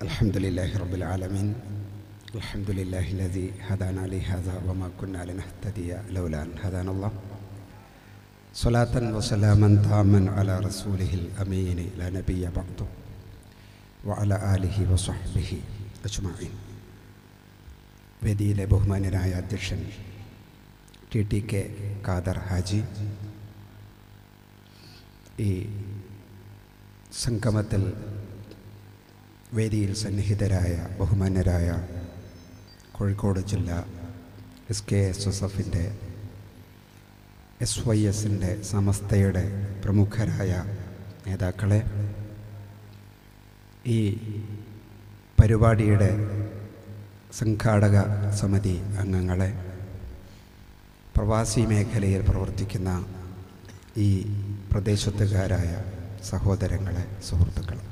الحمد لله رب العالمين الحمد لله الذي هدانا لهذا وما كنا لنهتدي لولا أن هدانا الله صلاة وسلاما تاما على رسوله الأمين لا نبي بعده وعلى آله وصحبه أجمعين. വേദിയിലെ ബഹുമാന്യനായ അധ്യക്ഷൻ TTK ഖാദർ ഹാജി, ഈ സംഗമത്തിൽ വേദിയിൽ സന്നിഹിതരായ ബഹുമാന്യരായ കോഴിക്കോട് ജില്ലാ SKSSFൻ്റെ SYSൻ്റെ സമസ്തയുടെ പ്രമുഖരായ നേതാക്കളെ, ഈ പരിപാടിയുടെ സംഘാടക സമിതി അംഗങ്ങളെ, പ്രവാസി മേഖലയിൽ പ്രവർത്തിക്കുന്ന ഈ പ്രദേശത്തുകാരായ സഹോദരങ്ങളെ, സുഹൃത്തുക്കളെ,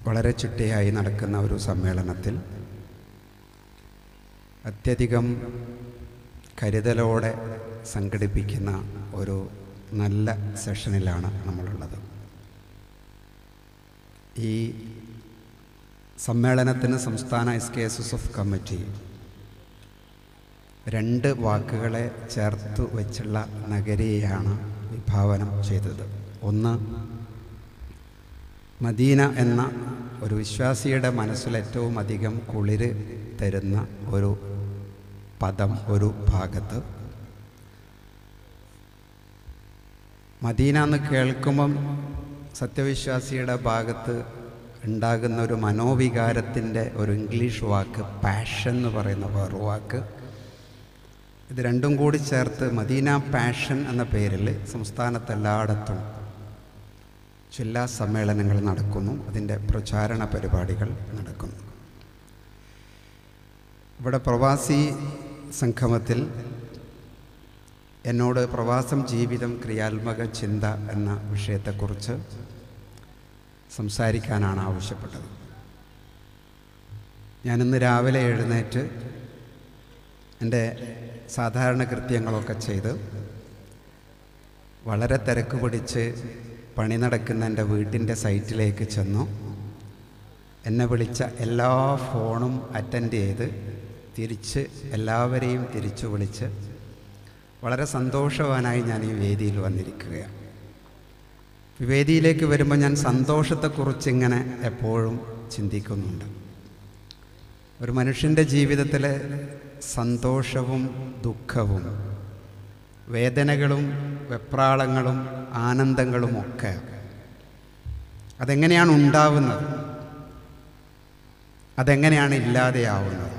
വളരെ ചിട്ടയായി നടക്കുന്ന ഒരു സമ്മേളനത്തിൽ അത്യധികം കരുതലോടെ സംഘടിപ്പിക്കുന്ന ഒരു നല്ല സെഷനിലാണ് നമ്മളുള്ളത്. ഈ സമ്മേളനത്തിന് സംസ്ഥാന SKSSF കമ്മിറ്റി രണ്ട് വാക്കുകളെ ചേർത്ത് വെച്ചുള്ള നഗരിയെയാണ് വിഭാവനം ചെയ്തത്. ഒന്ന്, മദീന എന്ന ഒരു വിശ്വാസിയുടെ മനസ്സിൽ ഏറ്റവും അധികം കുളിര് തരുന്ന ഒരു പദം ഒരു ഭാഗത്ത്, മദീന എന്ന് കേൾക്കുമ്പം സത്യവിശ്വാസിയുടെ ഭാഗത്ത് ഉണ്ടാകുന്ന ഒരു മനോവികാരത്തിൻ്റെ ഒരു ഇംഗ്ലീഷ് വാക്ക് പാഷൻ എന്ന് പറയുന്ന വേറൊരു വാക്ക്, ഇത് രണ്ടും കൂടി ചേർത്ത് മദീന പാഷൻ എന്ന പേരിൽ സംസ്ഥാനത്തെല്ലായിടത്തും ജില്ലാ സമ്മേളനങ്ങൾ നടക്കുന്നു, അതിൻ്റെ പ്രചാരണ പരിപാടികൾ നടക്കുന്നു. ഇവിടെ പ്രവാസി സംഗമത്തിൽ എന്നോട് പ്രവാസം ജീവിതം ക്രിയാത്മക ചിന്ത എന്ന വിഷയത്തെക്കുറിച്ച് സംസാരിക്കാനാണ് ആവശ്യപ്പെട്ടത്. ഞാനിന്ന് രാവിലെ എഴുന്നേറ്റ് എൻ്റെ സാധാരണ കൃത്യങ്ങളൊക്കെ ചെയ്ത് വളരെ തിരക്ക് പിടിച്ച് പണി നടക്കുന്ന എൻ്റെ വീട്ടിൻ്റെ സൈറ്റിലേക്ക് ചെന്നു. എന്നെ വിളിച്ച എല്ലാ ഫോണും അറ്റൻഡ് ചെയ്ത് തിരിച്ച് എല്ലാവരെയും തിരിച്ചു വിളിച്ച് വളരെ സന്തോഷവാനായി ഞാൻ ഈ വേദിയിൽ വന്നിരിക്കുകയാണ്. വേദിയിലേക്ക് വരുമ്പോൾ ഞാൻ സന്തോഷത്തെക്കുറിച്ച് ഇങ്ങനെ എപ്പോഴും ചിന്തിക്കുന്നുണ്ട്. ഒരു മനുഷ്യൻ്റെ ജീവിതത്തിലെ സന്തോഷവും ദുഃഖവും വേദനകളും വെപ്രാളങ്ങളും ആനന്ദങ്ങളുമൊക്കെ അതെങ്ങനെയാണ് ഉണ്ടാവുന്നത്, അതെങ്ങനെയാണ് ഇല്ലാതെയാവുന്നത്?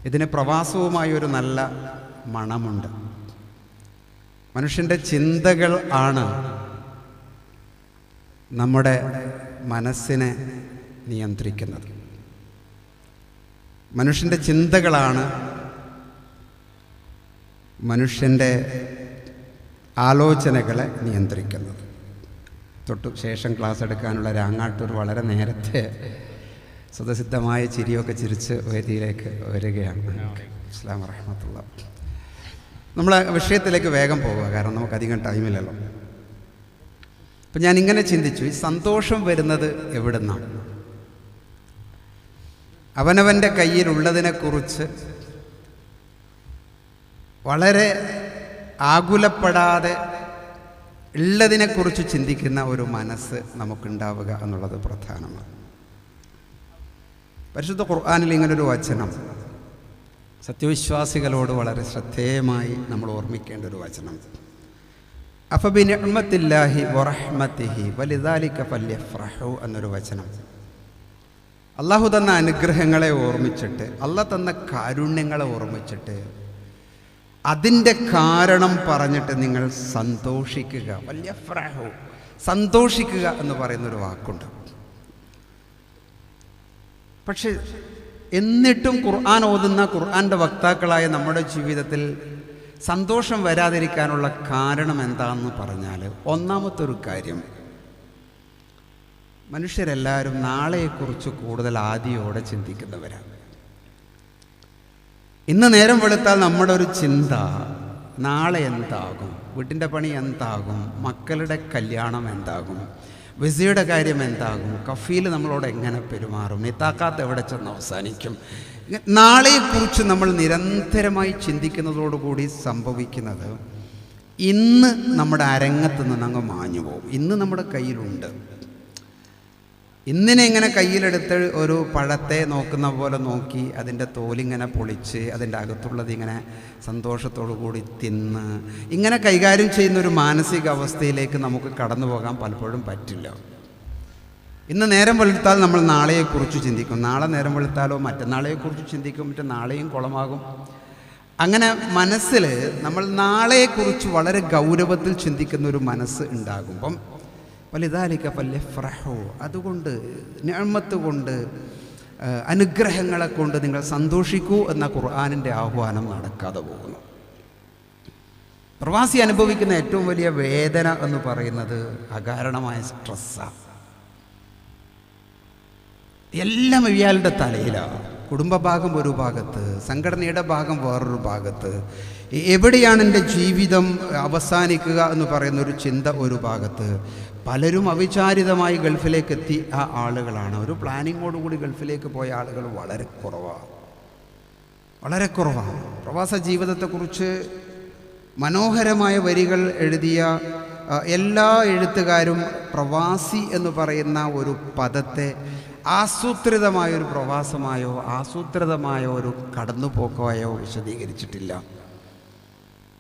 ഇതിന് പ്രവാസവുമായി ഒരു നല്ല മണമുണ്ട്. മനുഷ്യൻ്റെ ചിന്തകൾ ആണ് നമ്മുടെ മനസ്സിനെ നിയന്ത്രിക്കുന്നത്. മനുഷ്യൻ്റെ ചിന്തകളാണ് മനുഷ്യൻ്റെ ആലോചനകളെ നിയന്ത്രിക്കുന്നത്. തൊട്ടു ശേഷം ക്ലാസ് എടുക്കാനുള്ള രാങ്ങാട്ടൂർ വളരെ നേരത്തെ സ്വതസിദ്ധമായ ചിരിയൊക്കെ ചിരിച്ച് വേദിയിലേക്ക് വരികയാണ്. അസ്സലാമു വറഹ്മത്തുള്ളാഹി. നമ്മൾ വിഷയത്തിലേക്ക് വേഗം പോവുക, കാരണം നമുക്കധികം ടൈമില്ലല്ലോ. അപ്പം ഞാനിങ്ങനെ ചിന്തിച്ചു, ഈ സന്തോഷം വരുന്നത് എവിടുന്നാണ്? അവനവൻ്റെ കയ്യിലുള്ളതിനെക്കുറിച്ച് വളരെ ആകുലപ്പെടാതെ ഉള്ളതിനെക്കുറിച്ച് ചിന്തിക്കുന്ന ഒരു മനസ്സ് നമുക്കുണ്ടാവുക എന്നുള്ളത് പ്രധാനമാണ്. പരിശുദ്ധ ഖുർആനിൽ ഇങ്ങനൊരു വചനം സത്യവിശ്വാസികളോട് വളരെ ശ്രദ്ധേയമായി നമ്മൾ ഓർമ്മിക്കേണ്ട ഒരു വചനം. അഫബിനിഅ്മത്തില്ലാഹി വറഹ്മതിഹി വലിദാലിക ഫല്യഫ്റഹു എന്നൊരു വചനം. അള്ളാഹു തന്ന അനുഗ്രഹങ്ങളെ ഓർമ്മിച്ചിട്ട്, അള്ളാഹ് തന്ന കാരുണ്യങ്ങളെ ഓർമ്മിച്ചിട്ട്, അതിൻ്റെ കാരണം പറഞ്ഞിട്ട് നിങ്ങൾ സന്തോഷിക്കുക. വല്യഫ്റഹു, സന്തോഷിക്കുക എന്ന് പറയുന്നൊരു വാക്കുണ്ട്. പക്ഷെ എന്നിട്ടും ഖുർആൻ ഓതുന്ന ഖുർആൻ്റെ വക്താക്കളായ നമ്മുടെ ജീവിതത്തിൽ സന്തോഷം വരാതിരിക്കാനുള്ള കാരണം എന്താണെന്ന് പറഞ്ഞാൽ, ഒന്നാമത്തെ ഒരു കാര്യം, മനുഷ്യരെല്ലാവരും നാളെയെക്കുറിച്ച് കൂടുതൽ ആദിയോടെ ചിന്തിക്കുന്നവരാണ്. ഇന്ന് നേരം വെളുത്താൽ നമ്മുടെ ഒരു ചിന്ത നാളെ എന്താകും, വീട്ടിൻ്റെ പണി എന്താകും, മക്കളുടെ കല്യാണം എന്താകും, വിസയുടെ കാര്യം എന്താകും, കഫീൽ നമ്മളോട് എങ്ങനെ പെരുമാറും, നിത്താക്കാത്ത് എവിടെ ചെന്ന് അവസാനിക്കും. നാളെക്കുറിച്ച് നമ്മൾ നിരന്തരമായി ചിന്തിക്കുന്നതോടുകൂടി സംഭവിക്കുന്നത് ഇന്ന് നമ്മുടെ അരങ്ങത്ത് നിന്ന് അങ്ങ് മാഞ്ഞു പോകും. ഇന്ന് നമ്മുടെ കയ്യിലുണ്ട്. ഇന്നിനെ ഇങ്ങനെ കയ്യിലെടുത്ത് ഒരു പഴത്തെ നോക്കുന്ന പോലെ നോക്കി അതിൻ്റെ തോലിങ്ങനെ പൊളിച്ച് അതിൻ്റെ അകത്തുള്ളത് ഇങ്ങനെ സന്തോഷത്തോടു കൂടി തിന്ന് ഇങ്ങനെ കൈകാര്യം ചെയ്യുന്ന ഒരു മാനസികാവസ്ഥയിലേക്ക് നമുക്ക് കടന്നു പോകാൻ പലപ്പോഴും പറ്റില്ല. ഇന്ന് നേരം വെളുത്താൽ നമ്മൾ നാളെയെക്കുറിച്ച് ചിന്തിക്കും, നാളെ നേരം വെളുത്താലോ മറ്റന്നാളെക്കുറിച്ച് ചിന്തിക്കും, നാളെയും കുളമാകും. അങ്ങനെ മനസ്സിൽ നമ്മൾ നാളെക്കുറിച്ച് വളരെ ഗൗരവത്തിൽ ചിന്തിക്കുന്ന ഒരു മനസ്സ് ഉണ്ടാകുമ്പം വലിദാലിക ഫല്യഫ്റഹു, അതുകൊണ്ട് നിഅമത്ത് കൊണ്ട് അനുഗ്രഹങ്ങളെ കൊണ്ട് നിങ്ങൾ സന്തോഷിക്കൂ എന്ന ഖുർആനിൻ്റെ ആഹ്വാനം നടക്കാതെ പോകുന്നു. പ്രവാസി അനുഭവിക്കുന്ന ഏറ്റവും വലിയ വേദന എന്ന് പറയുന്നത് അകാരണമായ സ്ട്രെസ്സാണ്. എല്ലാം ഇയാളുടെ തലയിലാണ്. കുടുംബഭാഗം ഒരു ഭാഗത്ത്, സംഘടനയുടെ ഭാഗം വേറൊരു ഭാഗത്ത്, എവിടെയാണ് എൻ്റെ ജീവിതം അവസാനിക്കുക എന്ന് പറയുന്നൊരു ചിന്ത ഒരു ഭാഗത്ത്. പലരും അവിചാരിതമായി ഗൾഫിലേക്ക് എത്തി ആ ആളുകളാണ്. ഒരു പ്ലാനിങ്ങോടുകൂടി ഗൾഫിലേക്ക് പോയ ആളുകൾ വളരെ കുറവാണ്, വളരെ കുറവാണ്. പ്രവാസ ജീവിതത്തെക്കുറിച്ച് മനോഹരമായ വരികൾ എഴുതിയ എല്ലാ എഴുത്തുകാരും പ്രവാസി എന്ന് പറയുന്ന ഒരു പദത്തെ ആസൂത്രിതമായൊരു പ്രവാസമായോ ആസൂത്രിതമായോ ഒരു കടന്നുപോക്കായോ വിശദീകരിച്ചിട്ടില്ല.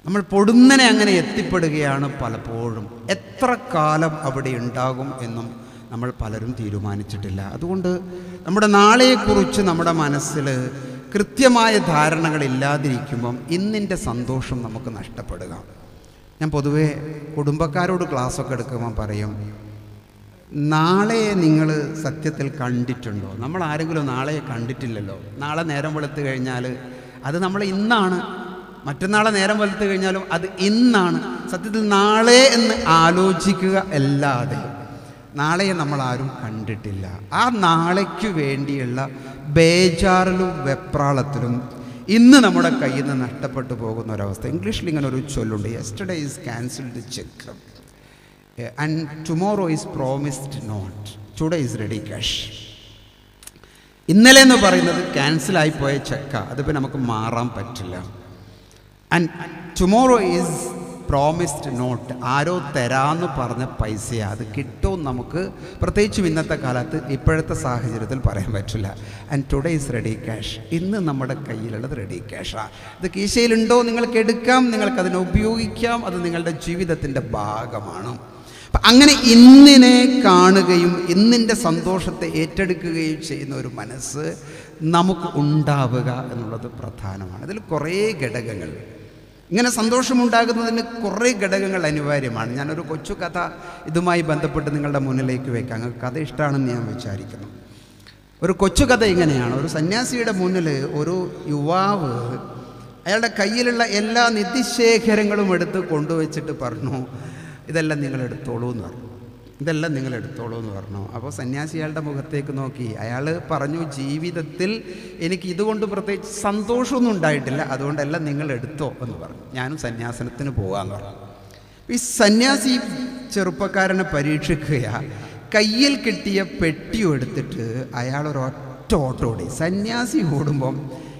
നമ്മൾ പൊടുന്നനെ അങ്ങനെ എത്തിപ്പെടുകയാണ് പലപ്പോഴും. എത്ര കാലം അവിടെ ഉണ്ടാകും എന്നും നമ്മൾ പലരും തീരുമാനിച്ചിട്ടില്ല. അതുകൊണ്ട് നമ്മുടെ നാളെക്കുറിച്ച് നമ്മുടെ മനസ്സിൽ കൃത്യമായ ധാരണകളില്ലാതിരിക്കുമ്പം ഇന്നിൻ്റെ സന്തോഷം നമുക്ക് നഷ്ടപ്പെടുക. ഞാൻ പൊതുവേ കുടുംബക്കാരോട് ക്ലാസ്സൊക്കെ എടുക്കുമ്പോൾ പറയും, നാളെ നിങ്ങൾ സത്യത്തിൽ കണ്ടിട്ടുണ്ടോ? നമ്മൾ ആരെങ്കിലും നാളെ കണ്ടിട്ടില്ലല്ലോ. നാളെ നേരം വെളുത്ത് കഴിഞ്ഞാൽ അത് നമ്മൾ ഇന്നാണ്, മറ്റന്നാളെ നേരം വെളുത്ത് കഴിഞ്ഞാലും അത് ഇന്നാണ്. സത്യത്തിൽ നാളെ എന്ന് ആലോചിക്കുക അല്ലാതെ നാളെ നമ്മൾ ആരും കണ്ടിട്ടില്ല. ആ നാളേക്ക് വേണ്ടിയുള്ള ബേജാറിലും വെപ്രാളത്തിലും ഇന്ന് നമ്മുടെ കയ്യിൽ നിന്ന് നഷ്ടപ്പെട്ടു പോകുന്ന ഒരവസ്ഥ. ഇംഗ്ലീഷിൽ ഇങ്ങനെ ഒരു ചൊല്ലുണ്ട്, yesterday is cancelled cheque and tomorrow is promised note, today is ready cash. ഇന്നലെ എന്ന് പറയുന്നത് ക്യാൻസലായിപ്പോയ ചെക്ക, അതിപ്പോൾ നമുക്ക് മാറാൻ പറ്റില്ല. And tomorrow is promised note, ആരോ തരാമെന്ന് പറഞ്ഞ പൈസയാണ്, അത് കിട്ടുമെന്ന് നമുക്ക് പ്രത്യേകിച്ചും ഇന്നത്തെ കാലത്ത് ഇപ്പോഴത്തെ സാഹചര്യത്തിൽ പറയാൻ പറ്റില്ല. And today is ready cash, ഇന്ന് നമ്മുടെ കയ്യിലുള്ളത് റെഡി ക്യാഷാണ്. ഇത് കീശയിലുണ്ടോ നിങ്ങൾക്ക് എടുക്കാം, നിങ്ങൾക്കതിനെ ഉപയോഗിക്കാം, അത് നിങ്ങളുടെ ജീവിതത്തിൻ്റെ ഭാഗമാണ്. അപ്പം അങ്ങനെ ഇന്നിനെ കാണുകയും ഇന്നിൻ്റെ സന്തോഷത്തെ ഏറ്റെടുക്കുകയും ചെയ്യുന്ന ഒരു മനസ്സ് നമുക്ക് ഉണ്ടാവുക എന്നുള്ളത് പ്രധാനമാണ്. ഇതിൽ കുറേ ഘടകങ്ങൾ, ഇങ്ങനെ സന്തോഷമുണ്ടാകുന്നതിന് കുറേ ഘടകങ്ങൾ അനിവാര്യമാണ്. ഞാനൊരു കൊച്ചു കഥ ഇതുമായി ബന്ധപ്പെട്ട് നിങ്ങളുടെ മുന്നിലേക്ക് വയ്ക്കാം. നിങ്ങൾക്ക് കഥ ഇഷ്ടമാണെന്ന് ഞാൻ വിചാരിക്കുന്നു. ഒരു കൊച്ചു കഥ ഇങ്ങനെയാണ്. ഒരു സന്യാസിയുടെ മുന്നിൽ ഒരു യുവാവ് അയാളുടെ കയ്യിലുള്ള എല്ലാ നിധിശേഖരങ്ങളും എടുത്ത് കൊണ്ടുവച്ചിട്ട് പറഞ്ഞു, ഇതെല്ലാം നിങ്ങൾ എടുത്തോളൂ എന്ന് പറഞ്ഞു. ഇതെല്ലാം നിങ്ങൾ എടുത്തോളൂ എന്ന് പറഞ്ഞു. അപ്പോൾ സന്യാസി അയാളുടെ മുഖത്തേക്ക് നോക്കി. അയാൾ പറഞ്ഞു, ജീവിതത്തിൽ എനിക്ക് ഇതുകൊണ്ട് പ്രത്യേകിച്ച് സന്തോഷമൊന്നും ഉണ്ടായിട്ടില്ല, അതുകൊണ്ടെല്ലാം നിങ്ങൾ എടുത്തോ എന്ന് പറഞ്ഞു. ഞാനും സന്യാസനത്തിന് പോകാമെന്ന് പറഞ്ഞു. ഈ സന്യാസി ചെറുപ്പക്കാരനെ പരീക്ഷിക്കുകയാണ്. കയ്യിൽ കിട്ടിയ പെട്ടിയും എടുത്തിട്ട് അയാൾ ഒരൊറ്റ ഓട്ടോടി. സന്യാസി ഓടുമ്പം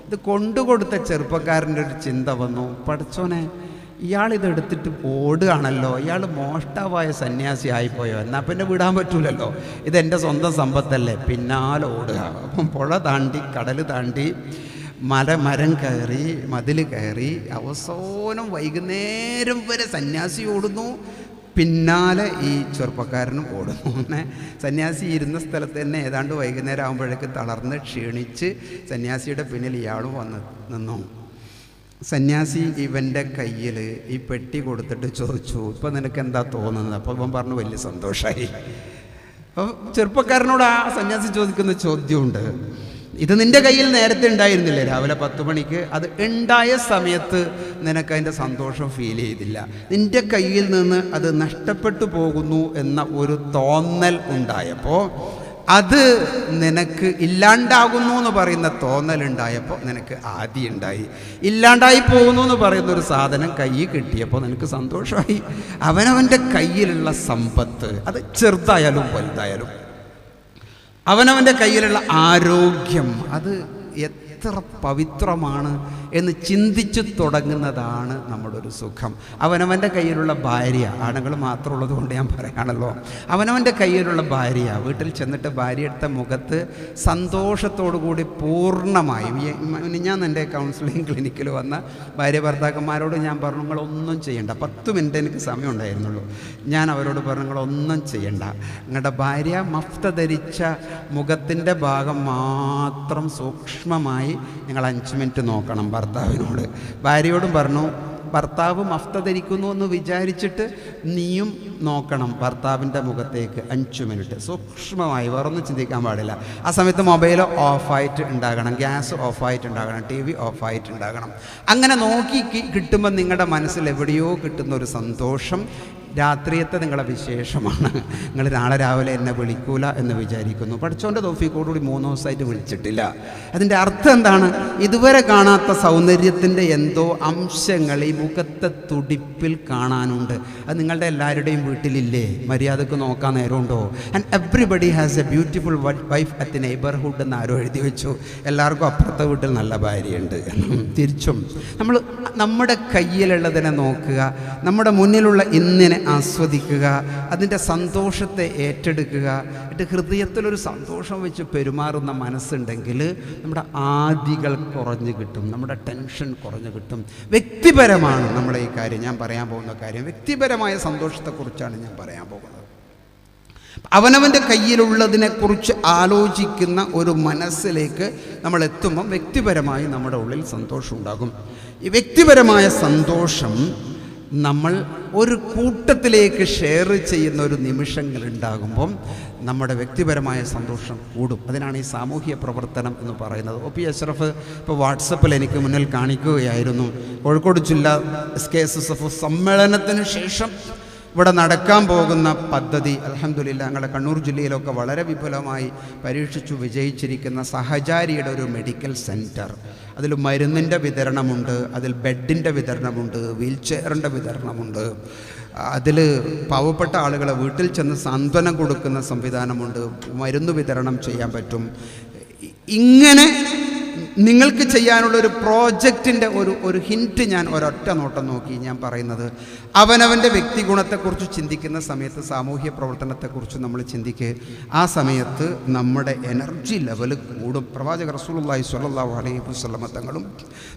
ഇത് കൊണ്ടുകൊടുത്ത ചെറുപ്പക്കാരൻ്റെ ഒരു ചിന്ത വന്നു, പഠിച്ചോനെ ഇയാളിതെടുത്തിട്ട് ഓടുകയാണല്ലോ, ഇയാൾ മോഷ്ടാവായ സന്യാസി ആയിപ്പോയോ, എന്നാൽ പിന്നെ വിടാൻ പറ്റൂലല്ലോ, ഇതെൻ്റെ സ്വന്തം സമ്പത്തല്ലേ, പിന്നാലെ ഓടുക. അപ്പം പുഴ താണ്ടി കടൽ താണ്ടി മരം കയറി മതിൽ കയറി അവസാനം വൈകുന്നേരം വരെ സന്യാസി ഓടുന്നു, പിന്നാലെ ഈ ചെറുപ്പക്കാരനും ഓടുന്നു. അങ്ങനെ സന്യാസി ഇരുന്ന സ്ഥലത്ത് തന്നെ ഏതാണ്ട് വൈകുന്നേരം ആകുമ്പോഴേക്ക് തളർന്ന് ക്ഷീണിച്ച് സന്യാസിയുടെ പിന്നിൽ ഇയാളും വന്ന് നിന്നു. സന്യാസി ഇവൻ്റെ കയ്യിൽ ഈ പെട്ടി കൊടുത്തിട്ട് ചോദിച്ചു, ഇപ്പം നിനക്ക് എന്താ തോന്നുന്നത്? അപ്പോൾ ഇവൻ പറഞ്ഞു, വലിയ സന്തോഷമായി. അപ്പോൾ ചെറുപ്പക്കാരനോട് ആ സന്യാസി ചോദിക്കുന്ന ചോദ്യമുണ്ട്, ഇത് നിൻ്റെ കയ്യിൽ നേരത്തെ ഉണ്ടായിരുന്നില്ലേ രാവിലെ 10 മണിക്ക്? അത് ഉണ്ടായ സമയത്ത് നിനക്കതിൻ്റെ സന്തോഷം ഫീൽ ചെയ്തില്ല, നിൻ്റെ കയ്യിൽ നിന്ന് അത് നഷ്ടപ്പെട്ടു പോകുന്നു എന്ന ഒരു തോന്നൽ ഉണ്ടായപ്പോൾ അത് നിനക്ക് ഇല്ലാണ്ടാകുന്നു എന്ന് പറയുന്ന തോന്നലുണ്ടായപ്പോൾ നിനക്ക് ആദി ഉണ്ടായി. ഇല്ലാണ്ടായി പോകുന്നു എന്ന് പറയുന്ന ഒരു സാധനം കയ്യിൽ കിട്ടിയപ്പോൾ നിനക്ക് സന്തോഷമായി. അവനവൻ്റെ കയ്യിലുള്ള സമ്പത്ത്, അത് ചെറുതായാലും വലുതായാലും, അവനവൻ്റെ കയ്യിലുള്ള ആരോഗ്യം, അത് എത്ര പവിത്രമാണ് എന്ന് ചിന്തിച്ചു തുടങ്ങുന്നതാണ് നമ്മുടെ ഒരു സുഖം. അവനവൻ്റെ കയ്യിലുള്ള ഭാര്യ, ആണുങ്ങൾ മാത്രമുള്ളത് കൊണ്ട് ഞാൻ പറയാണല്ലോ, അവനവൻ്റെ കയ്യിലുള്ള ഭാര്യ, വീട്ടിൽ ചെന്നിട്ട് ഭാര്യയുടെ മുഖത്ത് സന്തോഷത്തോടു കൂടി പൂർണ്ണമായും, ഞാൻ എൻ്റെ കൗൺസിലിംഗ് ക്ലിനിക്കിൽ വന്ന ഭാര്യ ഭർത്താക്കന്മാരോട് ഞാൻ പറഞ്ഞു, നിങ്ങളൊന്നും ചെയ്യണ്ട. 10 മിനിറ്റ് എനിക്ക് സമയം ഉണ്ടായിരുന്നുള്ളൂ. ഞാൻ അവരോട് പറഞ്ഞു, നിങ്ങളൊന്നും ചെയ്യണ്ട, നിങ്ങളുടെ ഭാര്യ മഫ്ത ധരിച്ച മുഖത്തിൻ്റെ ഭാഗം മാത്രം സൂക്ഷ്മമായി നിങ്ങൾ 5 മിനിറ്റ് നോക്കണം. ഭർത്താവിനോട്, ഭാര്യയോടും പറഞ്ഞു, ഭർത്താവ് മഫ്ത ധരിക്കുന്നു എന്ന് വിചാരിച്ചിട്ട് നീയും നോക്കണം ഭർത്താവിൻ്റെ മുഖത്തേക്ക് 5 മിനിറ്റ് സൂക്ഷ്മമായി, വേറൊന്നും ചിന്തിക്കാൻ പാടില്ല. ആ സമയത്ത് മൊബൈൽ ഓഫായിട്ട് ഉണ്ടാകണം, ഗ്യാസ് ഓഫായിട്ട് ഉണ്ടാകണം, TV ഓഫായിട്ട് ഉണ്ടാകണം. അങ്ങനെ നോക്കി കിട്ടുമ്പോൾ നിങ്ങളുടെ മനസ്സിൽ എവിടെയോ കിട്ടുന്ന ഒരു സന്തോഷം രാത്രിയത്തെ നിങ്ങളുടെ വിശേഷമാണ്. നിങ്ങൾ നാളെ രാവിലെ എന്നെ വിളിക്കൂല എന്ന് വിചാരിക്കുന്നു. പഠിച്ചോൻ്റെ തൗഫീഖോടുകൂടി 3 ദിവസമായിട്ട് വിളിച്ചിട്ടില്ല. അതിൻ്റെ അർത്ഥം എന്താണ്? ഇതുവരെ കാണാത്ത സൗന്ദര്യത്തിൻ്റെ എന്തോ അംശങ്ങൾ ഈ മുഖത്തെ തുടിപ്പിൽ കാണാനുണ്ട്. അത് നിങ്ങളുടെ എല്ലാവരുടെയും വീട്ടിലില്ലേ? മര്യാദക്ക് നോക്കാൻ നേരമുണ്ടോ? And everybody has a beautiful wife at the neighbourhood എന്ന് ആരോ എഴുതി വെച്ചു. എല്ലാവർക്കും അപ്പുറത്തെ വീട്ടിൽ നല്ല ഭാര്യയുണ്ട്. തിരിച്ചും നമ്മൾ നമ്മുടെ കയ്യിലുള്ളതിനെ നോക്കുക, നമ്മുടെ മുന്നിലുള്ള ഇന്നിനെ ആസ്വദിക്കുക, അതിൻ്റെ സന്തോഷത്തെ ഏറ്റെടുക്കുക. എന്നിട്ട് ഹൃദയത്തിലൊരു സന്തോഷം വെച്ച് പെരുമാറുന്ന മനസ്സുണ്ടെങ്കിൽ നമ്മുടെ ആദികൾ കുറഞ്ഞു കിട്ടും, നമ്മുടെ ടെൻഷൻ കുറഞ്ഞു കിട്ടും. വ്യക്തിപരമാണ് നമ്മുടെ ഈ കാര്യം, ഞാൻ പറയാൻ പോകുന്ന കാര്യം വ്യക്തിപരമായ സന്തോഷത്തെക്കുറിച്ചാണ് ഞാൻ പറയാൻ പോകുന്നത്. അവനവൻ്റെ കയ്യിലുള്ളതിനെക്കുറിച്ച് ആലോചിക്കുന്ന ഒരു മനസ്സിലേക്ക് നമ്മൾ എത്തുമ്പം വ്യക്തിപരമായി നമ്മുടെ ഉള്ളിൽ സന്തോഷം ഉണ്ടാകും. ഈ വ്യക്തിപരമായ സന്തോഷം നമ്മൾ ഒരു കൂട്ടത്തിലേക്ക് ഷെയർ ചെയ്യുന്ന ഒരു നിമിഷങ്ങൾ ഉണ്ടാകുമ്പം നമ്മുടെ വ്യക്തിപരമായ സന്തോഷം കൂടും. അതിനാണ് ഈ സാമൂഹ്യ പ്രവർത്തനം എന്ന് പറയുന്നത്. OP അഷ്റഫ് ഇപ്പോൾ വാട്സപ്പിൽ എനിക്ക് മുന്നിൽ കാണിക്കുകയായിരുന്നു. കോഴിക്കോട് ജില്ലാ SKSSF സമ്മേളനത്തിന് ശേഷം ഇവിടെ നടക്കാൻ പോകുന്ന പദ്ധതി. അൽഹംദുലില്ലാ ഞങ്ങളുടെ കണ്ണൂർ ജില്ലയിലൊക്കെ വളരെ വിപുലമായി പരീക്ഷിച്ചു വിജയിച്ചിരിക്കുന്ന സഹചാരിയുടെ ഒരു മെഡിക്കൽ സെൻറ്റർ. അതിൽ മരുന്നിൻ്റെ വിതരണമുണ്ട്, അതിൽ ബെഡിൻ്റെ വിതരണമുണ്ട്, വീൽ ചെയറിൻ്റെ വിതരണമുണ്ട്, അതിൽ പാവപ്പെട്ട ആളുകളെ വീട്ടിൽ ചെന്ന് സാന്ത്വനം കൊടുക്കുന്ന സംവിധാനമുണ്ട്, മരുന്ന് വിതരണം ചെയ്യാൻ പറ്റും. ഇങ്ങനെ നിങ്ങൾക്ക് ചെയ്യാനുള്ളൊരു പ്രോജക്റ്റിൻ്റെ ഒരു ഹിൻറ്റ് ഞാൻ ഒരൊറ്റ നോട്ടം നോക്കി ഞാൻ പറയുന്നത്, അവനവൻ്റെ വ്യക്തി ഗുണത്തെക്കുറിച്ച് ചിന്തിക്കുന്ന സമയത്ത് സാമൂഹ്യ പ്രവർത്തനത്തെക്കുറിച്ച് നമ്മൾ ചിന്തിക്കുക. ആ സമയത്ത് നമ്മുടെ എനർജി ലെവൽ കൂടും. പ്രവാചകർ റസൂലുള്ളാഹി സ്വല്ലല്ലാഹു അലൈഹി വസല്ലമ തങ്ങളും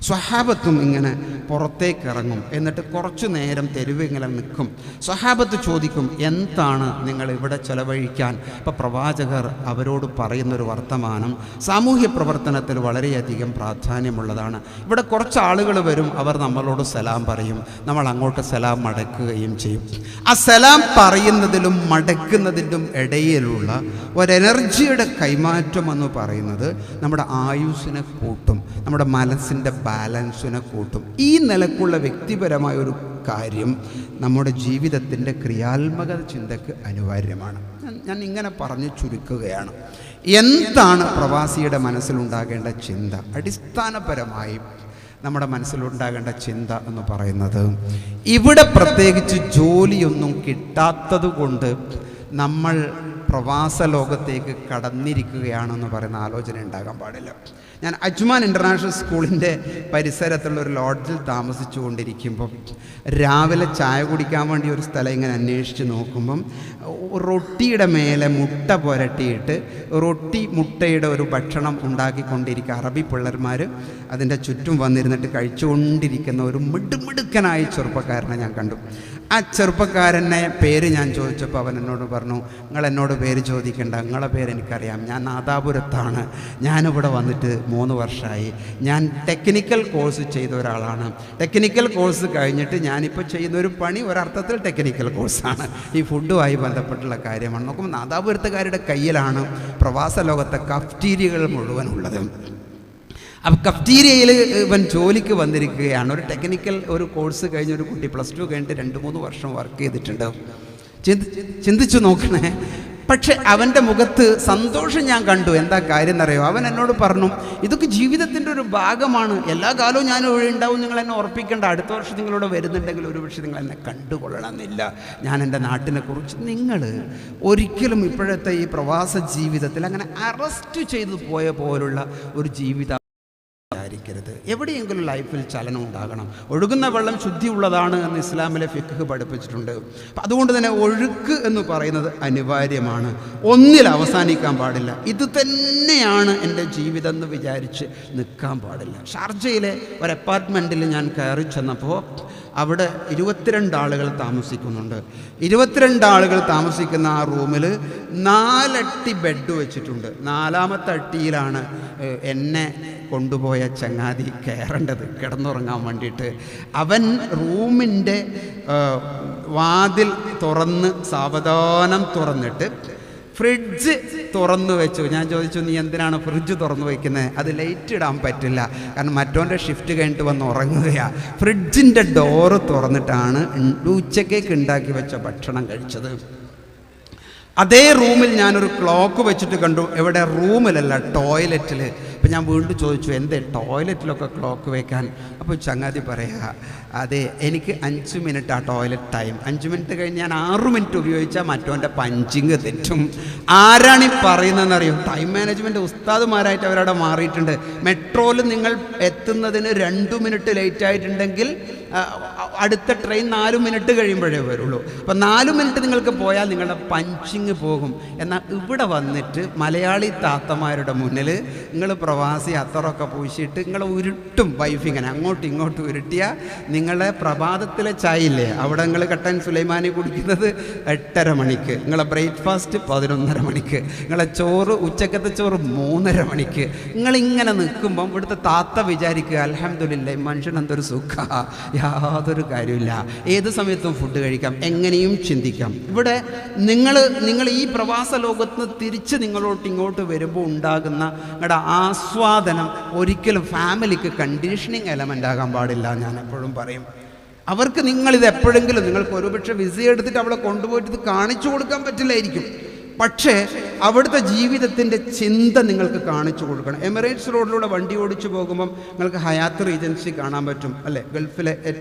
സ്വഹാബത്തും ഇങ്ങനെ പുറത്തേക്ക് ഇറങ്ങും. എന്നിട്ട് കുറച്ചു നേരം തെരുവ് ഇങ്ങനെ നിൽക്കും. സ്വഹാബത്ത് ചോദിക്കും, എന്താണ് നിങ്ങൾ ഇവിടെ ചെലവഴിക്കാൻ? അപ്പോൾ പ്രവാചകർ അവരോട് പറയുന്നൊരു വർത്തമാനം സാമൂഹ്യ പ്രവർത്തനത്തിൽ വളരെയധികം പ്രാധാന്യമുള്ളതാണ്. ഇവിടെ കുറച്ച് ആളുകൾ വരും, അവർ നമ്മളോട് സലാം പറയും, നമ്മൾ അങ്ങോട്ട് സലാം മടക്കുകയും ചെയ്യും. ആ സലാം പറയുന്നതിലും മടക്കുന്നതിലും ഇടയിലുള്ള ഒരെനർജിയുടെ കൈമാറ്റം എന്ന് പറയുന്നത് നമ്മുടെ ആയുസ്സിനെ കൂട്ടും, നമ്മുടെ മനസ്സിൻ്റെ ബാലൻസിനെ കൂട്ടും. ഈ നിലക്കുള്ള വ്യക്തിപരമായ ഒരു കാര്യം നമ്മുടെ ജീവിതത്തിൻ്റെ ക്രിയാത്മക ചിന്തയ്ക്ക് അനിവാര്യമാണ്. ഞാൻ ഇങ്ങനെ പറഞ്ഞു ചുരുക്കുകയാണ്. എന്താണ് പ്രവാസിയുടെ മനസ്സിലുണ്ടാകേണ്ട ചിന്ത? അടിസ്ഥാനപരമായി നമ്മുടെ മനസ്സിലുണ്ടാകേണ്ട ചിന്ത എന്ന് പറയുന്നത്, ഇവിടെ പ്രത്യേകിച്ച് ജോലിയൊന്നും കിട്ടാത്തത് കൊണ്ട് നമ്മൾ പ്രവാസ ലോകത്തേക്ക് കടന്നിരിക്കുകയാണെന്ന് പറയുന്ന ആലോചന ഉണ്ടാകാൻ പാടില്ല. ഞാൻ അജ്മാൻ ഇൻ്റർനാഷണൽ സ്കൂളിൻ്റെ പരിസരത്തുള്ള ഒരു ലോഡ്ജിൽ താമസിച്ചു കൊണ്ടിരിക്കുമ്പം രാവിലെ ചായ കുടിക്കാൻ വേണ്ടി ഒരു സ്ഥലം ഇങ്ങനെ അന്വേഷിച്ച് നോക്കുമ്പം റൊട്ടിയുടെ മേലെ മുട്ട പുരട്ടിയിട്ട് മുട്ടയുടെ ഒരു ഭക്ഷണം ഉണ്ടാക്കിക്കൊണ്ടിരിക്കുക അറബി പിള്ളേർമാർ അതിൻ്റെ ചുറ്റും വന്നിരുന്നിട്ട് കഴിച്ചുകൊണ്ടിരിക്കുന്ന ഒരു മിടുക്കനായ ചെറുപ്പക്കാരനെ ഞാൻ കണ്ടു. ആ ചെറുപ്പക്കാരനെ പേര് ഞാൻ ചോദിച്ചപ്പോൾ അവൻ എന്നോട് പറഞ്ഞു, നിങ്ങൾ എന്നോട് പേര് ചോദിക്കേണ്ട, നിങ്ങളെ പേര് എനിക്കറിയാം, ഞാൻ നാദാപുരത്താണ്, ഞാനിവിടെ വന്നിട്ട് 3 വർഷമായി, ഞാൻ ടെക്നിക്കൽ കോഴ്സ് ചെയ്ത ഒരാളാണ്, ടെക്നിക്കൽ കോഴ്സ് കഴിഞ്ഞിട്ട് ഞാനിപ്പോൾ ചെയ്യുന്ന ഒരു പണി ഒരർത്ഥത്തിൽ ടെക്നിക്കൽ കോഴ്സാണ്, ഈ ഫുഡുമായി ബന്ധപ്പെട്ടുള്ള കാര്യമാണ്. നോക്കുമ്പോൾ നാദാപുരത്തുകാരുടെ കയ്യിലാണ് പ്രവാസ ലോകത്തെ കഫ്റ്റീരിയകൾ മുഴുവൻ ഉള്ളത്. അപ്പോൾ കഫ്റ്റീരിയയിൽ ഇവൻ ജോലിക്ക് വന്നിരിക്കുകയാണ്. ഒരു ടെക്നിക്കൽ ഒരു കോഴ്സ് കഴിഞ്ഞ ഒരു കുട്ടി +2 കഴിഞ്ഞിട്ട് 2-3 വർഷം വർക്ക് ചെയ്തിട്ടുണ്ട്. ചിന്തിച്ചു നോക്കണേ, പക്ഷെ അവൻ്റെ മുഖത്ത് സന്തോഷം ഞാൻ കണ്ടു. എന്താ കാര്യം എന്നറിയോ? അവൻ എന്നോട് പറഞ്ഞു, ഇതൊക്കെ ജീവിതത്തിൻ്റെ ഒരു ഭാഗമാണ്, എല്ലാ കാലവും ഞാൻ ഉണ്ടാവും, നിങ്ങൾ എന്നെ ഉറപ്പിക്കേണ്ട, അടുത്ത വർഷം നിങ്ങളിവിടെ വരുന്നുണ്ടെങ്കിൽ ഒരുപക്ഷെ നിങ്ങൾ എന്നെ കണ്ടുകൊള്ളണമെന്നില്ല, ഞാൻ എൻ്റെ നാട്ടിനെ കുറിച്ച്. നിങ്ങൾ ഒരിക്കലും ഇപ്പോഴത്തെ ഈ പ്രവാസ ജീവിതത്തിൽ അങ്ങനെ അറസ്റ്റ് ചെയ്തു പോയ പോലുള്ള ഒരു ജീവിതം ായിരിക്കരുത്. എവിടെയെങ്കിലും ലൈഫിൽ ചലനം ഉണ്ടാകണം. ഒഴുകുന്ന വെള്ളം ശുദ്ധിയുള്ളതാണ് എന്ന് ഇസ്ലാമിലെ ഫിഖ് പഠിപ്പിച്ചിട്ടുണ്ട്. അതുകൊണ്ട് തന്നെ ഒഴുക്ക് എന്ന് പറയുന്നത് അനിവാര്യമാണ്, ഒന്നിൽ അവസാനിക്കാൻ പാടില്ല. ഇത് തന്നെയാണ് എൻ്റെ ജീവിതം എന്ന് വിചാരിച്ച് നിൽക്കാൻ പാടില്ല. ഷാർജയിലെ ഒരു അപ്പാർട്ട്മെൻറ്റിൽ ഞാൻ കയറി ചെന്നപ്പോൾ അവിടെ 22 ആളുകൾ താമസിക്കുന്നുണ്ട്. 22 ആളുകൾ താമസിക്കുന്ന ആ റൂമിൽ 4 അട്ടി ബെഡ് വെച്ചിട്ടുണ്ട്. 4ാമത്തെ അട്ടിയിലാണ് എന്നെ കൊണ്ടുപോയ ചങ്ങാതി കയറേണ്ടത് കിടന്നുറങ്ങാൻ വേണ്ടിയിട്ട്. അവൻ റൂമിൻ്റെ വാതിൽ തുറന്ന് സാവധാനം തുറന്നിട്ട് ഫ്രിഡ്ജ് തുറന്നു വെച്ചു. ഞാൻ ചോദിച്ചു, നീ എന്തിനാണ് ഫ്രിഡ്ജ് തുറന്നു വയ്ക്കുന്നത്? അത് ലൈറ്റ് ഇടാൻ പറ്റില്ല, കാരണം മറ്റോൻ്റെ ഷിഫ്റ്റ് കഴിഞ്ഞിട്ട് വന്ന് ഉറങ്ങുകയാണ്. ഫ്രിഡ്ജിൻ്റെ ഡോറ് തുറന്നിട്ടാണ് ഉച്ചക്കേക്ക് ഉണ്ടാക്കി വെച്ച ഭക്ഷണം കഴിച്ചത്. അതേ റൂമിൽ ഞാനൊരു ക്ലോക്ക് വെച്ചിട്ട് കണ്ടു. എവിടെ? റൂമിലല്ല, ടോയ്ലറ്റിൽ. അപ്പം ഞാൻ വീണ്ടും ചോദിച്ചു, എന്തേ ടോയ്ലറ്റിലൊക്കെ ക്ലോക്ക് വെക്കാൻ? അപ്പോൾ ചങ്ങാതി പറയാ, അതെ, എനിക്ക് 5 മിനിറ്റ് ആ ടോയ്ലറ്റ് ടൈം. 5 മിനിറ്റ് കഴിഞ്ഞ് ഞാൻ 6 മിനിറ്റ് ഉപയോഗിച്ചാൽ മറ്റോൻ്റെ പഞ്ചിങ് തെറ്റും. ആരാണ് ഈ പറയുന്നതെന്നറിയും? ടൈം മാനേജ്മെൻറ്റ് ഉസ്താദുമാരായിട്ട് അവരവിടെ മാറിയിട്ടുണ്ട്. മെട്രോയിൽ നിങ്ങൾ എത്തുന്നതിന് 2 മിനിറ്റ് ലേറ്റ് ആയിട്ടുണ്ടെങ്കിൽ അടുത്ത ട്രെയിൻ 4 മിനിറ്റ് കഴിയുമ്പോഴേ വരുള്ളൂ. അപ്പം 4 മിനിറ്റ് നിങ്ങൾക്ക് പോയാൽ നിങ്ങളുടെ പഞ്ചിങ് പോകും. എന്നാൽ ഇവിടെ വന്നിട്ട് മലയാളി താത്തമാരുടെ മുന്നിൽ നിങ്ങൾ പ്രവാസി അത്തറൊക്കെ പൂശിയിട്ട് നിങ്ങൾ ഉരുട്ടും. വൈഫിങ്ങനെ അങ്ങോട്ടും ഇങ്ങോട്ടും ഉരുട്ടിയാൽ നിങ്ങളെ പ്രഭാതത്തിലെ ചായയില്ലേ, അവിടെ നിങ്ങൾ കട്ടൻ സുലൈമാനി കുടിക്കുന്നത് 8:30 മണിക്ക്, നിങ്ങളെ ബ്രേക്ക്ഫാസ്റ്റ് 11:30 മണിക്ക്, നിങ്ങളെ ചോറ് ഉച്ചക്കത്തെ ചോറ് 3:30 മണിക്ക്. നിങ്ങളിങ്ങനെ നിൽക്കുമ്പം ഇവിടുത്തെ താത്ത വിചാരിക്കുക, അൽഹംദുലില്ലാഹ് മനുഷ്യൻ എന്തൊരു സുഖ, യാതൊരു കാര്യമില്ല, ഏത് സമയത്തും ഫുഡ് കഴിക്കാം, എങ്ങനെയും ചിന്തിക്കാം. ഇവിടെ നിങ്ങൾ ഈ പ്രവാസ ലോകത്ത് തിരിച്ച് നിങ്ങളോട്ട് ഇങ്ങോട്ട് വരുമ്പോൾ ഉണ്ടാകുന്ന നിങ്ങളുടെ ആസ്വാദനം ഒരിക്കലും ഫാമിലിക്ക് കണ്ടീഷനിങ് എലമെൻ്റ് ആകാൻ പാടില്ല. ഞാൻ എപ്പോഴും പറയും, അവർക്ക് നിങ്ങളിത് എപ്പോഴെങ്കിലും നിങ്ങൾക്ക് ഒരുപക്ഷെ വിസ എടുത്തിട്ട് അവളെ കൊണ്ടുപോയിട്ട് ഇത് കാണിച്ചു കൊടുക്കാൻ പറ്റില്ലായിരിക്കും, പക്ഷേ അവിടുത്തെ ജീവിതത്തിൻ്റെ ചിന്ത നിങ്ങൾക്ക് കാണിച്ചു കൊടുക്കണം. എമിറേറ്റ്സ് റോഡിലൂടെ വണ്ടി ഓടിച്ചു പോകുമ്പം നിങ്ങൾക്ക് ഹയാത്ത് റീജൻസി കാണാൻ പറ്റും, അല്ലേ? ഗൾഫിലെ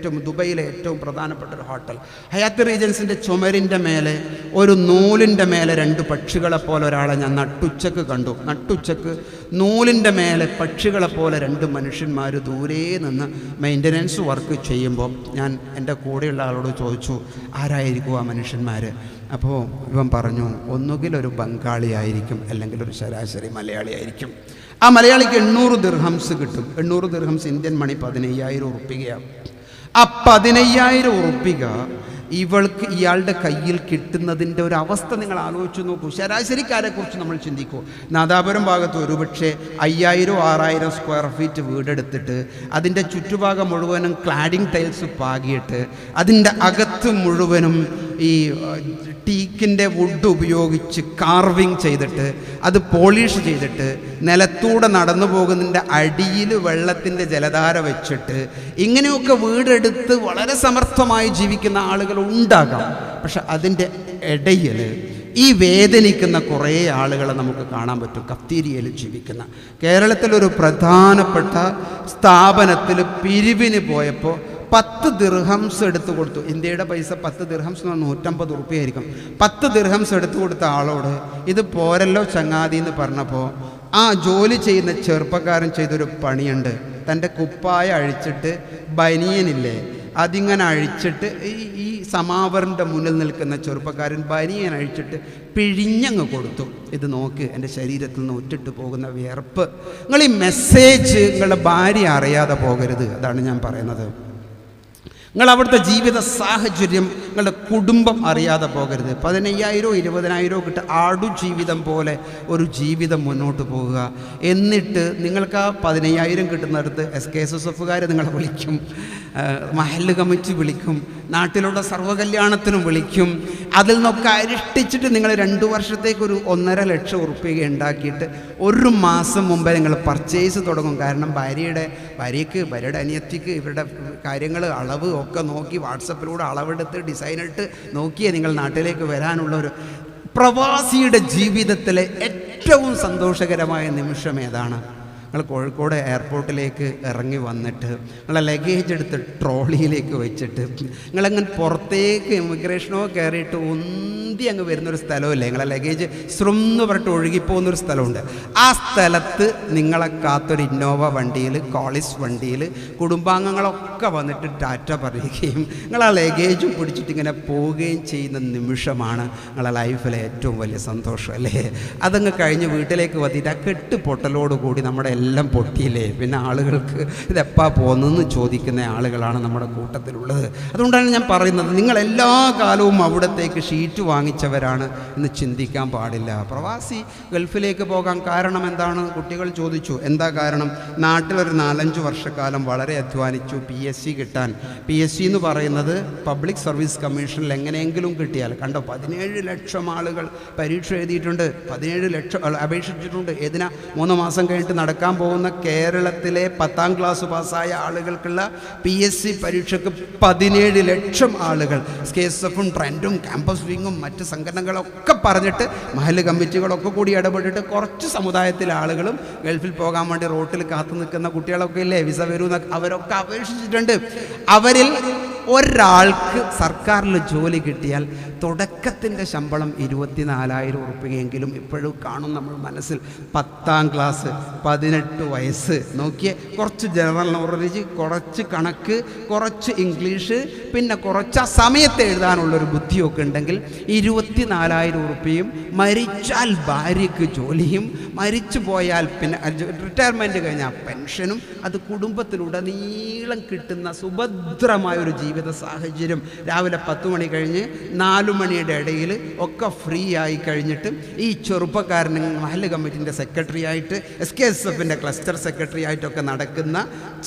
ദുബൈയിലെ ഏറ്റവും പ്രധാനപ്പെട്ട ഒരു ഹോട്ടൽ. ഹയാത്ത് റീജൻസിൻ്റെ ചുമരിൻ്റെ മേലെ ഒരു നൂലിൻ്റെ മേലെ 2 പക്ഷികളെപ്പോലെ ഒരാളെ ഞാൻ നട്ടുച്ചക്ക് കണ്ടു. നട്ടുച്ചക്ക് നൂലിൻ്റെ മേലെ പക്ഷികളെപ്പോലെ 2 മനുഷ്യന്മാർ ദൂരെ നിന്ന് മെയിൻ്റനൻസ് വർക്ക് ചെയ്യുമ്പോൾ ഞാൻ എൻ്റെ കൂടെയുള്ള ആളോട് ചോദിച്ചു, ആരായിരിക്കും ആ മനുഷ്യന്മാർ? അപ്പോൾ ഇവൻ പറഞ്ഞു, ഒന്നുകിൽ ഒരു ബംഗാളി ആയിരിക്കും, അല്ലെങ്കിൽ ഒരു ശരാശരി മലയാളി ആയിരിക്കും. ആ മലയാളിക്ക് 800 ദിർഹംസ് കിട്ടും. 800 ദിർഹംസ് ഇന്ത്യൻ മണി 15,000 ഉറുപ്പികയാണ്. ആ 15,000 ഉറുപ്പിക ഇവൾക്ക് ഇയാളുടെ കയ്യിൽ കിട്ടുന്നതിൻ്റെ ഒരു അവസ്ഥ നിങ്ങൾ ആലോചിച്ച് നോക്കൂ. ശരാശരിക്കാരെ കുറിച്ച് നമ്മൾ ചിന്തിക്കൂ. നാദാപുരം ഭാഗത്ത് ഒരുപക്ഷെ 5,000-6,000 സ്ക്വയർ ഫീറ്റ് വീടെടുത്തിട്ട് അതിൻ്റെ ചുറ്റുഭാഗം മുഴുവനും ക്ലാഡിംഗ് ടൈൽസ് പാകിയിട്ട് അതിൻ്റെ അകത്ത് മുഴുവനും ഈ ടീക്കിൻ്റെ വുഡ് ഉപയോഗിച്ച് കാർവിങ് ചെയ്തിട്ട് അത് പോളിഷ് ചെയ്തിട്ട് നിലത്തൂടെ നടന്നു പോകുന്നതിൻ്റെ അടിയിൽ വെള്ളത്തിൻ്റെ ജലധാര വെച്ചിട്ട് ഇങ്ങനെയൊക്കെ വീടെടുത്ത് വളരെ സമർത്ഥമായി ജീവിക്കുന്ന ആളുകൾ ഉണ്ടാകാം. പക്ഷെ അതിൻ്റെ ഇടയിൽ ഈ വേദനിക്കുന്ന കുറേ ആളുകളെ നമുക്ക് കാണാൻ പറ്റും. കഫ്തീരിയയിൽ ജീവിക്കുന്ന കേരളത്തിലൊരു പ്രധാനപ്പെട്ട സ്ഥാപനത്തിൽ പിരിവിന് പോയപ്പോൾ 10 ദിർഹംസ് എടുത്തു കൊടുത്തു. ഇന്ത്യയുടെ പൈസ 10 ദിർഹംസ് എന്ന് 150 ഉറുപ്പികയായിരിക്കും. 10 ദിർഹംസ് എടുത്തു കൊടുത്ത ആളോട് ഇത് പോരല്ലോ ചങ്ങാതി എന്ന് പറഞ്ഞപ്പോൾ ആ ജോലി ചെയ്യുന്ന ചെറുപ്പക്കാരൻ ചെയ്തൊരു പണിയുണ്ട്. തൻ്റെ കുപ്പായ അഴിച്ചിട്ട് ബനിയനില്ലേ അതിങ്ങനെ അഴിച്ചിട്ട് ഈ സമാവറിൻ്റെ മുന്നിൽ നിൽക്കുന്ന ചെറുപ്പക്കാരൻ ബനിയൻ അഴിച്ചിട്ട് പിഴിഞ്ഞങ്ങ് കൊടുത്തു. ഇത് നോക്ക്, എൻ്റെ ശരീരത്തിൽ നിന്ന് ഒറ്റിട്ട് പോകുന്ന വിയർപ്പ്. നിങ്ങൾ ഈ മെസ്സേജ് നിങ്ങളുടെ ഭാര്യ അറിയാതെ പോകരുത്. അതാണ് ഞാൻ പറയുന്നത്. നിങ്ങൾ അവിടുത്തെ ജീവിത സാഹചര്യം നിങ്ങളുടെ കുടുംബം അറിയാതെ പോകരുത്. 15,000-20,000 കിട്ട ആടുജീവിതം പോലെ ഒരു ജീവിതം മുന്നോട്ട് പോകുക. എന്നിട്ട് നിങ്ങൾക്ക് ആ 15,000 കിട്ടുന്നിടത്ത് SKSSFകാർ നിങ്ങളെ വിളിക്കും, മഹല്ല് കമ്മിറ്റി വിളിക്കും, നാട്ടിലുള്ള സർവ്വകല്യാണത്തിനും വിളിക്കും. അതിൽ നിന്നൊക്കെ അരിഷ്ടിച്ചിട്ട് നിങ്ങൾ 2 വർഷത്തേക്ക് ഒരു 1.5 ലക്ഷം ഉറുപ്പിക ഉണ്ടാക്കിയിട്ട് 1 മാസം മുമ്പേ നിങ്ങൾ പർച്ചേസ് തുടങ്ങും. കാരണം ഭാര്യയുടെ അനിയത്തിക്ക് ഇവരുടെ കാര്യങ്ങൾ അളവ് ഒക്കെ നോക്കി വാട്സപ്പിലൂടെ അളവെടുത്ത് ഡിസൈനിട്ട് നോക്കിയേ നിങ്ങൾ നാട്ടിലേക്ക് വരാനുള്ള ഒരു പ്രവാസിയുടെ ജീവിതത്തിലെ ഏറ്റവും സന്തോഷകരമായ നിമിഷം ഏതാണ്? നിങ്ങൾ കോഴിക്കോട് എയർപോർട്ടിലേക്ക് ഇറങ്ങി വന്നിട്ട് നിങ്ങളെ ലഗേജ് എടുത്ത് ട്രോളിയിലേക്ക് വെച്ചിട്ട് നിങ്ങളങ്ങനെ പുറത്തേക്ക് ഇമിഗ്രേഷനോ കയറിയിട്ട് ഉന്തി അങ്ങ് വരുന്നൊരു സ്ഥലമില്ലേ, നിങ്ങളെ ലഗേജ് സ്രുന്ന് പറഞ്ഞിട്ട് ഒഴുകിപ്പോകുന്നൊരു സ്ഥലമുണ്ട്. ആ സ്ഥലത്ത് നിങ്ങളെ കാത്തൊരു ഇന്നോവ വണ്ടിയിൽ, കോളിസ് വണ്ടിയിൽ കുടുംബാംഗങ്ങളൊക്കെ വന്നിട്ട് ടാറ്റ പറയുകയും നിങ്ങൾ ആ ലഗേജും പിടിച്ചിട്ട് ഇങ്ങനെ പോവുകയും ചെയ്യുന്ന നിമിഷമാണ് നിങ്ങളെ ലൈഫിലെ ഏറ്റവും വലിയ സന്തോഷം, അല്ലേ? അതങ്ങ് കഴിഞ്ഞ് വീട്ടിലേക്ക് വന്നിട്ട് ആ കെട്ടുപൊട്ടലോടുകൂടി നമ്മുടെ എല്ലാം പൊട്ടിയില്ലേ. പിന്നെ ആളുകൾക്ക് ഇതെപ്പാ പോകുന്നതെന്ന് ചോദിക്കുന്ന ആളുകളാണ് നമ്മുടെ കൂട്ടത്തിലുള്ളത്. അതുകൊണ്ടാണ് ഞാൻ പറയുന്നത്, നിങ്ങൾ എല്ലാ കാലവും അവിടത്തേക്ക് ഷീറ്റ് വാങ്ങിച്ചവരാണ് എന്ന് ചിന്തിക്കാൻ പാടില്ല. പ്രവാസി ഗൾഫിലേക്ക് പോകാൻ കാരണം എന്താണ്? കുട്ടികൾ ചോദിച്ചു, എന്താ കാരണം? നാട്ടിലൊരു 4-5 വർഷക്കാലം വളരെ അധ്വാനിച്ചു PSC കിട്ടാൻ. PSC എന്ന് പറയുന്നത് പബ്ലിക് സർവീസ് കമ്മീഷനിൽ എങ്ങനെയെങ്കിലും കിട്ടിയാൽ, കണ്ടോ 17 ലക്ഷം ആളുകൾ പരീക്ഷ എഴുതിയിട്ടുണ്ട്, 17 ലക്ഷം അപേക്ഷിച്ചിട്ടുണ്ട്. ഏതിനാ? 3 മാസം കഴിഞ്ഞിട്ട് നടക്കാൻ പോകുന്ന കേരളത്തിലെ 10ാം ക്ലാസ് പാസ്സായ ആളുകൾക്കുള്ള PSC പരീക്ഷയ്ക്ക് 17 ലക്ഷം ആളുകൾ SKSF-ഉം ട്രെൻഡും ക്യാമ്പസ് വിങ്ങും മറ്റ് സംഘടനകളൊക്കെ പറഞ്ഞിട്ട് മഹല്ല് കമ്മിറ്റികളൊക്കെ കൂടി ഇടപെട്ടിട്ട് കുറച്ച് സമുദായത്തിലെ ആളുകളും ഗൾഫിൽ പോകാൻ വേണ്ടി റോട്ടിൽ കാത്തു നിൽക്കുന്ന കുട്ടികളൊക്കെ ഇല്ലേ, വിസ വരൂന്ന്, അവരൊക്കെ അപേക്ഷിച്ചിട്ടുണ്ട്. അവരിൽ ഒരാൾക്ക് സർക്കാരിൽ ജോലി കിട്ടിയാൽ തുടക്കത്തിൻ്റെ ശമ്പളം 24,000 ഉറുപ്പികയെങ്കിലും ഇപ്പോഴും കാണും നമ്മൾ മനസ്സിൽ. 10ാം ക്ലാസ്, 18 വയസ്സ്, നോക്കിയേ, കുറച്ച് ജനറൽ നോളജ്, കുറച്ച് കണക്ക്, കുറച്ച് ഇംഗ്ലീഷ്, പിന്നെ കുറച്ച് ആ സമയത്ത് എഴുതാനുള്ളൊരു ബുദ്ധിയൊക്കെ ഉണ്ടെങ്കിൽ 24,000 ഉറുപ്പിയും, മരിച്ചാൽ ഭാര്യയ്ക്ക് ജോലിയും, മരിച്ചു പോയാൽ പിന്നെ റിട്ടയർമെൻറ്റ് കഴിഞ്ഞാൽ പെൻഷനും, അത് കുടുംബത്തിലുടനീളം കിട്ടുന്ന സുഭദ്രമായൊരു ജീവിത സാഹചര്യം. രാവിലെ 10 മണി കഴിഞ്ഞ് 4 മണിയുടെ ഇടയിൽ ഒക്കെ ഫ്രീ ആയി കഴിഞ്ഞിട്ട് ഈ ചെറുപ്പക്കാരൻ മഹല്ല് കമ്മിറ്റിൻ്റെ സെക്രട്ടറി ആയിട്ട്, SKSF-ൻ്റെ ക്ലസ്റ്റർ സെക്രട്ടറി ആയിട്ടൊക്കെ നടക്കുന്ന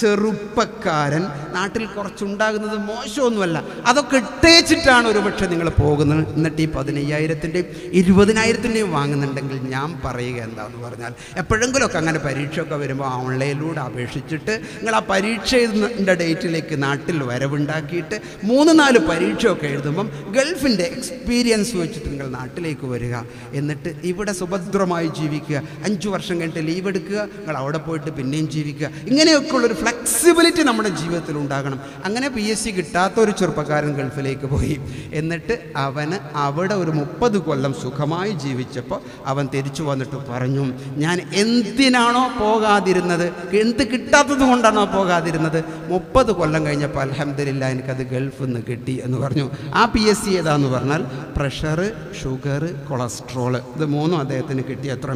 ചെറുപ്പക്കാരൻ നാട്ടിൽ കുറച്ചുണ്ടാകുന്നത് മോശമൊന്നുമല്ല. അതൊക്കെ ഇട്ടേച്ചിട്ടാണ് ഒരുപക്ഷെ നിങ്ങൾ പോകുന്നത്. എന്നിട്ട് ഈ 15,000-ൻ്റെയും 20,000-ൻ്റെയും വാങ്ങുന്നുണ്ടെങ്കിൽ ഞാൻ പറയുക എന്താണെന്ന് പറഞ്ഞാൽ, എപ്പോഴെങ്കിലുമൊക്കെ അങ്ങനെ പരീക്ഷയൊക്കെ വരുമ്പോൾ ഓൺലൈനിലൂടെ അപേക്ഷിച്ചിട്ട് നിങ്ങൾ ആ പരീക്ഷയുടെ ഡേറ്റിലേക്ക് നാട്ടിൽ വരവുണ്ടാക്കിയിട്ട് 3-4 പരീക്ഷയൊക്കെ എഴുതുമ്പം ഗൾഫിൻ്റെ എക്സ്പീരിയൻസ് വെച്ചിട്ട് നിങ്ങൾ നാട്ടിലേക്ക് വരിക. എന്നിട്ട് ഇവിടെ സുഭദ്രമായി ജീവിക്കുക. 5 വർഷം കഴിഞ്ഞിട്ട് ലീവ് എടുക്കുക, നിങ്ങൾ അവിടെ പോയിട്ട് പിന്നെയും ജീവിക്കുക. ഇങ്ങനെയൊക്കെയുള്ളൊരു ഫ്ലെക്സിബിലിറ്റി നമ്മുടെ ജീവിതത്തിൽ ഉണ്ടാകണം. അങ്ങനെ PSC കിട്ടാത്ത ഒരു ചെറുപ്പക്കാരൻ ഗൾഫിലേക്ക് പോയി. എന്നിട്ട് അവന് അവിടെ ഒരു 30 കൊല്ലം സുഖമായി ജീവിച്ചപ്പോൾ അവൻ തിരിച്ചു വന്നിട്ട് പറഞ്ഞു, ഞാൻ എന്തിനാണോ പോകാതിരുന്നത്, എന്ത് കിട്ടാത്തത് കൊണ്ടാണോ പോകാതിരുന്നത്, 30 കൊല്ലം കഴിഞ്ഞപ്പോൾ അൽഹംദുലില്ലാ എനിക്കത് ഗൾഫിൽ നിന്ന് കിട്ടി എന്ന് പറഞ്ഞു. ആ PSC ഏതാന്ന് പറഞ്ഞാൽ പ്രഷർ, ഷുഗർ, കൊളസ്ട്രോൾ, ഇത് 3ഉം അദ്ദേഹത്തിന് കിട്ടി. അത്ര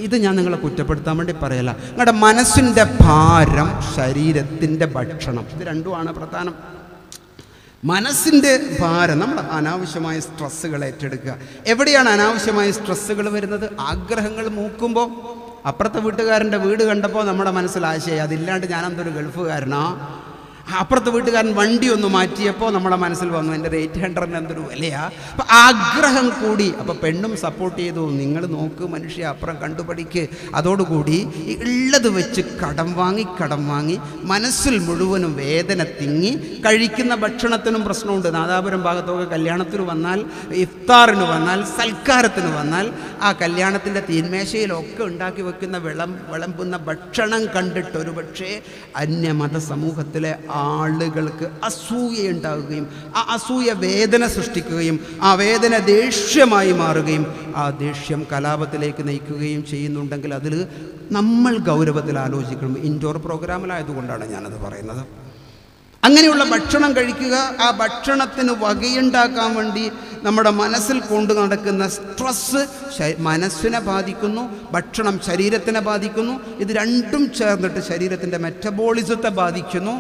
ഇത് ഞാൻ നിങ്ങളെ കുറ്റപ്പെടുത്താൻ വേണ്ടി പറയല. നിങ്ങളുടെ മനസ്സിൻ്റെ ഭാരം, ശരീരത്തിൻ്റെ ഭക്ഷണം, ഇത് രണ്ടുമാണ് പ്രധാനം. മനസ്സിൻ്റെ ഭാരം, നമ്മൾ അനാവശ്യമായ സ്ട്രെസ്സുകൾ ഏറ്റെടുക്കുക. എവിടെയാണ് അനാവശ്യമായ സ്ട്രെസ്സുകൾ വരുന്നത്? ആഗ്രഹങ്ങൾ മൂക്കുമ്പോൾ. അപ്പുറത്തെ വീട്ടുകാരൻ്റെ വീട് കണ്ടപ്പോൾ നമ്മുടെ മനസ്സിൽ ആശയം, അതില്ലാണ്ട് ഞാനെന്തൊരു ഗൾഫുകാരനാ. അപ്പുറത്തെ വീട്ടുകാരൻ വണ്ടി ഒന്ന് മാറ്റിയപ്പോൾ നമ്മുടെ മനസ്സിൽ വന്നു, എൻ്റെ 800-ന് എന്തൊരു വിലയാ. അപ്പം ആഗ്രഹം കൂടി. അപ്പോൾ പെണ്ണും സപ്പോർട്ട് ചെയ്തു, നിങ്ങൾ നോക്ക് മനുഷ്യ, അപ്പുറം കണ്ടുപഠിക്ക്. അതോടുകൂടി ഉള്ളത് വെച്ച് കടം വാങ്ങി മനസ്സിൽ മുഴുവനും വേദന തിങ്ങി. കഴിക്കുന്ന ഭക്ഷണത്തിനും പ്രശ്നമുണ്ട്. നാദാപുരം ഭാഗത്തൊക്കെ കല്യാണത്തിന് വന്നാൽ, ഇഫ്താറിന് വന്നാൽ, സൽക്കാരത്തിന് വന്നാൽ ആ കല്യാണത്തിൻ്റെ തീന്മേശയിലൊക്കെ ഉണ്ടാക്കി വെക്കുന്ന വിളമ്പുന്ന ഭക്ഷണം കണ്ടിട്ട് ഒരുപക്ഷെ അന്യമത സമൂഹത്തിലെ ആളുകൾക്ക് അസൂയ ഉണ്ടാകുകയും ആ അസൂയ വേദന സൃഷ്ടിക്കുകയും ആ വേദന ദേഷ്യമായി മാറുകയും ആ ദേഷ്യം കലാപത്തിലേക്ക് നയിക്കുകയും ചെയ്യുന്നുണ്ടെങ്കിൽ അതിൽ നമ്മൾ ഗൗരവത്തിൽ ആലോചിക്കണം. ഇൻഡോർ പ്രോഗ്രാമിലായതുകൊണ്ടാണ് ഞാനത് പറയുന്നത്. അങ്ങനെയുള്ള ഭക്ഷണം കഴിക്കുക, ആ ഭക്ഷണത്തിന് വകയുണ്ടാക്കാൻ വേണ്ടി നമ്മുടെ മനസ്സിൽ കൊണ്ടു നടക്കുന്ന സ്ട്രെസ്സ് മനസ്സിനെ ബാധിക്കുന്നു, ഭക്ഷണം ശരീരത്തിനെ ബാധിക്കുന്നു. ഇത് രണ്ടും ചേർന്നിട്ട് ശരീരത്തിൻ്റെ മെറ്റബോളിസത്തെ ബാധിക്കുന്നു.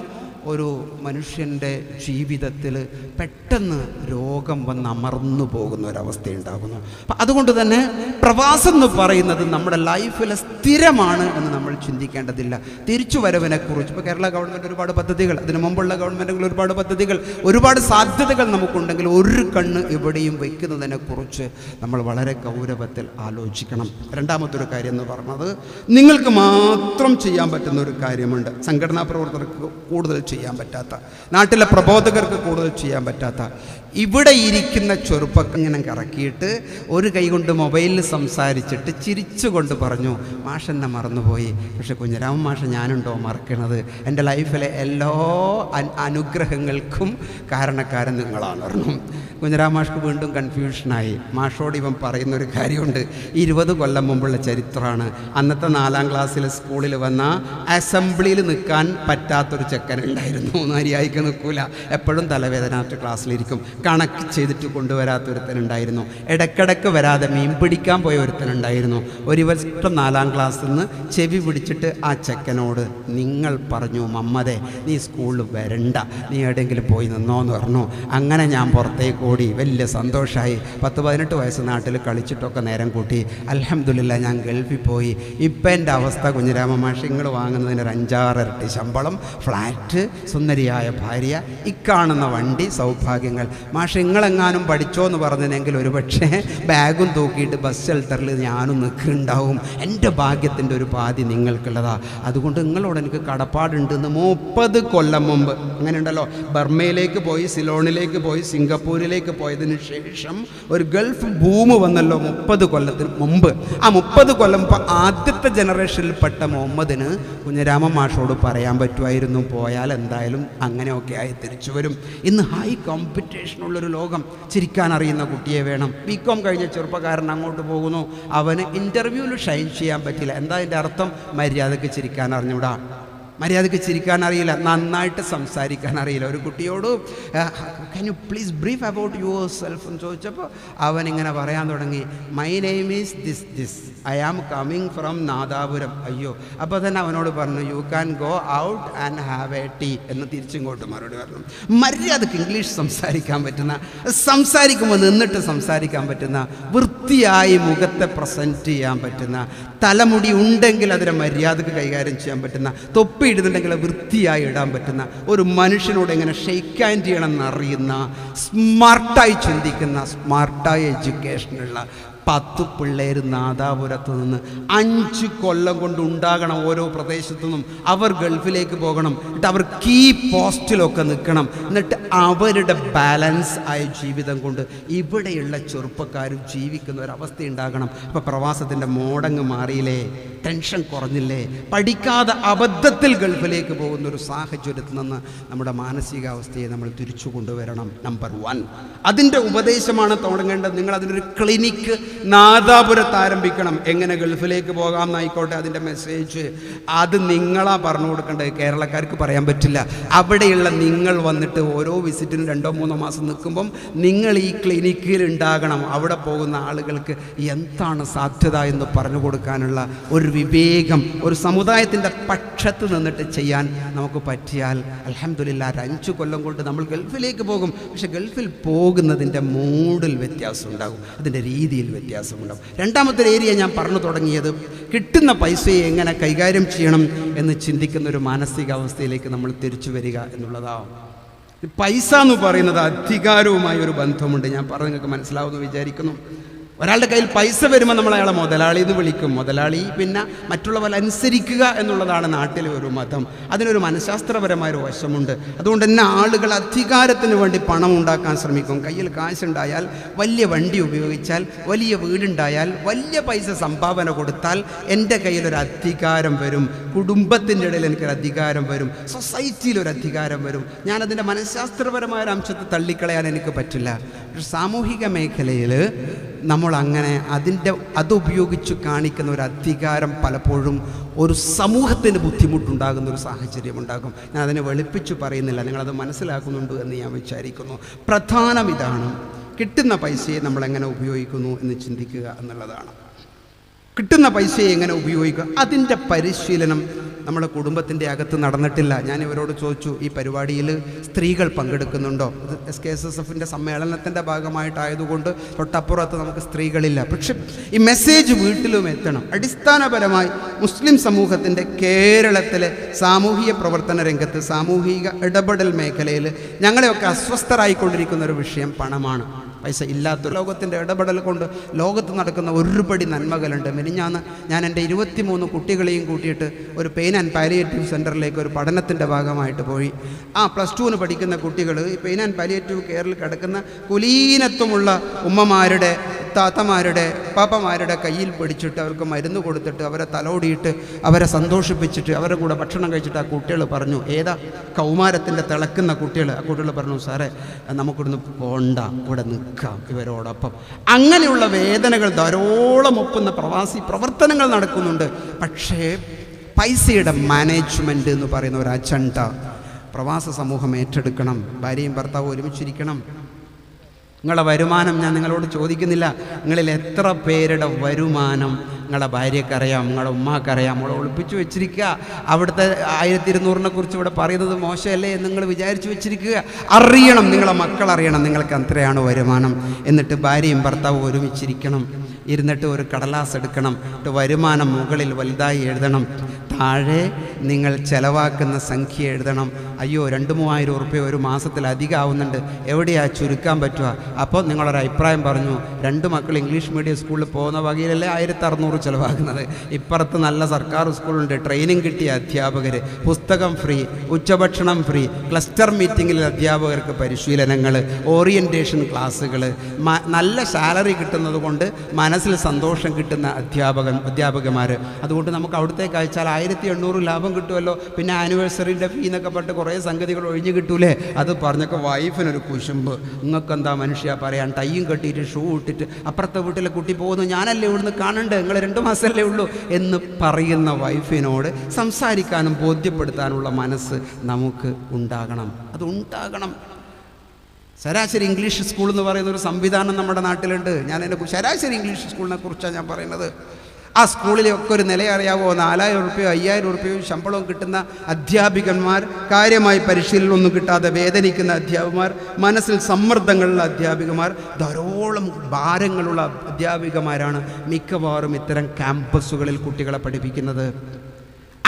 ഒരു മനുഷ്യൻ്റെ ജീവിതത്തിൽ പെട്ടെന്ന് രോഗം വന്ന് അമർന്നു പോകുന്ന ഒരവസ്ഥയുണ്ടാകുന്നു. അപ്പം അതുകൊണ്ട് തന്നെ പ്രവാസം എന്ന് പറയുന്നത് നമ്മുടെ ലൈഫിൽ സ്ഥിരമാണ് എന്ന് നമ്മൾ ചിന്തിക്കേണ്ടതില്ല. തിരിച്ചു വരവിനെക്കുറിച്ച് ഇപ്പോൾ കേരള ഗവൺമെൻറ് ഒരുപാട് പദ്ധതികൾ, അതിന് മുമ്പുള്ള ഗവൺമെൻറ്റുകൾ ഒരുപാട് പദ്ധതികൾ, ഒരുപാട് സാധ്യതകൾ നമുക്കുണ്ടെങ്കിൽ ഒരു കണ്ണ് എവിടെയും വയ്ക്കുന്നതിനെക്കുറിച്ച് നമ്മൾ വളരെ ഗൗരവത്തിൽ ആലോചിക്കണം. രണ്ടാമത്തൊരു കാര്യം എന്ന് പറഞ്ഞത്, നിങ്ങൾക്ക് മാത്രം ചെയ്യാൻ പറ്റുന്ന ഒരു കാര്യമുണ്ട്. സംഘടനാ പ്രവർത്തകർക്ക് കൂടുതൽ ചെയ്യാൻ പറ്റാത്ത, നാട്ടിലെ പ്രബോധകർക്ക് കൂടുതൽ ചെയ്യാൻ പറ്റാത്ത, ഇവിടെ ഇരിക്കുന്ന ചെറുപ്പക്കാരൻ ഇങ്ങനെ കറക്കിയിട്ട് ഒരു കൈ കൊണ്ട് മൊബൈലിൽ സംസാരിച്ചിട്ട് ചിരിച്ചുകൊണ്ട് പറഞ്ഞു, മാഷെന്നെ മറന്നുപോയി. പക്ഷെ കുഞ്ഞിരാമൻ മാഷ് ഞാനുണ്ടോ മറക്കണത്? എൻ്റെ ലൈഫിലെ എല്ലാ അനുഗ്രഹങ്ങൾക്കും കാരണക്കാരൻ നിങ്ങളാണ് പറഞ്ഞു. കുഞ്ഞിരാമൻ മാഷ്ക്ക് വീണ്ടും കൺഫ്യൂഷനായി. മാഷോട് ഇവൻ പറയുന്നൊരു കാര്യമുണ്ട്, 20 കൊല്ലം മുമ്പുള്ള ചരിത്രമാണ്. അന്നത്തെ 4ാം ക്ലാസ്സിൽ സ്കൂളിൽ വന്ന അസംബ്ലിയിൽ നിൽക്കാൻ പറ്റാത്തൊരു ചെക്കൻ ഉണ്ടായിരുന്നു. മര്യാദയ്ക്ക് നിൽക്കൂല, എപ്പോഴും തലവേദനായിട്ട് ക്ലാസ്സിലിരിക്കും. കണക്ക് ചെയ്തിട്ട് കൊണ്ടുവരാത്തൊരുത്തനുണ്ടായിരുന്നു. ഇടയ്ക്കിടയ്ക്ക് വരാതെ മീൻ പിടിക്കാൻ പോയ ഒരുത്തനുണ്ടായിരുന്നു. ഒരു വർഷം 4ാം ക്ലാസ്സിൽ നിന്ന് ചെവി പിടിച്ചിട്ട് ആ ചെക്കനോട് നിങ്ങൾ പറഞ്ഞു, മമ്മദേ നീ സ്കൂളിൽ വരണ്ട, നീ എവിടെയെങ്കിലും പോയി നിന്നോന്ന് പറഞ്ഞു. അങ്ങനെ ഞാൻ പുറത്തേക്ക് ഓടി. വലിയ സന്തോഷമായി. 10-18 വയസ്സ് നാട്ടിൽ കളിച്ചിട്ടൊക്കെ നേരം കൂട്ടി. അൽഹംദുലില്ലാ ഞാൻ ഗൾഫിൽ പോയി. ഇപ്പം എൻ്റെ അവസ്ഥ കുഞ്ഞിരാമൻ മാഷ് നിങ്ങൾ വാങ്ങുന്നതിന് ഒരു 5-6 ഇരട്ടി ശമ്പളം, ഫ്ലാറ്റ്, സുന്ദരിയായ ഭാര്യ, ഇക്കാണുന്ന വണ്ടി, സൗഭാഗ്യങ്ങൾ. മാഷ് നിങ്ങളെങ്ങാനും പഠിച്ചോ എന്ന് പറഞ്ഞെങ്കിൽ ഒരു പക്ഷേ ബാഗും തൂക്കിയിട്ട് ബസ് ഷെൽട്ടറിൽ ഞാനും നിൽക്കുന്നുണ്ടാവും. എൻ്റെ ഭാഗ്യത്തിൻ്റെ ഒരു പാതി നിങ്ങൾക്കുള്ളതാ. അതുകൊണ്ട് നിങ്ങളോട് എനിക്ക് കടപ്പാടുണ്ടെന്ന് 30 കൊല്ലം മുമ്പ്, അങ്ങനെ ഉണ്ടല്ലോ, ബർമയിലേക്ക് പോയി, സിലോണിലേക്ക് പോയി, സിംഗപ്പൂരിലേക്ക് പോയതിന് ശേഷം ഒരു ഗൾഫ് ഭൂമി വന്നല്ലോ 30 കൊല്ലത്തിന് മുമ്പ്. ആ 30 കൊല്ലം ആദ്യത്തെ ജനറേഷനിൽപ്പെട്ട മുഹമ്മദിന് കുഞ്ഞിരാമൻ മാഷോട് പറയാൻ പറ്റുമായിരുന്നു, പോയാൽ എന്തായാലും അങ്ങനെയൊക്കെ ആയി തിരിച്ചു വരും. ഇന്ന് ഹൈ കോമ്പറ്റീഷനുള്ളൊരു ലോകം. ചിരിക്കാൻ അറിയുന്ന കുട്ടിയെ വേണം. ബികോം കഴിഞ്ഞ ചെറുപ്പക്കാരൻ അങ്ങോട്ട് പോകുന്നു, അവന് ഇൻ്റർവ്യൂവിൽ ഷൈൻ ചെയ്യാൻ പറ്റില്ല. എന്താ അതിൻ്റെ അർത്ഥം? മര്യാദയ്ക്ക് ചിരിക്കാൻ അറിഞ്ഞൂടാ, മര്യാദയ്ക്ക് ചിരിക്കാൻ അറിയില്ല, നന്നായിട്ട് സംസാരിക്കാൻ അറിയില്ല. ഒരു കുട്ടിയോട് can you please brief about yourself എന്ന് ചോദിച്ചപ്പോൾ അവനിങ്ങനെ പറയാൻ തുടങ്ങി, my name is this, I am coming from Nadapuram. അയ്യോ, അപ്പോൾ തന്നെ അവനോട് പറഞ്ഞു, you can go out and have a tea എന്ന് തിരിച്ചിങ്ങോട്ട് മറുപടി പറഞ്ഞു. മര്യാദക്ക് ഇംഗ്ലീഷ് സംസാരിക്കാൻ പറ്റുന്ന, സംസാരിക്കുമ്പോൾ നിന്നിട്ട് സംസാരിക്കാൻ പറ്റുന്ന, വൃത്തിയായി മുഖത്തെ പ്രസൻറ്റ് ചെയ്യാൻ പറ്റുന്ന, തലമുടി ഉണ്ടെങ്കിൽ അതിനെ മര്യാദക്ക് കൈകാര്യം ചെയ്യാൻ പറ്റുന്ന, തൊപ്പി ഇടുന്നുണ്ടെങ്കിൽ വൃത്തിയായി ഇടാൻ പറ്റുന്ന ഒരു മനുഷ്യനോട് എങ്ങനെ ഷെയ്ക്ക് ഹാൻഡ് ചെയ്യണം എന്നറിയുന്ന, സ്മാർട്ടായി ചിന്തിക്കുന്ന, സ്മാർട്ടായി എഡ്യൂക്കേഷനുള്ള 10 പിള്ളേർ നാദാപുരത്ത് നിന്ന് 5 കൊല്ലം കൊണ്ട് ഉണ്ടാകണം. ഓരോ പ്രദേശത്തു നിന്നും അവർ ഗൾഫിലേക്ക് പോകണം. എന്നിട്ട് അവർ കീ പോസ്റ്റിലൊക്കെ നിൽക്കണം. എന്നിട്ട് അവരുടെ ബാലൻസ് ആയ ജീവിതം കൊണ്ട് ഇവിടെയുള്ള ചെറുപ്പക്കാരും ജീവിക്കുന്ന ഒരവസ്ഥ ഉണ്ടാകണം. അപ്പോൾ പ്രവാസത്തിൻ്റെ മോടങ്ങ് മാറിയില്ലേ? ടെൻഷൻ കുറഞ്ഞില്ലേ? പഠിക്കാതെ അബദ്ധത്തിൽ ഗൾഫിലേക്ക് പോകുന്നൊരു സാഹചര്യത്തിൽ നിന്ന് നമ്മുടെ മാനസികാവസ്ഥയെ നമ്മൾ തിരിച്ചു കൊണ്ടുവരണം. നമ്പർ 1 അതിൻ്റെ ഉപദേശമാണ് തുടങ്ങേണ്ടത്. നിങ്ങൾ അതിനൊരു ക്ലിനിക്ക് നാദാപുരത്ത് ആരംഭിക്കണം. എങ്ങനെ ഗൾഫിലേക്ക് പോകാം എന്നായിക്കോട്ടെ അതിൻ്റെ മെസ്സേജ്, അത് നിങ്ങളാ പറഞ്ഞു കൊടുക്കേണ്ടത്. കേരളക്കാർക്ക് പറയാൻ പറ്റില്ല. അവിടെയുള്ള നിങ്ങൾ വന്നിട്ട് ഓരോ വിസിറ്റിനും 2-3 മാസം നിൽക്കുമ്പം നിങ്ങൾ ഈ ക്ലിനിക്കിൽ ഉണ്ടാകണം. അവിടെ പോകുന്ന ആളുകൾക്ക് എന്താണ് സാധ്യത എന്ന് പറഞ്ഞു കൊടുക്കാനുള്ള ഒരു വിവേകം, ഒരു സമുദായത്തിൻ്റെ പക്ഷത്ത് നിന്നിട്ട് ചെയ്യാൻ നമുക്ക് പറ്റിയാൽ അൽഹംദുലില്ലാ 5 കൊല്ലം കൊണ്ട് നമ്മൾ ഗൾഫിലേക്ക് പോകും. പക്ഷെ ഗൾഫിൽ പോകുന്നതിൻ്റെ മൂഡിൽ വ്യത്യാസം ഉണ്ടാകും, അതിൻ്റെ രീതിയിൽ വ്യത്യാസമുണ്ടാകും. രണ്ടാമത്തെ ഏരിയ ഞാൻ പറഞ്ഞു തുടങ്ങിയത്, കിട്ടുന്ന പൈസയെ എങ്ങനെ കൈകാര്യം ചെയ്യണം എന്ന് ചിന്തിക്കുന്ന ഒരു മാനസികാവസ്ഥയിലേക്ക് നമ്മൾ തിരിച്ചു വരിക എന്നുള്ളതാണ്. പൈസ എന്ന് പറയുന്നത് അധികാരവുമായി ഒരു ബന്ധമുണ്ട്. ഞാൻ പറഞ്ഞ് നിങ്ങൾക്ക് മനസ്സിലാവുമെന്ന് വിചാരിക്കുന്നു. ഒരാളുടെ കയ്യിൽ പൈസ വരുമ്പോൾ നമ്മൾ അയാളെ മുതലാളി എന്ന് വിളിക്കും. മുതലാളി പിന്നെ മറ്റുള്ളവർ അനുസരിക്കുക എന്നുള്ളതാണ് നാട്ടിലെ ഒരു മതം. അതിനൊരു മനഃശാസ്ത്രപരമായൊരു വശമുണ്ട്. അതുകൊണ്ട് തന്നെ ആളുകൾ അധികാരത്തിന് വേണ്ടി പണം ഉണ്ടാക്കാൻ ശ്രമിക്കും. കയ്യിൽ കാശുണ്ടായാൽ, വലിയ വണ്ടി ഉപയോഗിച്ചാൽ, വലിയ വീടുണ്ടായാൽ, വലിയ പൈസ സംഭാവന കൊടുത്താൽ എൻ്റെ കയ്യിലൊരു അധികാരം വരും, കുടുംബത്തിൻ്റെ ഇടയിൽ എനിക്കൊരു അധികാരം വരും, സൊസൈറ്റിയിലൊരു അധികാരം വരും. ഞാനതിൻ്റെ മനഃശാസ്ത്രപരമായ അംശത്തെ തള്ളിക്കളയാൻ എനിക്ക് പറ്റില്ല. സാമൂഹിക മേഖലയിൽ നമ്മൾ അങ്ങനെ അതുപയോഗിച്ച് കാണിക്കുന്ന ഒരു അധികാരം പലപ്പോഴും ഒരു സമൂഹത്തിന് ബുദ്ധിമുട്ടുണ്ടാകുന്ന ഒരു സാഹചര്യം ഉണ്ടാകും. ഞാൻ അതിനെ വെളുപ്പിച്ച് പറയുന്നില്ല, നിങ്ങളത് മനസ്സിലാക്കുന്നുണ്ട് എന്ന് ഞാൻ വിചാരിക്കുന്നു. പ്രധാനം ഇതാണ്, കിട്ടുന്ന പൈസയെ നമ്മളെങ്ങനെ ഉപയോഗിക്കുന്നു എന്ന് ചിന്തിക്കുക എന്നുള്ളതാണ്. കിട്ടുന്ന പൈസയെ എങ്ങനെ ഉപയോഗിക്കുക, അതിൻ്റെ പരിശീലനം നമ്മുടെ കുടുംബത്തിൻ്റെ അകത്ത് നടന്നിട്ടില്ല. ഞാൻ ഇവരോട് ചോദിച്ചു, ഈ പരിപാടിയിൽ സ്ത്രീകൾ പങ്കെടുക്കുന്നുണ്ടോ? SKSSFൻ്റെ സമ്മേളനത്തിൻ്റെ ഭാഗമായിട്ടായതുകൊണ്ട് തൊട്ടപ്പുറത്ത് നമുക്ക് സ്ത്രീകളില്ല. പക്ഷെ ഈ മെസ്സേജ് വീട്ടിലും എത്തണം. അടിസ്ഥാനപരമായി മുസ്ലിം സമൂഹത്തിൻ്റെ കേരളത്തിലെ സാമൂഹിക പ്രവർത്തന രംഗത്ത്, സാമൂഹിക ഇടപെടൽ മേഖലയിൽ ഞങ്ങളെയൊക്കെ അസ്വസ്ഥരായിക്കൊണ്ടിരിക്കുന്ന ഒരു വിഷയം പണമാണ്. പൈസ ഇല്ലാത്ത ലോകത്തിൻ്റെ ഇടപെടൽ കൊണ്ട് ലോകത്ത് നടക്കുന്ന ഒരുപടി നന്മകളുണ്ട്. മിനിഞ്ഞാന്ന് ഞാൻ എൻ്റെ 23 കുട്ടികളെയും കൂട്ടിയിട്ട് ഒരു പെയിൻ ആൻഡ് പാലിയേറ്റീവ് സെൻ്ററിലേക്ക് ഒരു പഠനത്തിൻ്റെ ഭാഗമായിട്ട് പോയി. +2 പഠിക്കുന്ന കുട്ടികൾ ഈ പെയിൻ ആൻഡ് പാലിയേറ്റീവ് കെയറിൽ കിടക്കുന്ന കുലീനത്വമുള്ള ഉമ്മമാരുടെ, താത്തമാരുടെ, പാപ്പമാരുടെ കയ്യിൽ പിടിച്ചിട്ട് അവർക്ക് മരുന്ന് കൊടുത്തിട്ട് അവരെ തലോടിയിട്ട് അവരെ സന്തോഷിപ്പിച്ചിട്ട് അവരുടെ കൂടെ ഭക്ഷണം കഴിച്ചിട്ട് ആ കുട്ടികൾ പറഞ്ഞു, ഏതാ കൗമാരത്തിൻ്റെ തിളക്കുന്ന കുട്ടികൾ, ആ കുട്ടികൾ പറഞ്ഞു, സാറേ നമുക്കിവിടുന്ന് പോണ്ട, ഇവിടെ നിൽക്കാം ഇവരോടൊപ്പം. അങ്ങനെയുള്ള വേദനകൾ ധാരാളം ഒപ്പുന്ന പ്രവാസി പ്രവർത്തനങ്ങൾ നടക്കുന്നുണ്ട്. പക്ഷേ പൈസയുടെ മാനേജ്മെൻറ്റ് എന്ന് പറയുന്ന ഒരു അജണ്ട പ്രവാസ സമൂഹം ഏറ്റെടുക്കണം. ഭാര്യയും ഭർത്താവും ഒരുമിച്ചിരിക്കണം. നിങ്ങളുടെ വരുമാനം ഞാൻ നിങ്ങളോട് ചോദിക്കുന്നില്ല. നിങ്ങളിൽ എത്ര പേരുടെ വരുമാനം നിങ്ങളുടെ ഭാര്യക്കറിയാം, നിങ്ങളുടെ ഉമ്മാക്കറിയാം? നമ്മളെ ഒളിപ്പിച്ചു വെച്ചിരിക്കുക. അവിടുത്തെ 1200 കുറിച്ച് ഇവിടെ പറയുന്നത് മോശമല്ലേ എന്ന് നിങ്ങൾ വിചാരിച്ചു വെച്ചിരിക്കുക. അറിയണം, നിങ്ങളെ മക്കൾ അറിയണം നിങ്ങൾക്ക് എത്രയാണ് വരുമാനം. എന്നിട്ട് ഭാര്യയും ഭർത്താവും ഒരുമിച്ചിരിക്കണം. ഇരുന്നിട്ട് ഒരു കടലാസ് എടുക്കണം. വരുമാനം മുകളിൽ വലുതായി എഴുതണം, താഴെ നിങ്ങൾ ചെലവാക്കുന്ന സംഖ്യ എഴുതണം. അയ്യോ 2-3000 ഉറുപ്പ്യ ഒരു മാസത്തിൽ അധികം ആവുന്നുണ്ട്, എവിടെയാ ചുരുക്കാൻ പറ്റുക? അപ്പോൾ നിങ്ങളൊരു അഭിപ്രായം പറഞ്ഞു, 2 മക്കൾ ഇംഗ്ലീഷ് മീഡിയം സ്കൂളിൽ പോകുന്ന വകയിലല്ലേ 1600 ചിലവാക്കുന്നത്. ഇപ്പുറത്ത് നല്ല സർക്കാർ സ്കൂളുണ്ട്, ട്രെയിനിങ് കിട്ടിയ അധ്യാപകർ, പുസ്തകം ഫ്രീ, ഉച്ചഭക്ഷണം ഫ്രീ, ക്ലസ്റ്റർ മീറ്റിങ്ങിൽ അധ്യാപകർക്ക് പരിശീലനങ്ങൾ, ഓറിയൻറ്റേഷൻ ക്ലാസ്സുകൾ, നല്ല സാലറി കിട്ടുന്നത് കൊണ്ട് മനസ്സിൽ സന്തോഷം കിട്ടുന്ന അധ്യാപകന്മാർ. അതുകൊണ്ട് നമുക്ക് അവിടത്തേക്ക് അയച്ചാൽ 1800 ലാഭം കിട്ടുമല്ലോ. പിന്നെ ആനിവേഴ്സറിൻ്റെ ഫീ എന്നൊക്കെ പറഞ്ഞിട്ട് കുറേ സംഗതികൾ ഒഴിഞ്ഞു കിട്ടൂലേ. അത് പറഞ്ഞൊക്കെ വൈഫിനൊരു കുശുമ്പ്, നിങ്ങൾക്കെന്താ മനുഷ്യ പറയാൻ, ടൈയും കെട്ടിയിട്ട് ഷൂ ഇട്ടിട്ട് അപ്പുറത്തെ വീട്ടിലെ കുട്ടി പോകുന്നു, ഞാനല്ലേ ഇവിടുന്ന് കാണണ്ടേ, നിങ്ങൾ 2 മാസമല്ലേ ഉള്ളൂ എന്ന് പറയുന്ന വൈഫിനോട് സംസാരിക്കാനും ബോധ്യപ്പെടുത്താനുള്ള മനസ്സ് നമുക്ക് ഉണ്ടാകണം. അതുണ്ടാകണം. ശരാശരി ഇംഗ്ലീഷ് സ്കൂൾ എന്ന് പറയുന്ന ഒരു സംവിധാനം നമ്മുടെ നാട്ടിലുണ്ട്. ഞാൻ എൻ്റെ ശരാശരി ഇംഗ്ലീഷ് സ്കൂളിനെ കുറിച്ചാണ് ഞാൻ പറയുന്നത്. ആ സ്കൂളിലൊക്കെ ഒരു നില അറിയാവോ? 4000 ഉറുപ്പ്യോ 5000 ഉറുപ്പ്യോ ശമ്പളവും കിട്ടുന്ന അധ്യാപികന്മാർ, കാര്യമായി പരിശീലനമൊന്നും കിട്ടാതെ വേദനിക്കുന്ന അധ്യാപകന്മാർ, മനസ്സിൽ സമ്മർദ്ദങ്ങളുള്ള അധ്യാപികമാർ, ധാരാളം ഭാരങ്ങളുള്ള അധ്യാപികമാരാണ് മിക്കവാറും ഇത്തരം ക്യാമ്പസുകളിൽ കുട്ടികളെ പഠിപ്പിക്കുന്നത്.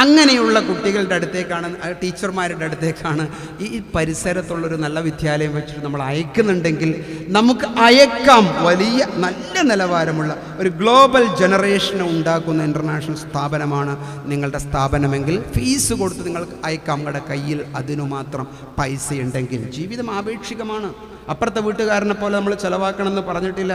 അങ്ങനെയുള്ള കുട്ടികളുടെ അടുത്തേക്കാണ്, ടീച്ചർമാരുടെ അടുത്തേക്കാണ് ഈ പരിസരത്തുള്ളൊരു നല്ല വിദ്യാലയം വെച്ചിട്ട് നമ്മൾ അയക്കുന്നുണ്ടെങ്കിൽ നമുക്ക് അയക്കാം. വലിയ നല്ല നിലവാരമുള്ള ഒരു ഗ്ലോബൽ ജനറേഷനെ ഉണ്ടാക്കുന്ന ഇൻ്റർനാഷണൽ സ്ഥാപനമാണ് നിങ്ങളുടെ സ്ഥാപനമെങ്കിൽ ഫീസ് കൊടുത്ത് നിങ്ങൾക്ക് അയക്കാം. നിങ്ങളുടെ കയ്യിൽ അതിനു മാത്രം പൈസയുണ്ടെങ്കിൽ. ജീവിതം ആപേക്ഷികമാണ്. അപ്പുറത്തെ വീട്ടുകാരനെ പോലെ നമ്മൾ ചിലവാക്കണമെന്ന് പറഞ്ഞിട്ടില്ല.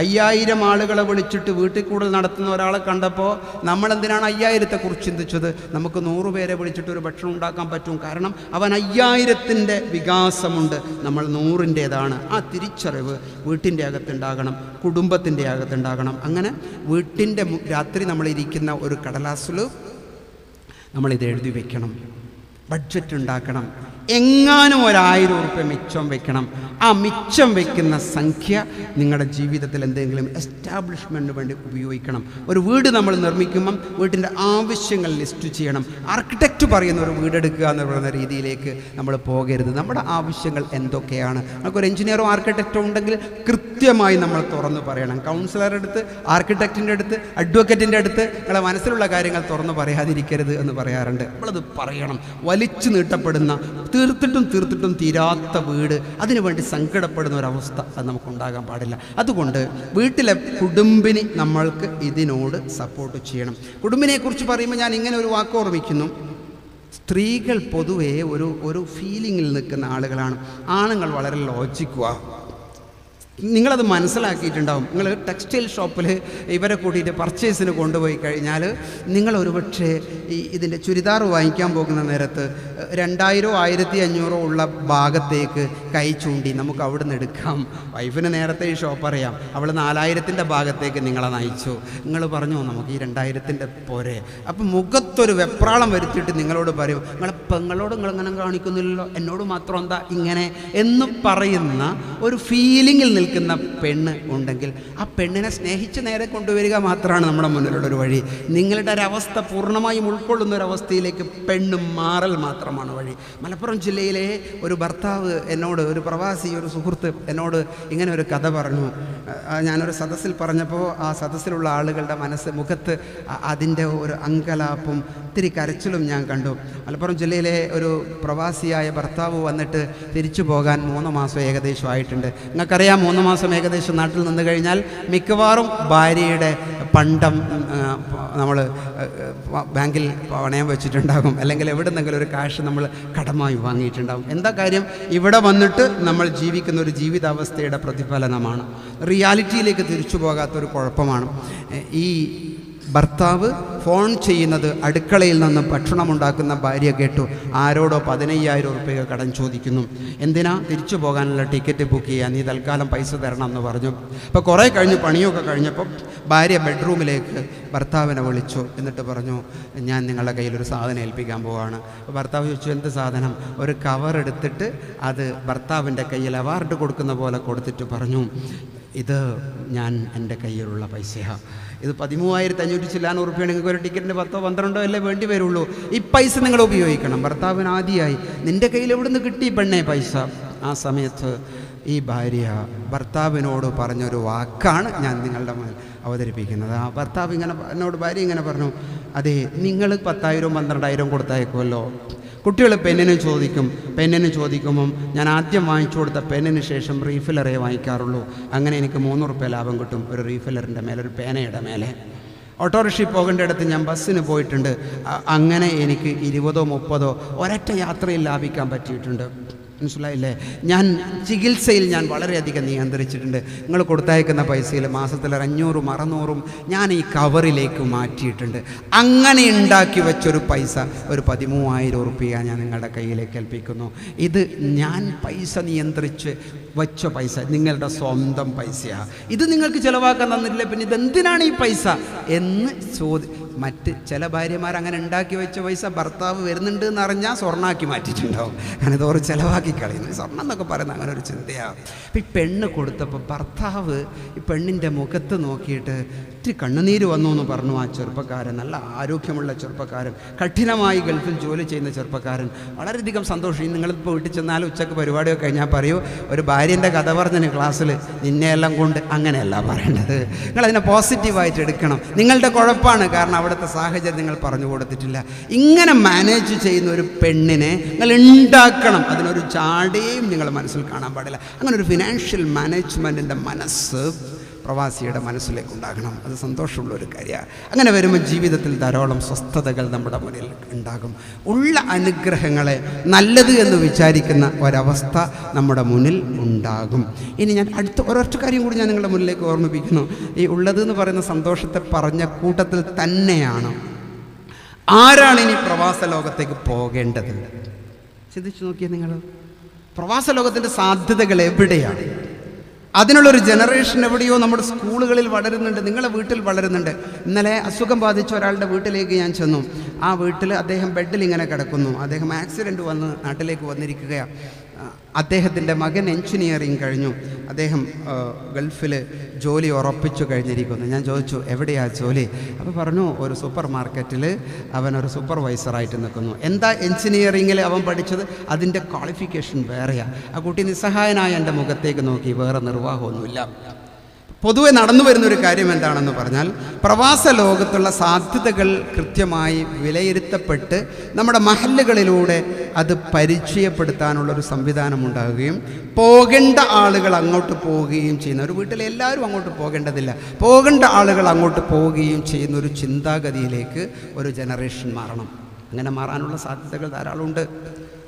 5000 ആളുകളെ വിളിച്ചിട്ട് വീട്ടിൽ കൂടുതൽ നടത്തുന്ന ഒരാളെ കണ്ടപ്പോൾ നമ്മളെന്തിനാണ് 5000-ത്തെക്കുറിച്ച് ചിന്തിച്ചത്? നമുക്ക് 100 പേരെ വിളിച്ചിട്ട് ഒരു ഭക്ഷണം ഉണ്ടാക്കാൻ പറ്റും. കാരണം അവൻ 5000-ത്തിൻ്റെ വികാസമുണ്ട്, നമ്മൾ 100-ൻ്റേതാണ്. ആ തിരിച്ചറിവ് വീട്ടിൻ്റെ അകത്തുണ്ടാകണം, കുടുംബത്തിൻ്റെ അകത്തുണ്ടാകണം. അങ്ങനെ വീട്ടിൻ്റെ രാത്രി നമ്മളിരിക്കുന്ന ഒരു കടലാസിൽ നമ്മളിത് എഴുതി വയ്ക്കണം. ബഡ്ജറ്റ് ഉണ്ടാക്കണം. എങ്ങാനും 1000 ഉറുപ്പ്യ മിച്ചം വെക്കണം. ആ മിച്ചം വയ്ക്കുന്ന സംഖ്യ നിങ്ങളുടെ ജീവിതത്തിൽ എന്തെങ്കിലും എസ്റ്റാബ്ലിഷ്മെൻറ്റിന് വേണ്ടി ഉപയോഗിക്കണം. ഒരു വീട് നമ്മൾ നിർമ്മിക്കുമ്പം വീട്ടിൻ്റെ ആവശ്യങ്ങൾ ലിസ്റ്റ് ചെയ്യണം. ആർക്കിടെക്റ്റ് പറയുന്ന ഒരു വീടെടുക്കുക എന്ന് പറയുന്ന രീതിയിലേക്ക് നമ്മൾ പോകരുത്. നമ്മുടെ ആവശ്യങ്ങൾ എന്തൊക്കെയാണ്? നമുക്കൊരു എഞ്ചിനീയറോ ആർക്കിടെക്റ്റോ ഉണ്ടെങ്കിൽ കൃത്യമായി നമ്മൾ തുറന്ന് പറയണം. കൗൺസിലറുടെ അടുത്ത്, ആർക്കിടെക്റ്റിൻ്റെ അടുത്ത്, അഡ്വക്കേറ്റിൻ്റെ അടുത്ത് നിങ്ങളെ മനസ്സിലുള്ള കാര്യങ്ങൾ തുറന്ന് പറയാതിരിക്കരുത് എന്ന് പറയാറുണ്ട്. നമ്മളത് പറയണം. വലിച്ചു നീട്ടപ്പെടുന്ന, തീർത്തിട്ടും തീരാത്ത വീട്, അതിനുവേണ്ടി സങ്കടപ്പെടുന്ന ഒരവസ്ഥ അത് നമുക്കുണ്ടാകാൻ പാടില്ല. അതുകൊണ്ട് വീട്ടിലെ കുടുംബിനി നമ്മൾക്ക് ഇതിനോട് സപ്പോർട്ട് ചെയ്യണം. കുടുംബിനെക്കുറിച്ച് പറയുമ്പോൾ ഞാൻ ഇങ്ങനെ ഒരു വാക്ക് ഓർമ്മിക്കുന്നു. സ്ത്രീകൾ പൊതുവേ ഒരു ഫീലിങ്ങിൽ നിൽക്കുന്ന ആളുകളാണ്. ആണുങ്ങൾ വളരെ ലോജിക്കുവാ. നിങ്ങളത് മനസ്സിലാക്കിയിട്ടുണ്ടാവും. നിങ്ങൾ ടെക്സ്റ്റൈൽ ഷോപ്പിൽ ഇവരെ കൂട്ടിയിട്ട് പർച്ചേസിന് കൊണ്ടുപോയി കഴിഞ്ഞാൽ നിങ്ങൾ ഒരുപക്ഷെ ഇതിൻ്റെ ചുരിദാർ വാങ്ങിക്കാൻ പോകുന്ന നേരത്ത് 2000 1500 ഉള്ള ഭാഗത്തേക്ക് കൈ ചൂണ്ടി നമുക്ക് അവിടെ നിന്ന് എടുക്കാം. വൈഫിന് നേരത്തെ ഈ ഷോപ്പ് അറിയാം. അവൾ 4000-ൻ്റെ ഭാഗത്തേക്ക് നിങ്ങളെ നയിച്ചു. നിങ്ങൾ പറഞ്ഞു നമുക്ക് ഈ 2000-ൻ്റെ പോരെ. അപ്പം മുഖത്തൊരു വെപ്രാളം വരുത്തിയിട്ട് നിങ്ങളോട് പറയും, നിങ്ങളെ പെങ്ങളോട് നിങ്ങളെങ്ങനെ കാണിക്കുന്നില്ലല്ലോ, എന്നോട് മാത്രം എന്താ ഇങ്ങനെ എന്ന് പറയുന്ന ഒരു ഫീലിങ്ങിൽ നിൽക്കുന്ന പെണ്ണ് ഉണ്ടെങ്കിൽ ആ പെണ്ണിനെ സ്നേഹിച്ച് നേരെ കൊണ്ടുവരിക മാത്രമാണ് നമ്മുടെ മുന്നിലുള്ളൊരു വഴി. നിങ്ങളുടെ ഒരവസ്ഥ പൂർണ്ണമായും ഉൾക്കൊള്ളുന്ന ഒരവസ്ഥയിലേക്ക് പെണ്ണ് മാറൽ മാത്രമാണ് വഴി. മലപ്പുറം ജില്ലയിലെ ഒരു ഭർത്താവ് എന്നോട്, ഒരു പ്രവാസി, ഒരു സുഹൃത്ത് എന്നോട് ഇങ്ങനെ ഒരു കഥ പറഞ്ഞു. ഞാനൊരു സദസ്സിൽ പറഞ്ഞപ്പോൾ ആ സദസ്സിലുള്ള ആളുകളുടെ മുഖത്ത് അതിൻ്റെ ഒരു അങ്കലാപ്പും ഇത്തിരി കരച്ചിലും ഞാൻ കണ്ടു. മലപ്പുറം ജില്ലയിലെ ഒരു പ്രവാസിയായ ഭർത്താവ് വന്നിട്ട് തിരിച്ചു പോകാൻ 3 മാസം ഏകദേശം ആയിട്ടുണ്ട്. നിങ്ങൾക്കറിയാം 3 മാസം ഏകദേശം നാട്ടിൽ നിന്ന് കഴിഞ്ഞാൽ മിക്കവാറും ഭാര്യയുടെ പണ്ടം നമ്മൾ ബാങ്കിൽ പണയം വെച്ചിട്ടുണ്ടാകും, അല്ലെങ്കിൽ എവിടെന്നെങ്കിലും ഒരു കാശ് നമ്മൾ കടമായി വാങ്ങിയിട്ടുണ്ടാകും. എന്താ കാര്യം? ഇവിടെ വന്നിട്ട് നമ്മൾ ജീവിക്കുന്ന ഒരു ജീവിതാവസ്ഥയുടെ പ്രതിഫലനമാണ്. റിയാലിറ്റിയിലേക്ക് തിരിച്ചു പോകാത്തൊരു കുഴപ്പമാണ്. ഈ ഭർത്താവ് ഫോൺ ചെയ്യുന്നത് അടുക്കളയിൽ നിന്ന് ഭക്ഷണമുണ്ടാക്കുന്ന ഭാര്യ കേട്ടു, ആരോടോ 15,000 രൂപ കടം ചോദിക്കുന്നു. എന്തിനാ? തിരിച്ചു പോകാനുള്ള ടിക്കറ്റ് ബുക്ക് ചെയ്യാൻ, നീ തൽക്കാലം പൈസ തരണം എന്ന് പറഞ്ഞു. അപ്പോൾ കുറേ കഴിഞ്ഞ് പണിയൊക്കെ കഴിഞ്ഞപ്പോൾ ഭാര്യ ബെഡ്റൂമിലേക്ക് ഭർത്താവിനെ വിളിച്ചു. എന്നിട്ട് പറഞ്ഞു, ഞാൻ നിങ്ങളുടെ കയ്യിലൊരു സാധനം ഏൽപ്പിക്കാൻ പോവാണ്. അപ്പോൾ ഭർത്താവ് ചോദിച്ചു, എന്ത് സാധനം? ഒരു കവർ എടുത്തിട്ട് അത് ഭർത്താവിൻ്റെ കയ്യിൽ അവാർഡ് കൊടുക്കുന്ന പോലെ കൊടുത്തിട്ട് പറഞ്ഞു, ഇത് ഞാൻ എൻ്റെ കയ്യിലുള്ള പൈസയാണ്, ഇത് 13,500 ചില്ലാൻ ഉറുപ്പിയാണ്, നിങ്ങൾക്ക് ഒരു ടിക്കറ്റിന് 10-12 അല്ലേ വേണ്ടി വരുള്ളൂ, ഈ പൈസ നിങ്ങൾ ഉപയോഗിക്കണം. ഭർത്താവിന് ആദ്യമായി, നിൻ്റെ കയ്യിൽ എവിടെ നിന്ന് കിട്ടി പെണ്ണേ പൈസ? ആ സമയത്ത് ഈ ഭാര്യ ഭർത്താവിനോട് പറഞ്ഞൊരു വാക്കാണ് ഞാൻ നിങ്ങളുടെ മുന്നിൽ അവതരിപ്പിക്കുന്നത്. ആ ഭർത്താവ് എന്നോട് ഭാര്യ ഇങ്ങനെ പറഞ്ഞു, അതെ, നിങ്ങൾ 10,000-12,000 കൊടുത്തയക്കുമല്ലോ, കുട്ടികൾ പെന്നിന് ചോദിക്കുമ്പം ഞാൻ ആദ്യം വാങ്ങിച്ചു കൊടുത്ത പെന്നിന് ശേഷം റീഫില്ലറേ വാങ്ങിക്കാറുള്ളൂ. അങ്ങനെ എനിക്ക് 3 രൂപ ലാഭം കിട്ടും ഒരു റീഫില്ലറിൻ്റെ മേലെ, ഒരു പേനയുടെ മേലെ. ഓട്ടോറിക്ഷയിൽ പോകേണ്ടിടത്ത് ഞാൻ ബസ്സിന് പോയിട്ടുണ്ട്, അങ്ങനെ എനിക്ക് 20-30 ഒരൊറ്റ യാത്രയിൽ ലാഭിക്കാൻ പറ്റിയിട്ടുണ്ട്. മനസ്സിലായില്ലേ? ഞാൻ ചികിത്സയിൽ ഞാൻ വളരെയധികം നിയന്ത്രിച്ചിട്ടുണ്ട്. നിങ്ങൾ കൊടുത്തയക്കുന്ന പൈസയിൽ മാസത്തിൽ 500-600 ഞാൻ ഈ കവറിലേക്ക് മാറ്റിയിട്ടുണ്ട്. അങ്ങനെ ഉണ്ടാക്കി വെച്ചൊരു പൈസ, ഒരു 13,000 രൂപ ഞാൻ നിങ്ങളുടെ കയ്യിലേക്ക് ഏൽപ്പിക്കുന്നു. ഇത് ഞാൻ പൈസ നിയന്ത്രിച്ച് വെച്ച പൈസ, നിങ്ങളുടെ സ്വന്തം പൈസയാണ്. ഇത് നിങ്ങൾക്ക് ചിലവാക്കാൻ തന്നിട്ടില്ല, പിന്നെ ഇതെന്തിനാണ് ഈ പൈസ എന്ന് മറ്റ് ചില ഭാര്യമാർ അങ്ങനെ ഉണ്ടാക്കി വെച്ച പൈസ ഭർത്താവ് വരുന്നുണ്ട് എന്നറിഞ്ഞാൽ സ്വർണ്ണാക്കി മാറ്റിയിട്ടുണ്ടാവും. കാരണം ഇതോറ് ചിലവാക്കി കളയുന്നു. സ്വർണ്ണം എന്നൊക്കെ പറയുന്നത് അങ്ങനെ ഒരു ചിന്തയാണ്. അപ്പം ഈ പെണ്ണ് കൊടുത്തപ്പോൾ ഭർത്താവ് ഈ പെണ്ണിൻ്റെ മുഖത്ത് നോക്കിയിട്ട് ഇത്തിരി കണ്ണുനീര് വന്നു എന്ന് പറഞ്ഞു. ആ ചെറുപ്പക്കാരൻ, നല്ല ആരോഗ്യമുള്ള ചെറുപ്പക്കാരൻ, കഠിനമായി ഗൾഫിൽ ജോലി ചെയ്യുന്ന ചെറുപ്പക്കാരൻ, വളരെയധികം സന്തോഷം. നിങ്ങളിപ്പോൾ വീട്ടിൽ ചെന്നാലും ഉച്ചക്ക് പരിപാടിയൊക്കെ കഴിഞ്ഞാൽ പറയൂ, ഒരു ഭാര്യൻ്റെ കഥ പറഞ്ഞതിന് ക്ലാസ്സിൽ നിന്നെയെല്ലാം കൊണ്ട്, അങ്ങനെയല്ല പറയേണ്ടത്. നിങ്ങളതിനെ പോസിറ്റീവായിട്ട് എടുക്കണം. നിങ്ങളുടെ കുഴപ്പമാണ്, കാരണം അവിടുത്തെ സാഹചര്യം നിങ്ങൾ പറഞ്ഞു കൊടുത്തിട്ടില്ല. ഇങ്ങനെ മാനേജ് ചെയ്യുന്ന ഒരു പെണ്ണിനെ നിങ്ങൾ ഉണ്ടാക്കണം. അതിനൊരു ചാടയും നിങ്ങൾ മനസ്സിൽ കാണാൻ പാടില്ല. അങ്ങനെ ഒരു ഫിനാൻഷ്യൽ മാനേജ്മെൻറ്റിൻ്റെ മനസ്സ് പ്രവാസിയുടെ മനസ്സിലേക്ക് ഉണ്ടാകണം. അത് സന്തോഷമുള്ളൊരു കാര്യമാണ്. അങ്ങനെ വരുമ്പോൾ ജീവിതത്തിൽ ധാരാളം സ്വസ്ഥതകൾ നമ്മുടെ മുന്നിൽ ഉണ്ടാകും. ഉള്ള അനുഗ്രഹങ്ങളെ നല്ലത് എന്ന് വിചാരിക്കുന്ന ഒരവസ്ഥ നമ്മുടെ മുന്നിൽ ഉണ്ടാകും. ഇനി ഞാൻ അടുത്ത ഒരൊറ്റ കാര്യം കൂടി ഞാൻ നിങ്ങളുടെ മുന്നിലേക്ക് ഓർമ്മിപ്പിക്കുന്നു. ഈ ഉള്ളത് എന്ന് പറയുന്ന സന്തോഷത്തെ പറഞ്ഞ കൂട്ടത്തിൽ തന്നെയാണ് ആരാണ് ഇനി പ്രവാസ ലോകത്തേക്ക് പോകേണ്ടത്? ചിന്തിച്ചു നോക്കിയേ നിങ്ങൾ. പ്രവാസ ലോകത്തിൻ്റെ സാധ്യതകൾ എവിടെയാണ്? അതിനുള്ളൊരു ജനറേഷൻ എവിടെയോ നമ്മുടെ സ്കൂളുകളിൽ വളരുന്നുണ്ട്, നിങ്ങളുടെ വീട്ടിൽ വളരുന്നുണ്ട്. ഇന്നലെ അസുഖം ബാധിച്ച ഒരാളുടെ വീട്ടിലേക്ക് ഞാൻ ചെന്നു. ആ വീട്ടിൽ അദ്ദേഹം ബെഡിൽ ഇങ്ങനെ കിടക്കുന്നു. അദ്ദേഹം ആക്സിഡൻറ്റ് വന്ന് നാട്ടിലേക്ക് വന്നിരിക്കുകയാണ്. അദ്ദേഹത്തിൻ്റെ മകൻ എൻജിനീയറിങ് കഴിഞ്ഞു. അദ്ദേഹം ഗൾഫിൽ ജോലി ഉറപ്പിച്ചു കഴിഞ്ഞിരിക്കുന്നു. ഞാൻ ചോദിച്ചു, എവിടെയാ ജോലി? അപ്പോൾ പറഞ്ഞു, ഒരു സൂപ്പർ മാർക്കറ്റിൽ അവനൊരു സൂപ്പർവൈസറായിട്ട് നിൽക്കുന്നു. എന്താ എൻജിനീയറിങ്ങിൽ അവൻ പഠിച്ചത്? അതിൻ്റെ ക്വാളിഫിക്കേഷൻ വേറെയാണ്. ആ കുട്ടി നിസ്സഹായനായ എൻ്റെ മുഖത്തേക്ക് നോക്കി, വേറെ നിർവാഹമൊന്നുമില്ല. പൊതുവെ നടന്നു വരുന്നൊരു കാര്യം എന്താണെന്ന് പറഞ്ഞാൽ, പ്രവാസ ലോകത്തുള്ള സാധ്യതകൾ കൃത്യമായി വിലയിരുത്തപ്പെട്ട് നമ്മുടെ മഹല്ലുകളിലൂടെ അത് പരിചയപ്പെടുത്താനുള്ളൊരു സംവിധാനം ഉണ്ടാകുകയും പോകേണ്ട ആളുകൾ അങ്ങോട്ട് പോവുകയും ചെയ്യുന്ന, ഒരു വീട്ടിലെ എല്ലാവരും അങ്ങോട്ട് പോകേണ്ടതില്ല, പോകേണ്ട ആളുകൾ അങ്ങോട്ട് പോവുകയും ചെയ്യുന്ന ഒരു ചിന്താഗതിയിലേക്ക് ഒരു ജനറേഷൻ മാറണം. അങ്ങനെ മാറാനുള്ള സാധ്യതകൾ ധാരാളമുണ്ട്.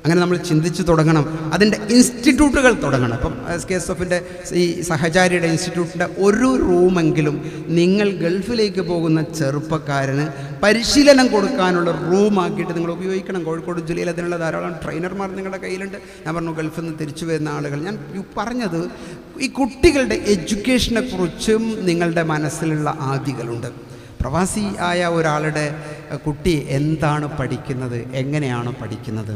അങ്ങനെ നമ്മൾ ചിന്തിച്ച് തുടങ്ങണം. അതിൻ്റെ ഇൻസ്റ്റിറ്റ്യൂട്ടുകൾ തുടങ്ങണം. അപ്പം SKSF-ൻ്റെ ഈ സഹചാരിയുടെ ഇൻസ്റ്റിറ്റ്യൂട്ടിൻ്റെ ഒരു റൂമെങ്കിലും നിങ്ങൾ ഗൾഫിലേക്ക് പോകുന്ന ചെറുപ്പക്കാരന് പരിശീലനം കൊടുക്കാനുള്ള റൂമാക്കിയിട്ട് നിങ്ങൾ ഉപയോഗിക്കണം. കോഴിക്കോട് ജില്ലയിൽ അതിനുള്ള ധാരാളം ട്രെയിനർമാർ നിങ്ങളുടെ കയ്യിലുണ്ട്. ഞാൻ പറഞ്ഞു, ഗൾഫിൽ നിന്ന് തിരിച്ചു വരുന്ന ആളുകൾ. ഞാൻ പറഞ്ഞത് ഈ കുട്ടികളുടെ എഡ്യൂക്കേഷനെ കുറിച്ചും നിങ്ങളുടെ മനസ്സിലുള്ള ആദികളുണ്ട്. പ്രവാസി ആയ ഒരാളുടെ കുട്ടി എന്താണ് പഠിക്കുന്നത്, എങ്ങനെയാണ് പഠിക്കുന്നത്,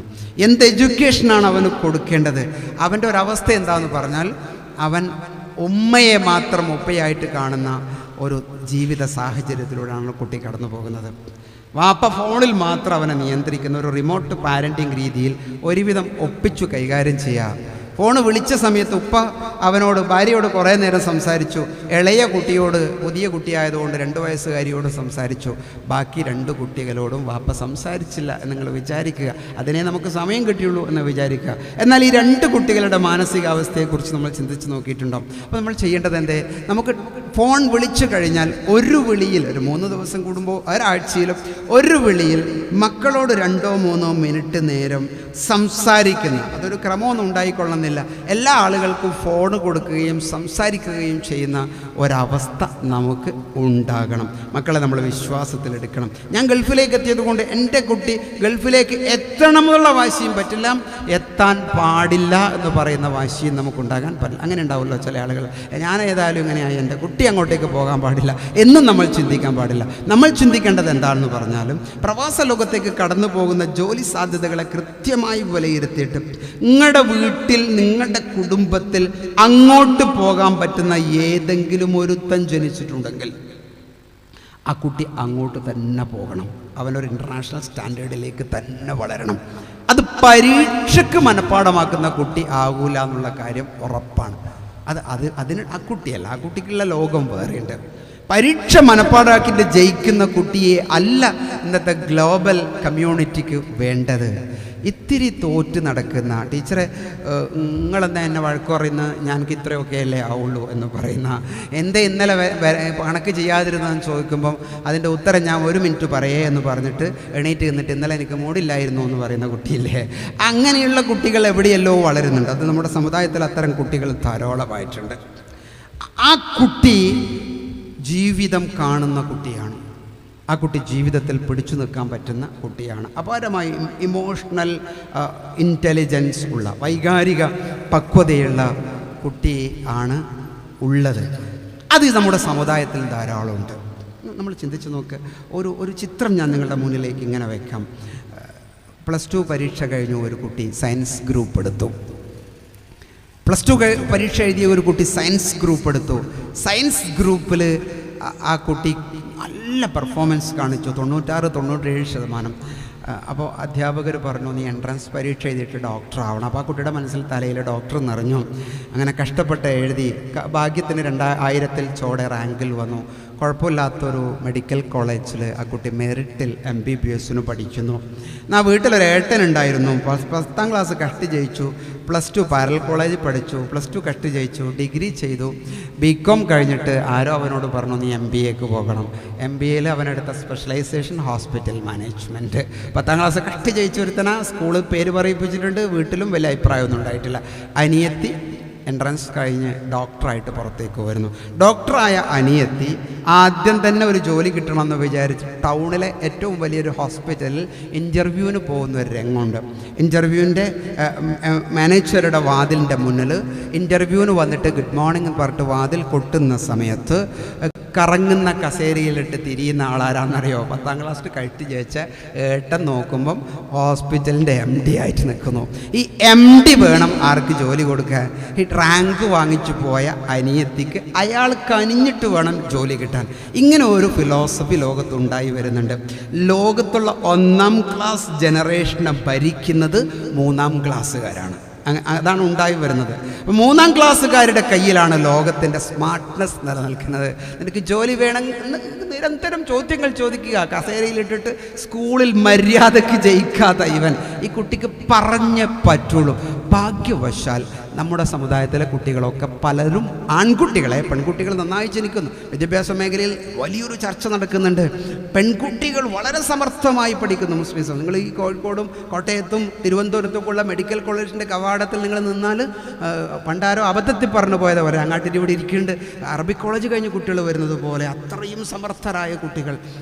എന്ത് എഡ്യൂക്കേഷനാണ് അവന് കൊടുക്കേണ്ടത്, അവൻ്റെ ഒരവസ്ഥ എന്താണെന്ന് പറഞ്ഞാൽ, അവൻ ഉമ്മയെ മാത്രം ഉപ്പയായിട്ട് കാണുന്ന ഒരു ജീവിത സാഹചര്യത്തിലൂടെയാണ് കുട്ടി കടന്നു പോകുന്നത്. വാപ്പ ഫോണിൽ മാത്രം അവനെ നിയന്ത്രിക്കുന്ന ഒരു റിമോട്ട് പാരൻറ്റിങ് രീതിയിൽ ഒരുവിധം ഒപ്പിച്ചു കൈകാര്യം ചെയ്യുക. ഫോണ് വിളിച്ച സമയത്ത് ഉപ്പ അവനോട് ഭാര്യയോട് കുറേ നേരം സംസാരിച്ചു. ഇളയ കുട്ടിയോട്, പുതിയ കുട്ടിയായതുകൊണ്ട് 2 വയസ്സുകാരിയോട് സംസാരിച്ചു. ബാക്കി 2 കുട്ടികളോടും വാപ്പ സംസാരിച്ചില്ല എന്ന് നിങ്ങൾ വിചാരിക്കുക. അതിനെ നമുക്ക് സമയം കിട്ടിയുള്ളൂ എന്ന് വിചാരിക്കുക. എന്നാൽ ഈ 2 കുട്ടികളുടെ മാനസികാവസ്ഥയെക്കുറിച്ച് നമ്മൾ ചിന്തിച്ച് നോക്കിയിട്ടുണ്ടോ? അപ്പോൾ നമ്മൾ ചെയ്യേണ്ടത് എന്തേ? നമുക്ക് ഫോൺ വിളിച്ചു കഴിഞ്ഞാൽ ഒരു വിളിയിൽ, ഒരു 3 ദിവസം കൂടുമ്പോൾ, ഒരാഴ്ചയിലും ഒരു വിളിയിൽ മക്കളോട് 2-3 മിനിറ്റ് നേരം സംസാരിക്കുന്ന, അതൊരു ക്രമമൊന്നും ഉണ്ടായിക്കൊള്ളുന്നില്ല, എല്ലാ ആളുകൾക്കും ഫോൺ കൊടുക്കുകയും സംസാരിക്കുകയും ചെയ്യുന്ന ഒരവസ്ഥ നമുക്ക് ഉണ്ടാകണം. മക്കളെ നമ്മൾ വിശ്വാസത്തിലെടുക്കണം. ഞാൻ ഗൾഫിലേക്ക് എത്തിയത് കൊണ്ട് എൻ്റെ കുട്ടി ഗൾഫിലേക്ക് എത്തണമെന്നുള്ള വാശിയും പറ്റില്ല, എത്താൻ പാടില്ല എന്ന് പറയുന്ന വാശിയും നമുക്കുണ്ടാകാൻ പറ്റില്ല. അങ്ങനെ ഉണ്ടാവുമല്ലോ ചില ആളുകൾ, ഞാൻ ഏതായാലും ഇങ്ങനെയായി, എൻ്റെ കുട്ടി അങ്ങോട്ടേക്ക് പോകാൻ പാടില്ല എന്നും നമ്മൾ ചിന്തിക്കാൻ പാടില്ല. നമ്മൾ ചിന്തിക്കേണ്ടത് എന്താണെന്ന് പറഞ്ഞാലും പ്രവാസ ലോകത്തേക്ക് കടന്നു പോകുന്ന ജോലി സാധ്യതകളെ കൃത്യമായി വിലയിരുത്തിയിട്ട് നിങ്ങളുടെ വീട്ടിൽ, നിങ്ങളുടെ കുടുംബത്തിൽ അങ്ങോട്ട് പോകാൻ പറ്റുന്ന ഏതെങ്കിലും ഒരുത്തൻ ജനിച്ചിട്ടുണ്ടെങ്കിൽ ആ കുട്ടി അങ്ങോട്ട് തന്നെ പോകണം. അവനൊരു ഇൻ്റർനാഷണൽ സ്റ്റാൻഡേർഡിലേക്ക് തന്നെ വളരണം. അത് പരീക്ഷയ്ക്ക് മനഃപ്പാടമാക്കുന്ന കുട്ടി ആകൂല എന്നുള്ള കാര്യം ഉറപ്പാണ്. അതിന് ആ കുട്ടിയല്ല, ആ കുട്ടിക്കുള്ള ലോകം വേറെയുണ്ട്. പരീക്ഷ മനഃപ്പാടാക്കിയിട്ട് ജയിക്കുന്ന കുട്ടിയെ അല്ല ഇന്നത്തെ ഗ്ലോബൽ കമ്മ്യൂണിറ്റിക്ക് വേണ്ടത്. ഇത്തിരി തോറ്റ് നടക്കുന്ന ടീച്ചറെ, നിങ്ങളെന്താ എന്നെ വഴക്ക് പറയുന്ന, ഞാനക്ക് ഇത്രയൊക്കെ അല്ലേ ആവുള്ളൂ എന്ന് പറയുന്ന, എന്തേ ഇന്നലെ കണക്ക് ചെയ്യാതിരുന്നതെന്ന് ചോദിക്കുമ്പം അതിൻ്റെ ഉത്തരം ഞാൻ 1 മിനിറ്റ് പറയേ എന്ന് പറഞ്ഞിട്ട് എണീറ്റ് നിന്നിട്ട് ഇന്നലെ എനിക്ക് മൂടില്ലായിരുന്നു എന്ന് പറയുന്ന കുട്ടിയില്ലേ? അങ്ങനെയുള്ള കുട്ടികൾ എവിടെയല്ലോ വളരുന്നുണ്ട്. അത് നമ്മുടെ സമുദായത്തിൽ അത്തരം കുട്ടികൾ ധാരാളമായിട്ടുണ്ട്. ആ കുട്ടി ജീവിതം കാണുന്ന കുട്ടിയാണ്. ആ കുട്ടി ജീവിതത്തിൽ പിടിച്ചു നിൽക്കാൻ പറ്റുന്ന കുട്ടിയാണ്. അപാരമായി ഇമോഷണൽ ഇൻ്റലിജൻസ് ഉള്ള, വൈകാരിക പക്വതയുള്ള കുട്ടി ആണ് ഉള്ളത്. അത് നമ്മുടെ സമുദായത്തിൽ ധാരാളമുണ്ട്. നമ്മൾ ചിന്തിച്ച് നോക്ക്. ഒരു ചിത്രം ഞാൻ നിങ്ങളുടെ മുന്നിലേക്ക് ഇങ്ങനെ വയ്ക്കാം. +2 പരീക്ഷ കഴിഞ്ഞു ഒരു കുട്ടി സയൻസ് ഗ്രൂപ്പ് എടുത്തു. +2 പരീക്ഷ എഴുതിയ ഒരു കുട്ടി സയൻസ് ഗ്രൂപ്പ് എടുത്തു. സയൻസ് ഗ്രൂപ്പിൽ ആ കുട്ടി നല്ല പെർഫോമൻസ് കാണിച്ചു, 96-97%. അപ്പോൾ അധ്യാപകർ പറഞ്ഞു, നീ എൻട്രൻസ് പരീക്ഷ എഴുതിയിട്ട് ഡോക്ടർ ആവണം. അപ്പോൾ ആ കുട്ടിയുടെ മനസ്സിൽ തലയിൽ ഡോക്ടർ നിറഞ്ഞു. അങ്ങനെ കഷ്ടപ്പെട്ട് എഴുതി. ഭാഗ്യത്തിന് 2000-ൽ ചോടെ റാങ്കിൽ വന്നു. കുഴപ്പമില്ലാത്തൊരു മെഡിക്കൽ കോളേജിൽ ആ കുട്ടി മെറിറ്റിൽ MBBSന് പഠിക്കുന്നു. എന്നാൽ വീട്ടിലൊരു ഏട്ടനുണ്ടായിരുന്നു. 10ാം ക്ലാസ് കഷ്ടി ജയിച്ചു, +2 പാരൽ കോളേജിൽ പഠിച്ചു, +2 കഷ്ടി ജയിച്ചു, ഡിഗ്രി ചെയ്തു. BCom കഴിഞ്ഞിട്ട് ആരോ അവനോട് പറഞ്ഞു, നീ MBAക്ക് പോകണം. MBAയിൽ അവനെടുത്ത സ്പെഷ്യലൈസേഷൻ ഹോസ്പിറ്റൽ മാനേജ്മെൻറ്റ്. 10ാം ക്ലാസ് കഷ്ടി ജയിച്ചൊരുത്തന സ്കൂളിൽ പേര് പറയിപ്പിച്ചിട്ടുണ്ട്. വീട്ടിലും വലിയ അഭിപ്രായമൊന്നും ഉണ്ടായിട്ടില്ല. അനിയത്തി എൻട്രൻസ് കഴിഞ്ഞ് ഡോക്ടറായിട്ട് പുറത്തേക്ക് വരുന്നു. ഡോക്ടറായ അനിയത്തി ആദ്യം തന്നെ ഒരു ജോലി കിട്ടണമെന്ന് വിചാരിച്ച് ടൗണിലെ ഏറ്റവും വലിയൊരു ഹോസ്പിറ്റലിൽ ഇൻ്റർവ്യൂവിന് പോകുന്ന ഒരു രംഗമുണ്ട്. ഇൻ്റർവ്യൂവിൻ്റെ മാനേജറുടെ വാതിലിൻ്റെ മുന്നിൽ ഇൻ്റർവ്യൂവിന് വന്നിട്ട് ഗുഡ് മോർണിംഗ് എന്ന് പറഞ്ഞിട്ട് വാതിൽ കൊട്ടുന്ന സമയത്ത് കറങ്ങുന്ന കസേരയിലിട്ട് തിരിയുന്ന ആളാരാന്നറിയോ? 10ാം ക്ലാസ്സിൽ കഴിച്ച് ജയിച്ച ഏട്ടൻ നോക്കുമ്പം ഹോസ്പിറ്റലിൻ്റെ MD ആയിട്ട് നിൽക്കുന്നു. ഈ MD വേണം ആർക്ക് ജോലി കൊടുക്കാൻ? ഈ റാങ്ക് വാങ്ങിച്ചു പോയ അനിയത്തിക്ക് അയാൾ കനിഞ്ഞിട്ട് വേണം ജോലി കിട്ടാൻ. ഇങ്ങനെ ഒരു ഫിലോസഫി ലോകത്തുണ്ടായി വരുന്നുണ്ട്. ലോകത്തുള്ള 1ാം ക്ലാസ് ജനറേഷനെ ഭരിക്കുന്നത് 3ാം ക്ലാസ്സുകാരാണ്. അതാണ് ഉണ്ടായി വരുന്നത്. അപ്പോൾ 3ാം ക്ലാസ്സുകാരുടെ കയ്യിലാണ് ലോകത്തിൻ്റെ സ്മാർട്ട്നെസ് നിലനിൽക്കുന്നത്. നിനക്ക് ജോലി വേണം നിരന്തരം ചോദ്യങ്ങൾ ചോദിക്കുക. കസേരയിലിട്ടിട്ട് സ്കൂളിൽ മര്യാദയ്ക്ക് ജയിക്കാത്ത ഇവൻ, ഈ കുട്ടിക്ക് പറഞ്ഞേ പറ്റുള്ളൂ. ഭാഗ്യവശാൽ നമ്മുടെ സമുദായത്തിലെ കുട്ടികളൊക്കെ പലരും ആൺകുട്ടികളെ, പെൺകുട്ടികൾ നന്നായി ജനിക്കുന്നു. വിദ്യാഭ്യാസ മേഖലയിൽ വലിയൊരു ചർച്ച നടക്കുന്നുണ്ട്. പെൺകുട്ടികൾ വളരെ സമർത്ഥമായി പഠിക്കുന്നു. മുസ്ലിംസ്, നിങ്ങൾ ഈ കോഴിക്കോടും കോട്ടയത്തും തിരുവനന്തപുരത്തുമുള്ള മെഡിക്കൽ കോളേജിൻ്റെ കവാടത്തിൽ നിങ്ങൾ നിന്നാൽ പണ്ടാരോ അബദ്ധത്തിൽ പറഞ്ഞു പോയത് പോലെ അങ്ങാട്ടിൽ ഇവിടെ ഇരിക്കുന്നുണ്ട്. അറബിക് കോളേജ് കഴിഞ്ഞ് കുട്ടികൾ വരുന്നത് പോലെ അത്രയും സമർത്ഥരായ കുട്ടികൾ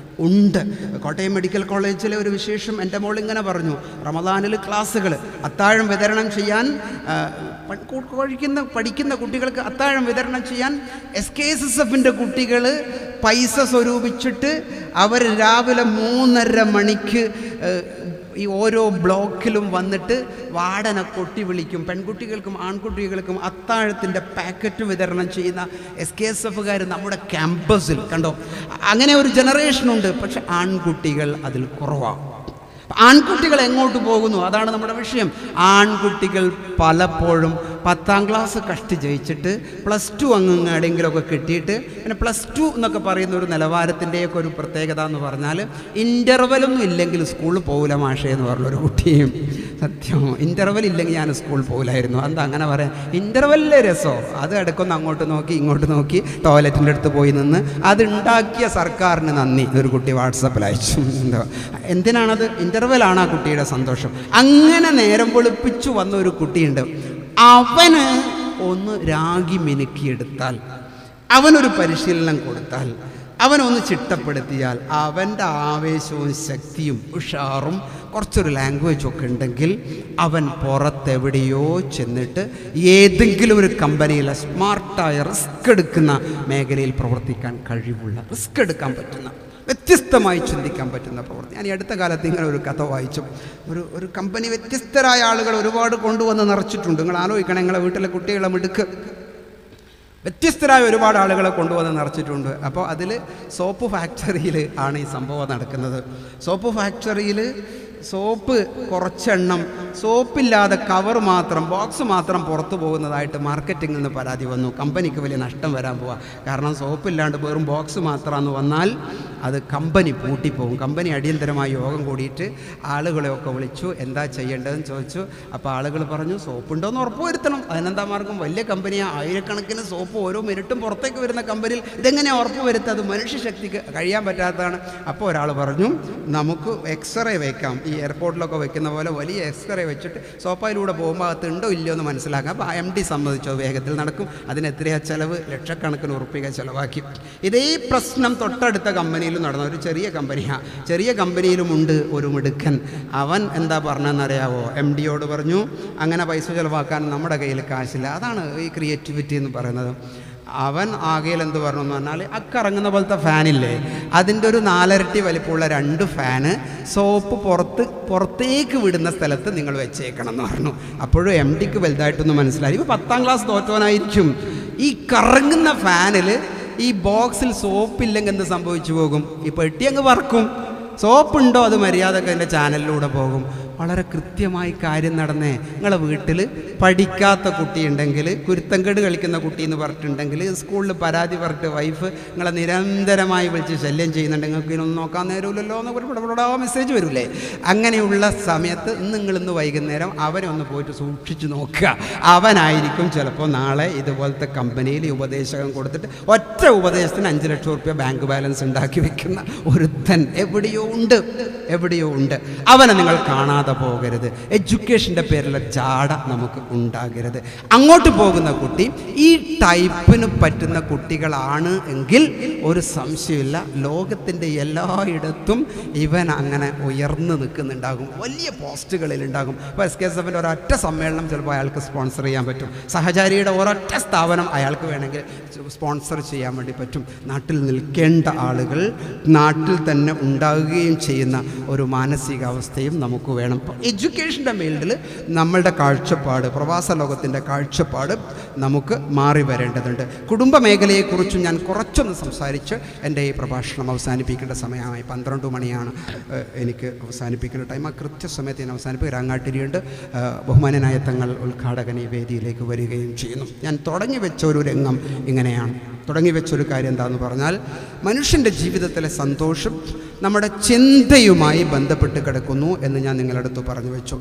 ഉണ്ട്. കോട്ടയം മെഡിക്കൽ കോളേജിലെ ഒരു വിശേഷം എൻ്റെ മോളിങ്ങനെ പറഞ്ഞു. റമദാനിൽ ക്ലാസ്സുകൾ, അത്താഴം വിതരണം ചെയ്യാൻ പഠിക്കുന്ന കുട്ടികൾക്ക് അത്താഴം വിതരണം ചെയ്യാൻ SKSSFൻ്റെ കുട്ടികൾ പൈസ സ്വരൂപിച്ചിട്ട് അവർ രാവിലെ 3:30 മണിക്ക് ഈ ഓരോ ബ്ലോക്കിലും വന്നിട്ട് വാർഡനെ കൊട്ടി വിളിക്കും. പെൺകുട്ടികൾക്കും ആൺകുട്ടികൾക്കും അത്താഴത്തിൻ്റെ പാക്കറ്റ് വിതരണം ചെയ്യുന്ന SKSFകാർ നമ്മുടെ ക്യാമ്പസിൽ കണ്ടോ. അങ്ങനെ ഒരു ജനറേഷനുണ്ട്. പക്ഷെ ആൺകുട്ടികൾ അതിൽ കുറവാണ്. ആൺകുട്ടികൾ എങ്ങോട്ട് പോകുന്നു? അതാണ് നമ്മുടെ വിഷയം. ആൺകുട്ടികൾ പലപ്പോഴും 10ാം ക്ലാസ് കഷ്ടി ജയിച്ചിട്ട് +2 എവിടെയെങ്കിലുമൊക്കെ കിട്ടിയിട്ട് പിന്നെ +2 എന്നൊക്കെ പറയുന്ന ഒരു നിലവാരത്തിൻ്റെയൊക്കെ ഒരു പ്രത്യേകത എന്ന് പറഞ്ഞാൽ ഇൻ്റർവെലൊന്നും ഇല്ലെങ്കിൽ സ്കൂളിൽ പോകില്ല മാഷേ എന്ന് പറഞ്ഞൊരു കുട്ടിയും. സത്യം, ഇൻ്റർവെൽ ഇല്ലെങ്കിൽ ഞാൻ സ്കൂളിൽ പോകില്ലായിരുന്നു. എന്താ അങ്ങനെ പറയാം? ഇൻ്റർവെല്ലിലെ രസമോ അത് ഇടയ്ക്കൊന്ന് അങ്ങോട്ട് നോക്കി ഇങ്ങോട്ട് നോക്കി ടോയ്ലറ്റിൻ്റെ അടുത്ത് പോയി നിന്ന് അതുണ്ടാക്കിയ സർക്കാരിന് നന്ദി ഒരു കുട്ടി വാട്സപ്പിൽ അയച്ചു. എന്തോ എന്തിനാണത്? ഇൻ്റർവെലാണ് ആ കുട്ടിയുടെ സന്തോഷം. അങ്ങനെ നേരം വെളുപ്പിച്ചു വന്ന ഒരു കുട്ടിയുണ്ട്. അവന് ഒന്ന് രാഗി മിനുക്കിയെടുത്താൽ, അവനൊരു പരിശീലനം കൊടുത്താൽ, അവനൊന്ന് ചിട്ടപ്പെടുത്തിയാൽ അവൻ്റെ ആവേശവും ശക്തിയും ഉഷാറും കുറച്ചൊരു ലാംഗ്വേജൊക്കെ ഉണ്ടെങ്കിൽ അവൻ പുറത്തെവിടെയോ ചെന്നിട്ട് ഏതെങ്കിലും ഒരു കമ്പനിയിലെ സ്മാർട്ടായ റിസ്ക് എടുക്കുന്ന മേഖലയിൽ പ്രവർത്തിക്കാൻ കഴിവുള്ള, റിസ്ക് എടുക്കാൻ പറ്റുന്ന, വ്യത്യസ്തമായി ചിന്തിക്കാൻ പറ്റുന്ന പ്രവൃത്തി. ഞാൻ ഈ അടുത്ത കാലത്ത് ഇങ്ങനെ ഒരു കഥ വായിച്ചു. ഒരു കമ്പനി വ്യത്യസ്തരായ ആളുകൾ ഒരുപാട് കൊണ്ടുവന്ന് നിറച്ചിട്ടുണ്ട്. നിങ്ങൾ ആലോചിക്കണം, നിങ്ങളെ വീട്ടിലെ കുട്ടികളെ മിടുക്ക് വ്യത്യസ്തരായ ഒരുപാട് ആളുകളെ കൊണ്ടുവന്ന് നിറച്ചിട്ടുണ്ട്. അപ്പോൾ അതിൽ സോപ്പ് ഫാക്ടറിയിൽ ആണ് ഈ സംഭവം നടക്കുന്നത്. സോപ്പ് ഫാക്ടറിയിൽ സോപ്പ് കുറച്ചെണ്ണം, സോപ്പില്ലാതെ കവർ മാത്രം, ബോക്സ് മാത്രം പുറത്തു പോകുന്നതായിട്ട് മാർക്കറ്റിങ്ങിൽ നിന്ന് പരാതി വന്നു. കമ്പനിക്ക് വലിയ നഷ്ടം വരാൻ പോവുക. കാരണം സോപ്പില്ലാണ്ട് വെറും ബോക്സ് മാത്രമെന്ന് വന്നാൽ അത് കമ്പനി പൂട്ടിപ്പോകും. കമ്പനി അടിയന്തരമായി യോഗം കൂടിയിട്ട് ആളുകളെയൊക്കെ വിളിച്ചു, എന്താ ചെയ്യേണ്ടതെന്ന് ചോദിച്ചു. അപ്പോൾ ആളുകൾ പറഞ്ഞു, സോപ്പുണ്ടോയെന്ന് ഉറപ്പ് വരുത്തണം. അതിനെന്താ മാർഗം? വലിയ കമ്പനിയാണ്, ആയിരക്കണക്കിന് സോപ്പ് ഓരോ മിനിറ്റും പുറത്തേക്ക് വരുന്ന കമ്പനിയിൽ ഇതെങ്ങനെയാണ് ഉറപ്പ് വരുത്തുക? അത് മനുഷ്യശക്തിക്ക് കഴിയാൻ പറ്റാത്തതാണ്. അപ്പോൾ ഒരാൾ പറഞ്ഞു, നമുക്ക് എക്സ്റേ വയ്ക്കാം. ഈ എയർപോർട്ടിലൊക്കെ വെക്കുന്ന പോലെ വലിയ എക്സ്റേ വെച്ചിട്ട് സോപ്പയിലൂടെ പോകുമ്പോൾ അകത്ത് ഉണ്ടോ ഇല്ലയോ എന്ന് മനസ്സിലാക്കാം. അപ്പോൾ MD സമ്മതിച്ചോ, വേഗത്തിൽ നടക്കും. അതിന് എത്രയാ ചിലവ്? ലക്ഷക്കണക്കിന് ഉറുപ്പിക ചിലവാക്കി. ഇതേ പ്രശ്നം തൊട്ടടുത്ത കമ്പനിയിലും നടന്ന ഒരു ചെറിയ കമ്പനിയാണ്. ചെറിയ കമ്പനിയിലുമുണ്ട് ഒരു മിടുക്കൻ. അവൻ എന്താ പറഞ്ഞതെന്നറിയാവോ? MDയോട് പറഞ്ഞു, അങ്ങനെ പൈസ ചിലവാക്കാൻ നമ്മുടെ കയ്യിൽ കാശില്ല. അതാണ് ഈ ക്രിയേറ്റിവിറ്റി എന്ന് പറയുന്നത്. അവൻ ആകെയിൽ എന്ത് പറഞ്ഞു എന്ന് പറഞ്ഞാൽ, അക്കറങ്ങുന്ന പോലത്തെ ഫാനില്ലേ, അതിൻ്റെ ഒരു 4 ഇരട്ടി വലിപ്പമുള്ള 2 ഫാന് സോപ്പ് പുറത്തേക്ക് വിടുന്ന സ്ഥലത്ത് നിങ്ങൾ വെച്ചേക്കണം എന്ന് പറഞ്ഞു. അപ്പോഴും MDക്ക് വലുതായിട്ടൊന്നും മനസ്സിലായി. ഇപ്പോൾ 10ാം ക്ലാസ് തോറ്റവനായിരിക്കും. ഈ കറങ്ങുന്ന ഫാനിൽ ഈ ബോക്സിൽ സോപ്പില്ലെങ്കിൽ എന്ത് സംഭവിച്ചു പോകും? ഈ പെട്ടി അങ്ങ് വറക്കും. സോപ്പുണ്ടോ അത് മര്യാദക്ക് അതിൻ്റെ ചാനലിലൂടെ പോകും. വളരെ കൃത്യമായി കാര്യം നടന്നേ. നിങ്ങളെ വീട്ടിൽ പഠിക്കാത്ത കുട്ടിയുണ്ടെങ്കിൽ, കുരുത്തങ്കേട് കളിക്കുന്ന കുട്ടി എന്ന് പറഞ്ഞിട്ടുണ്ടെങ്കിൽ, സ്കൂളിൽ പരാതി പറഞ്ഞിട്ട് വൈഫ് നിങ്ങളെ നിരന്തരമായി വിളിച്ച് ശല്യം ചെയ്യുന്നുണ്ടെങ്കിൽ നിങ്ങൾക്ക് ഇതിനൊന്നും നോക്കാൻ നേരമില്ലല്ലോ എന്ന് ഇവിടെ മെസ്സേജ് വരില്ലേ? അങ്ങനെയുള്ള സമയത്ത് നിങ്ങളിന്ന് വൈകുന്നേരം അവനെ ഒന്ന് പോയിട്ട് സൂക്ഷിച്ച് നോക്കുക. അവനായിരിക്കും ചിലപ്പോൾ നാളെ ഇതുപോലത്തെ കമ്പനിയിൽ ഉപദേശകം കൊടുത്തിട്ട് ഒറ്റ ഉപദേശത്തിന് 5 ലക്ഷം റുപ്യ ബാങ്ക് ബാലൻസ് ഉണ്ടാക്കി വെക്കുന്ന ഒരുത്തൻ എവിടെയോ ഉണ്ട്. അവനെ നിങ്ങൾ കാണാതെ പോകരുത്. എഡ്യൂക്കേഷൻ്റെ പേരിലുള്ള ജാട നമുക്ക് ഉണ്ടാകരുത്. അങ്ങോട്ട് പോകുന്ന കുട്ടി ഈ ടൈപ്പിന് പറ്റുന്ന കുട്ടികളാണ് എങ്കിൽ ഒരു സംശയമില്ല, ലോകത്തിൻ്റെ എല്ലായിടത്തും ഇവൻ അങ്ങനെ ഉയർന്നു നിൽക്കുന്നുണ്ടാകും, വലിയ പോസ്റ്റുകളിലുണ്ടാകും. ഇപ്പോൾ SKSFൻ്റെ ഒരൊറ്റ സമ്മേളനം ചിലപ്പോൾ അയാൾക്ക് സ്പോൺസർ ചെയ്യാൻ പറ്റും. സഹചാരിയുടെ ഒരൊറ്റ സ്ഥാപനം അയാൾക്ക് വേണമെങ്കിൽ സ്പോൺസർ ചെയ്യാൻ വേണ്ടി പറ്റും. നാട്ടിൽ നിൽക്കേണ്ട ആളുകൾ നാട്ടിൽ തന്നെ ഉണ്ടാകുകയും ചെയ്യുന്ന ഒരു മാനസികാവസ്ഥയും നമുക്ക് വേണം. എഡ്യൂക്കേഷൻ്റെ ഫീൽഡിൽ നമ്മളുടെ കാഴ്ചപ്പാട്, പ്രവാസ ലോകത്തിൻ്റെ കാഴ്ചപ്പാട് നമുക്ക് മാറി വരേണ്ടതുണ്ട്. കുടുംബ മേഖലയെക്കുറിച്ചും ഞാൻ കുറച്ചൊന്ന് സംസാരിച്ച് എൻ്റെ ഈ പ്രഭാഷണം അവസാനിപ്പിക്കേണ്ട സമയമായി. 12 മണിയാണ് എനിക്ക് അവസാനിപ്പിക്കേണ്ട ടൈം. ആ കൃത്യസമയത്ത് ഞാൻ അവസാനിപ്പിക്കും. രാങ്ങാട്ടിരിയുണ്ട്. ബഹുമാനനായ തങ്ങൾ ഉദ്ഘാടകൻ ഈ വേദിയിലേക്ക് വരികയും ചെയ്യുന്നു. ഞാൻ തുടങ്ങി വെച്ച ഒരു രംഗം ഇങ്ങനെയാണ്. തുടങ്ങി വെച്ചൊരു കാര്യം എന്താണെന്ന് പറഞ്ഞാൽ, മനുഷ്യൻ്റെ ജീവിതത്തിലെ സന്തോഷം നമ്മുടെ ചിന്തയുമായി ബന്ധപ്പെട്ട് കിടക്കുന്നു എന്ന് ഞാൻ നിങ്ങളുടെ അടുത്ത് പറഞ്ഞു വെച്ചു.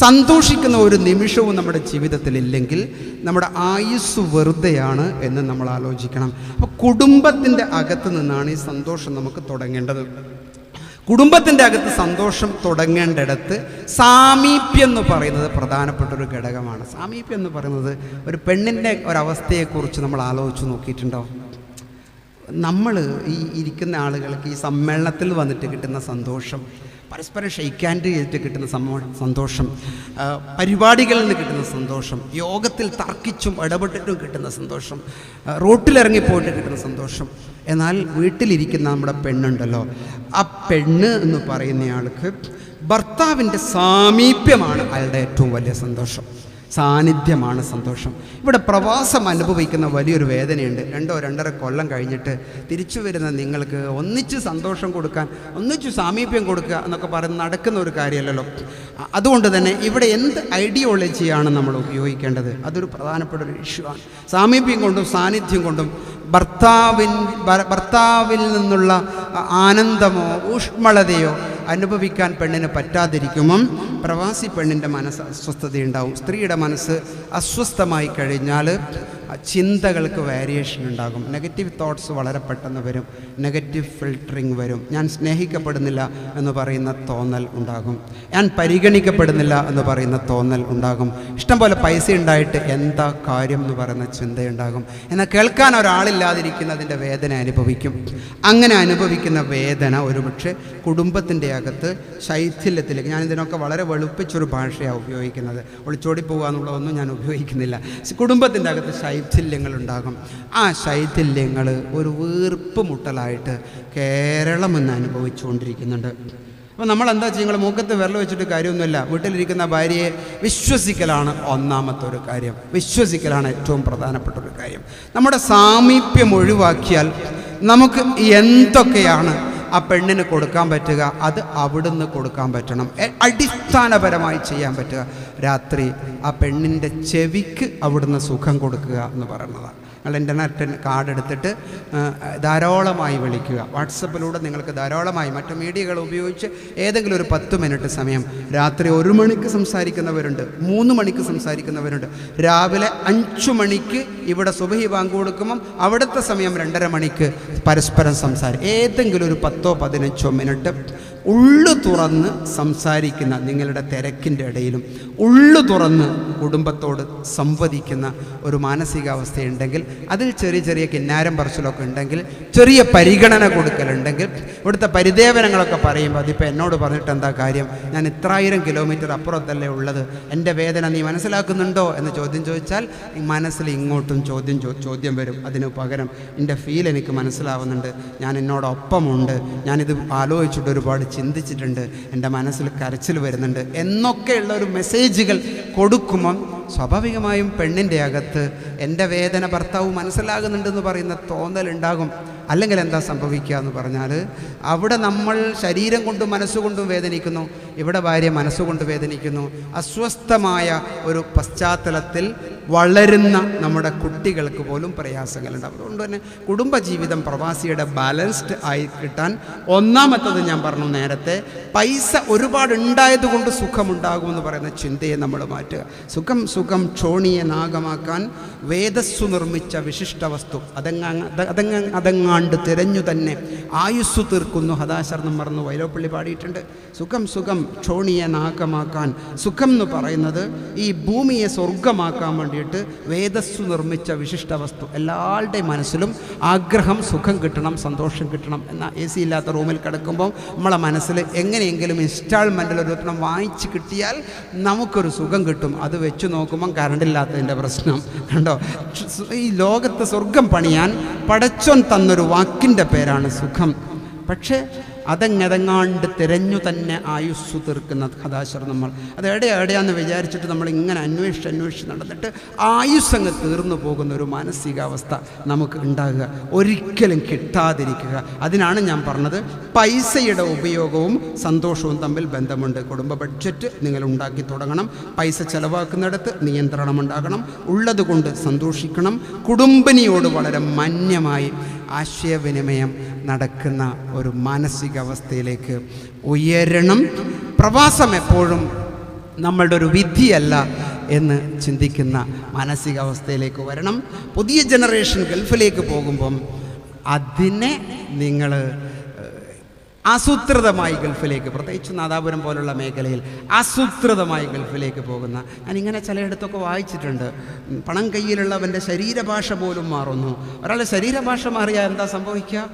സന്തോഷിക്കുന്ന ഒരു നിമിഷവും നമ്മുടെ ജീവിതത്തിലില്ലെങ്കിൽ നമ്മുടെ ആയുസ് വെറുതെയാണ് എന്ന് നമ്മൾ ആലോചിക്കണം. അപ്പോൾ കുടുംബത്തിൻ്റെ അകത്ത് നിന്നാണ് ഈ സന്തോഷം നമുക്ക് തുടങ്ങേണ്ടത്. കുടുംബത്തിൻ്റെ അകത്ത് സന്തോഷം തുടങ്ങേണ്ടിടത്ത് സാമീപ്യം എന്ന് പറയുന്നത് പ്രധാനപ്പെട്ടൊരു ഘടകമാണ്. സാമീപ്യം എന്ന് പറയുന്നത് ഒരു പെണ്ണിൻ്റെ ഒരവസ്ഥയെക്കുറിച്ച് നമ്മൾ ആലോചിച്ച് നോക്കിയിട്ടുണ്ടോ? നമ്മൾ ഈ ഇരിക്കുന്ന ആളുകൾക്ക് ഈ സമ്മേളനത്തിൽ വന്നിട്ട് കിട്ടുന്ന സന്തോഷം, പരസ്പരം ഷെയ്ക്ക് ഹാൻഡ് ചെയ്തിട്ട് കിട്ടുന്ന സന്തോഷം, പരിപാടികളിൽ നിന്ന് കിട്ടുന്ന സന്തോഷം, യോഗത്തിൽ തർക്കിച്ചും ഇടപെട്ടിട്ടും കിട്ടുന്ന സന്തോഷം, റോട്ടിലിറങ്ങിപ്പോയിട്ട് കിട്ടുന്ന സന്തോഷം. എന്നാൽ വീട്ടിലിരിക്കുന്ന നമ്മുടെ പെണ്ണുണ്ടല്ലോ, ആ പെണ്ണ് എന്ന് പറയുന്നയാൾക്ക് ഭർത്താവിൻ്റെ സാമീപ്യമാണ് അയാളുടെ ഏറ്റവും വലിയ സന്തോഷം. സാന്നിധ്യമാണ് സന്തോഷം. ഇവിടെ പ്രവാസം അനുഭവിക്കുന്ന വലിയൊരു വേദനയുണ്ട്. 2-2.5 കൊല്ലം കഴിഞ്ഞിട്ട് തിരിച്ചു വരുന്ന നിങ്ങൾക്ക് ഒന്നിച്ച് സന്തോഷം കൊടുക്കാൻ, ഒന്നിച്ച് സാമീപ്യം കൊടുക്കുക എന്നൊക്കെ പറഞ്ഞ് നടക്കുന്ന ഒരു കാര്യമല്ലല്ലോ. അതുകൊണ്ട് തന്നെ ഇവിടെ എന്ത് ഐഡിയോളജിയാണ് നമ്മൾ ഉപയോഗിക്കേണ്ടത്? അതൊരു പ്രധാനപ്പെട്ട ഒരു ഇഷ്യൂ ആണ്. സാമീപ്യം കൊണ്ടും സാന്നിധ്യം കൊണ്ടും ഭർത്താവിൽ നിന്നുള്ള ആനന്ദമോ ഊഷ്മളതയോ അനുഭവിക്കാൻ പെണ്ണിന് പറ്റാതിരിക്കുമ്പം പ്രവാസി പെണ്ണിൻ്റെ മനസ്സ് അസ്വസ്ഥതയുണ്ടാവും. സ്ത്രീയുടെ മനസ്സ് അസ്വസ്ഥമായി കഴിഞ്ഞാൽ ചിന്തകൾക്ക് വേരിയേഷൻ ഉണ്ടാകും. നെഗറ്റീവ് തോട്ട്സ് വളരെ പെട്ടെന്ന് വരും. നെഗറ്റീവ് ഫിൽട്ടറിങ് വരും. ഞാൻ സ്നേഹിക്കപ്പെടുന്നില്ല എന്ന് പറയുന്ന തോന്നൽ ഉണ്ടാകും. ഞാൻ പരിഗണിക്കപ്പെടുന്നില്ല എന്ന് പറയുന്ന തോന്നൽ ഉണ്ടാകും. ഇഷ്ടംപോലെ പൈസ ഉണ്ടായിട്ട് എന്താ കാര്യം എന്ന് പറയുന്ന ചിന്തയുണ്ടാകും. എന്നാൽ കേൾക്കാൻ ഒരാളില്ലാതിരിക്കുന്നതിൻ്റെ വേദന അനുഭവിക്കും. അങ്ങനെ അനുഭവിക്കുന്ന വേദന ഒരുപക്ഷെ കുടുംബത്തിൻ്റെ അകത്ത് ശൈഥില്യത്തിലേക്ക്, ഞാനിതിനൊക്കെ വളരെ വെളുപ്പിച്ചൊരു ഭാഷയാണ് ഉപയോഗിക്കുന്നത്, ഒളിച്ചോടി പോകുക എന്നുള്ളതൊന്നും ഞാൻ ഉപയോഗിക്കുന്നില്ല. കുടുംബത്തിൻ്റെ അകത്ത് ശൈഥില്യങ്ങളുണ്ടാകും. ആ ശൈഥില്യങ്ങൾ ഒരു വീർപ്പ് മുട്ടലായിട്ട് കേരളം ഇന്ന് അനുഭവിച്ചുകൊണ്ടിരിക്കുന്നുണ്ട്. അപ്പോൾ നമ്മളെന്താ ചെയ്യുക? മൂക്കത്ത് വിരൽ വെച്ചിട്ട് കാര്യമൊന്നുമില്ല. വീട്ടിലിരിക്കുന്ന ഭാര്യയെ വിശ്വസിക്കലാണ് ഒന്നാമത്തെ ഒരു കാര്യം. വിശ്വസിക്കലാണ് ഏറ്റവും പ്രധാനപ്പെട്ട ഒരു കാര്യം. നമ്മുടെ സാമീപ്യം ഒഴിവാക്കിയാൽ നമുക്ക് എന്തൊക്കെയാണ് ആ പെണ്ണിന് കൊടുക്കാൻ പറ്റുക, അത് അവിടുന്ന് കൊടുക്കാൻ പറ്റണം. അടിസ്ഥാനപരമായി ചെയ്യാൻ പറ്റുക രാത്രി ആ പെണ്ണിൻ്റെ ചെവിക്ക് അവിടുന്ന് സുഖം കൊടുക്കുക എന്ന് പറയുന്നതാണ്. നിങ്ങൾ ഇൻ്റർനെറ്റ് കാർഡ് എടുത്തിട്ട് ധാരാളമായി വിളിക്കുക. വാട്സപ്പിലൂടെ നിങ്ങൾക്ക് ധാരാളമായി മറ്റു മീഡിയകൾ ഉപയോഗിച്ച് ഏതെങ്കിലും ഒരു 10 മിനിറ്റ് സമയം, രാത്രി 1 മണിക്ക് സംസാരിക്കുന്നവരുണ്ട്, 3 മണിക്ക് സംസാരിക്കുന്നവരുണ്ട്, രാവിലെ 5 മണിക്ക് ഇവിടെ സുബഹി ബാങ്ക് കൊടുക്കുമ്പം അവിടുത്തെ സമയം 2:30 മണിക്ക് പരസ്പരം ഏതെങ്കിലും ഒരു 10-15 മിനിറ്റ് ഉള്ളു തുറന്ന് സംസാരിക്കുന്ന, നിങ്ങളുടെ തിരക്കിൻ്റെ ഇടയിലും ഉള്ളു തുറന്ന് കുടുംബത്തോട് സംവദിക്കുന്ന ഒരു മാനസികാവസ്ഥയുണ്ടെങ്കിൽ, അതിൽ ചെറിയ ചെറിയ കിന്നാരം പറച്ചിലൊക്കെ ഉണ്ടെങ്കിൽ, ചെറിയ പരിഗണന കൊടുക്കലുണ്ടെങ്കിൽ, ഇവിടുത്തെ പരിദേവനങ്ങളൊക്കെ പറയുമ്പോൾ അതിപ്പോൾ എന്നോട് പറഞ്ഞിട്ട് എന്താ കാര്യം, ഞാൻ ഇത്രായിരം കിലോമീറ്റർ അപ്പുറത്തല്ലേ ഉള്ളത്, എൻ്റെ വേദന നീ മനസ്സിലാക്കുന്നുണ്ടോ എന്ന് ചോദിച്ചാൽ മനസ്സിൽ ഇങ്ങോട്ടും ചോദ്യം വരും. അതിന് പകരം എൻ്റെ ഫീൽ എനിക്ക് മനസ്സിലാവുന്നുണ്ട്, ഞാൻ എന്നോടൊപ്പമുണ്ട്, ഞാനിത് ആലോചിച്ചിട്ട് ഒരുപാട് ചിന്തിച്ചിട്ടുണ്ട്, എൻ്റെ മനസ്സിൽ കരച്ചിൽ വരുന്നുണ്ട് എന്നൊക്കെയുള്ള ഒരു മെസ്സേജുകൾ കൊടുക്കുമ്പം സ്വാഭാവികമായും പെണ്ണിൻ്റെ അകത്ത് എൻ്റെ വേദന ഭർത്താവ് മനസ്സിലാകുന്നുണ്ടെന്ന് പറയുന്ന തോന്നലുണ്ടാകും. അല്ലെങ്കിൽ എന്താ സംഭവിക്കുക എന്ന് പറഞ്ഞാൽ, അവിടെ നമ്മൾ ശരീരം കൊണ്ടും മനസ്സുകൊണ്ടും വേദനിക്കുന്നു, ഇവിടെ ഭാര്യ മനസ്സുകൊണ്ട് വേദനിക്കുന്നു. അസ്വസ്ഥമായ ഒരു പശ്ചാത്തലത്തിൽ വളരുന്ന നമ്മുടെ കുട്ടികൾക്ക് പോലും പ്രയാസങ്ങളുണ്ട്. അതുകൊണ്ട് തന്നെ കുടുംബജീവിതം പ്രവാസിയുടെ ബാലൻസ്ഡ് ആയി കിട്ടാൻ ഒന്നാമത്തത് ഞാൻ പറഞ്ഞു നേരത്തെ, പൈസ ഒരുപാട് ഉണ്ടായതുകൊണ്ട് സുഖമുണ്ടാകുമെന്ന് പറയുന്ന ചിന്തയെ നമ്മൾ മാറ്റുക. സുഖം ക്ഷോണിയെ നാഗമാക്കാൻ വേദസ്സു നിർമ്മിച്ച വിശിഷ്ട വസ്തു അതങ്ങാണ്ട് തിരഞ്ഞു തന്നെ ആയുസ്സു തീർക്കുന്നു. ഹദാശർണം മറന്നു വൈലോപ്പള്ളി പാടിയിട്ടുണ്ട്. സുഖം ക്ഷോണിയെ നാഗമാക്കാൻ. സുഖം എന്ന് പറയുന്നത് ഈ ഭൂമിയെ സ്വർഗമാക്കാൻ വേണ്ടിയിട്ട് വേദസ്സു നിർമ്മിച്ച വിശിഷ്ട വസ്തു. എല്ലാവരുടെയും മനസ്സിലും ആഗ്രഹം സുഖം കിട്ടണം, സന്തോഷം കിട്ടണം. എന്നാൽ AC ഇല്ലാത്ത റൂമിൽ കിടക്കുമ്പോൾ നമ്മളെ മനസ്സിൽ എങ്ങനെയെങ്കിലും ഇൻസ്റ്റാൾമെൻറ്റിൽ ഒരു വാങ്ങിച്ച് കിട്ടിയാൽ നമുക്കൊരു സുഖം കിട്ടും. അത് വെച്ച് നോക്കുമ്പം കറണ്ടില്ലാത്തതിൻ്റെ പ്രശ്നം കണ്ടോ. ഈ ലോകത്ത് സ്വർഗം പണിയാൻ പടച്ചോൻ തന്നൊരു വാക്കിൻ്റെ പേരാണ് സുഖം. പക്ഷേ അതങ്ങതങ്ങാണ്ട് തിരഞ്ഞു തന്നെ ആയുസ്സു തീർക്കുന്ന ഹദാശർ നമ്മൾ അത് എവിടെയാന്ന് വിചാരിച്ചിട്ട് നമ്മൾ ഇങ്ങനെ അന്വേഷിച്ച് നടന്നിട്ട് ആയുസ്സങ്ങ് തീർന്നു പോകുന്ന ഒരു മാനസികാവസ്ഥ നമുക്ക് ഉണ്ടാകുക, ഒരിക്കലും കിട്ടാതിരിക്കുക. അതിനാണ് ഞാൻ പറഞ്ഞത്, പൈസയുടെ ഉപയോഗവും സന്തോഷവും തമ്മിൽ ബന്ധമുണ്ട്. കുടുംബ ബഡ്ജറ്റ് നിങ്ങൾ ഉണ്ടാക്കി തുടങ്ങണം. പൈസ ചെലവാക്കുന്നിടത്ത് നിയന്ത്രണം ഉണ്ടാകണം. ഉള്ളതുകൊണ്ട് സന്തോഷിക്കണം. കുടുംബിനിയോട് വളരെ മാന്യമായി ആശയവിനിമയം നടക്കുന്ന ഒരു മാനസികാവസ്ഥയിലേക്ക് ഉയരണം. പ്രവാസം എപ്പോഴും നമ്മളുടെ ഒരു വിധിയല്ല എന്ന് ചിന്തിക്കുന്ന മാനസികാവസ്ഥയിലേക്ക് വരണം. പുതിയ ജനറേഷൻ ഗൾഫിലേക്ക് പോകുമ്പം അതിനെ നിങ്ങൾ ആസൂത്രിതമായി ഗൾഫിലേക്ക്, പ്രത്യേകിച്ച് നാദാപുരം പോലുള്ള മേഖലയിൽ ആസൂത്രിതമായി ഗൾഫിലേക്ക് പോകുന്ന, ഞാനിങ്ങനെ ചിലയിടത്തൊക്കെ വായിച്ചിട്ടുണ്ട്. പണം കയ്യിലുള്ളവൻ്റെ ശരീരഭാഷ പോലും മാറുന്നു. ഒരാളുടെ ശരീരഭാഷ മാറിയാൽ എന്താ സംഭവിക്കുക?